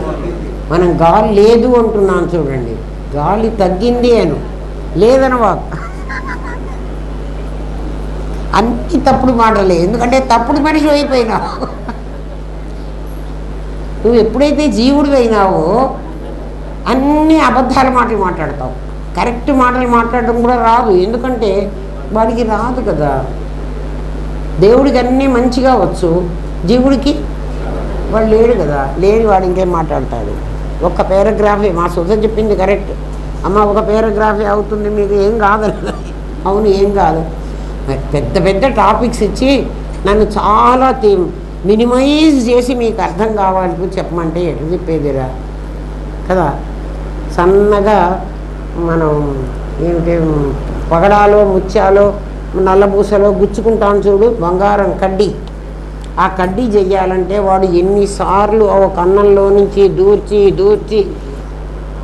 S1: మనం గాలి లేదు అంటున్నాం చూడండి. గాలి తగ్గింది అను, లేదనవా. అన్ని తప్పుడు మాటలే, ఎందుకంటే తప్పుడు మనిషి అయిపోయినావు. నువ్వు ఎప్పుడైతే జీవుడు అయినావో అన్ని అబద్ధాల మాటలు మాట్లాడతావు. కరెక్ట్ మాటలు మాట్లాడడం కూడా రాదు. ఎందుకంటే వాడికి రాదు కదా. దేవుడికి అన్నీ మంచిగా వచ్చు, జీవుడికి వాడు లేడు కదా. లేని వాడు ఇంకేం మాట్లాడతాడు. ఒక్క పారాగ్రాఫే మా సుధ చెప్పింది కరెక్ట్. అమ్మ ఒక పారాగ్రాఫే అవుతుంది, మీకు ఏం కాదు. అవును, ఏం కాదు. పెద్ద పెద్ద టాపిక్స్ ఇచ్చి నన్ను చాలా మినిమైజ్ చేసి మీకు అర్థం కావాలి చెప్పమంటే ఎట్లా చెప్పేదిరా కదా. సన్నగా మనం ఏమిటి పగడాలో ముత్యాలో నల్లబూసలో గుచ్చుకుంటాం చూడు, బంగారం కడ్డీ. ఆ కడ్డీ చెయ్యాలంటే వాడు ఎన్నిసార్లు ఒక కన్నంలో నుంచి దూర్చి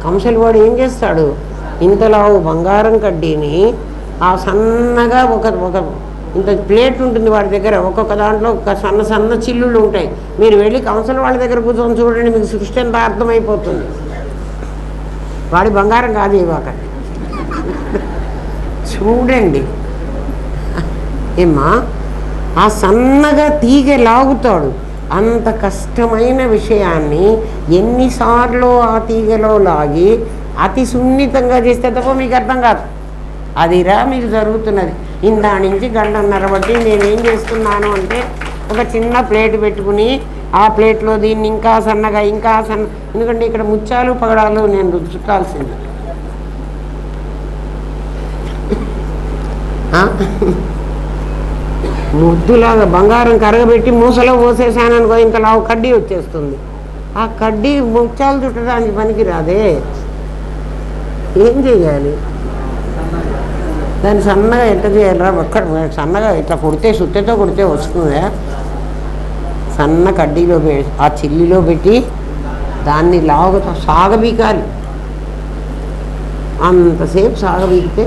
S1: కంసలు వాడు ఏం చేస్తాడు, ఇంతలో బంగారం కడ్డీని ఆ సన్నగా ఒక ఇంత ప్లేట్ ఉంటుంది వాడి దగ్గర, ఒక్కొక్క దాంట్లో ఒక సన్న చిల్లులు ఉంటాయి. మీరు వెళ్ళి కంసలు వాళ్ళ దగ్గర కూర్చొని చూడండి, మీకు సృష్టి ఎంత అర్థమైపోతుంది. వాడి బంగారం కాదు ఇవాక చూడండి. ఏమ్మా ఆ సన్నగా తీగ లాగుతాడు. అంత కష్టమైన విషయాన్ని ఎన్నిసార్లు ఆ తీగలో లాగి అతి సున్నితంగా చేస్తే తప్ప మీకు అర్థం కాదు. అదిరా మీకు జరుగుతున్నది. ఇందా నుంచి గంటన్నర బట్టి నేనేం చేస్తున్నాను అంటే ఒక చిన్న ప్లేట్ పెట్టుకుని ఆ ప్లేట్లో దీన్ని ఇంకా సన్నగా ఎందుకంటే ఇక్కడ ముత్యాలు పగడాలు నేను చుట్టాల్సింది. ముద్దులాగా బంగారం కరగబెట్టి మూసలో పోసేసాననుకో ఇంతలా కడ్డీ వచ్చేస్తుంది. ఆ కడ్డీ ముత్యాలు చుట్టడానికి పనికి రాదే. ఏం చేయాలి దాన్ని? సన్నగా ఎట్లా చేయాలరా? ఒక్కడ సన్నగా ఇట్లా కొడితే సుత్తెతో కొడితే వస్తుందా? సన్న కడ్డీలో ఆ చిల్లిలో పెట్టి దాన్ని సాగబీకాలి. అంతసేపు సాగబీకితే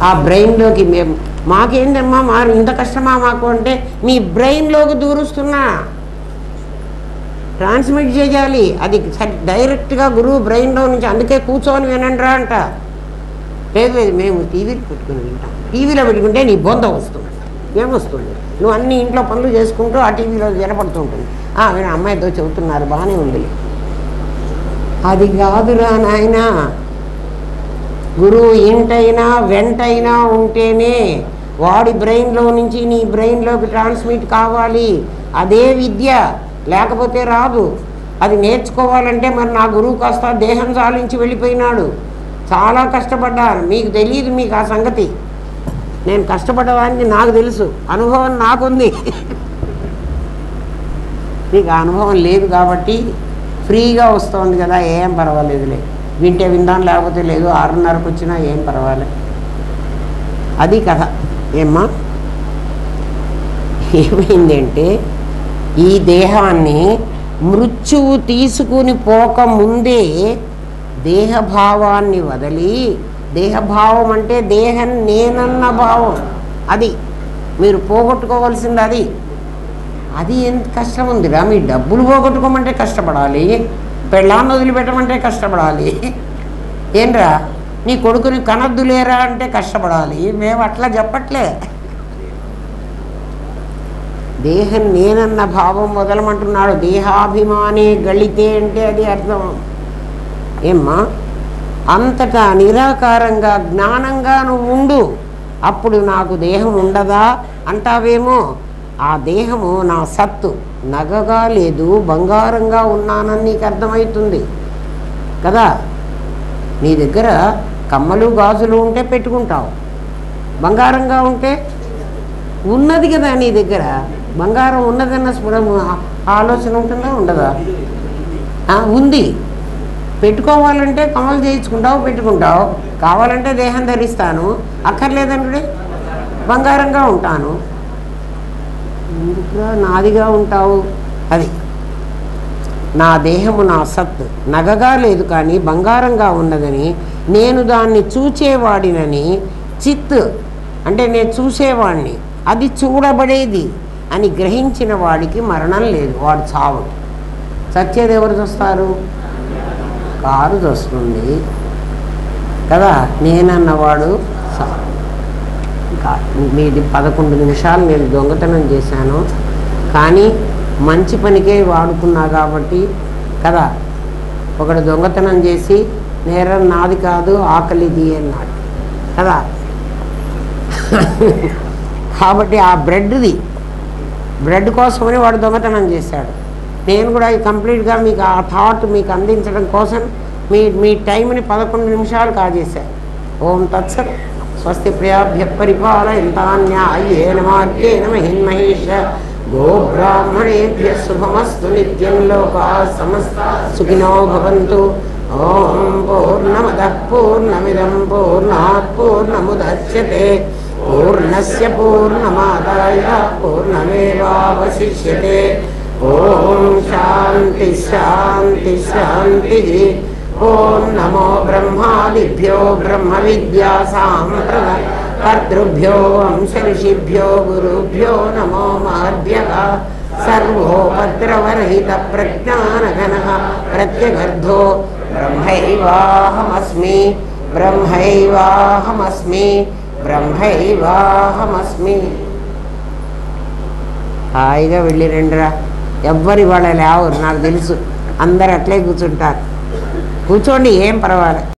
S1: ఆ బ్రెయిన్లోకి మాకేంటమ్మా ఇంత కష్టమా మాకు అంటే మీ బ్రెయిన్లోకి దూరుస్తున్నా ట్రాన్స్మిట్ చేయాలి. అది డైరెక్ట్గా గురువు బ్రెయిన్లో నుంచి. అందుకే కూర్చొని వినండిరా అంట. లేదు మేము టీవీలో పెట్టుకుని వింటాం. టీవీలో పెట్టుకుంటే నీ బొంద వస్తుంది. ఏమొస్తుంది? నువ్వు అన్ని ఇంట్లో పనులు చేసుకుంటూ ఆ టీవీలో వినపడుతుంటుంది. విన అమ్మాయితో చెబుతున్నారు బాగానే ఉంది. అది కాదురా నాయన. గురువు ఇంటైనా వెంటైనా ఉంటేనే వాడి బ్రెయిన్లో నుంచి నీ బ్రెయిన్లోకి ట్రాన్స్మిట్ కావాలి. అదే విద్య, లేకపోతే రాదు. అది నేర్చుకోవాలంటే మరి నా గురువు కాస్త దేహం సాలించి వెళ్ళిపోయినాడు. చాలా కష్టపడ్డాను. మీకు తెలియదు, మీకు ఆ సంగతి. నేను కష్టపడ్డవాడిని నాకు తెలుసు, అనుభవం నాకుంది. మీకు ఆ అనుభవం లేదు కాబట్టి ఫ్రీగా వస్తుంది కదా, ఏం పర్వాలేదులే. వింటే విందాం, లేకపోతే లేదు. 6:30కు వచ్చినా ఏం పర్వాలేదు. అది కథ. ఏమ్మా ఏమైందంటే ఈ దేహాన్ని మృత్యువు తీసుకుని పోకముందే దేహభావాన్ని వదిలి, దేహభావం అంటే దేహం నేనన్న భావం, అది మీరు పోగొట్టుకోవాల్సింది. అది ఎంత కష్టం ఉందిరా. మీ డబ్బులు పోగొట్టుకోమంటే కష్టపడాలి, పెళ్ళాన్ని వదిలిపెట్టమంటే కష్టపడాలి. ఏంట్రా నీ కొడుకుని కనద్దులేరా అంటే కష్టపడాలి. మేము అట్లా చెప్పట్లే. దేహం నేనన్న భావం వదలమంటున్నాడు. దేహాభిమానే గళితే అంటే అది అర్థం. ఏమ్మా అంతటా నిరాకారంగా జ్ఞానంగా నువ్వు ఉండు. అప్పుడు నాకు దేహం ఉండదా అంటావేమో. ఆ దేహము నా సత్తు, నగగా లేదు, బంగారంగా ఉన్నానని నీకు అర్థమవుతుంది కదా. నీ దగ్గర కమ్మలు గాజులు ఉంటే పెట్టుకుంటావు, బంగారంగా ఉంటే ఉన్నది కదా నీ దగ్గర. బంగారం ఉన్నదన్న ఆలోచన ఉంటుందా ఉండదా? ఉంది. పెట్టుకోవాలంటే కమ్మలు చేయించుకుంటావు, పెట్టుకుంటావు. కావాలంటే దేహం ధరిస్తాను, అక్కర్లేదంటే బంగారంగా ఉంటాను. ఎందుకుగా నాదిగా ఉంటావు? అది నా దేహము నా సత్, నగగా లేదు కానీ బంగారంగా ఉన్నదని, నేను దాన్ని చూచేవాడినని, చిత్ అంటే నేను చూసేవాడిని, అది చూడబడేది అని గ్రహించిన వాడికి మరణం లేదు, వాడు చావు. చచ్చేది ఎవరు చూస్తారు? కారు వస్తుంది కదా. నేనన్నవాడు మీది 11 నిమిషాలు నేను దొంగతనం చేశాను, కానీ మంచి పనికే వాడుకున్నా కాబట్టి కదా. ఒకడు దొంగతనం చేసి నేరం నాది కాదు ఆకలిది అన్నాడు కదా. కాబట్టి ఆ బ్రెడ్ కోసమని వాడు దొంగతనం చేశాడు. నేను కూడా కంప్లీట్గా మీకు ఆ థాట్ మీకు అందించడం కోసం మీ టైంని 11 నిమిషాలు కాజేశాను. ఓం తత్సత్. స్వస్తి ప్రియాభ్య పరిపాలయంతాన్యాయేన మార్గేణ మహిన్మహేష గోబ్రాహ్మణేభ్య శుభమస్తు నిత్యం లోకాః సమస్తాః సుఖినో భవంతు. ఓం పూర్ణమదః పూర్ణమిదం పూర్ణాత్ పూర్ణముదచ్యతే పూర్ణస్య పూర్ణమాదాయ పూర్ణమేవావశిష్యతే. ఓం శాంతి శాంతి శాంతి. ఓం నమో బ్రహ్మాదిభ్యో బ్రహ్మ విద్యా సాంప్రదాయ కర్తృభ్యో వంశ-ఋషిభ్యో గురుభ్యో నమో మహద్భ్యః. సర్వోపద్రవరహిత ప్రజ్ఞానఘనః ప్రత్యగర్ధో బ్రహ్మైవాహమస్మి బ్రహ్మైవాహమస్మి బ్రహ్మైవాహమస్మి. హాయిగా వెళ్ళి రండిరా. ఎవ్వరి వాళ్ళ లేవరు, నాకు తెలుసు. అందరు అట్లే కూర్చుంటారు. కూర్చోండి, ఏం పర్వాలేదు.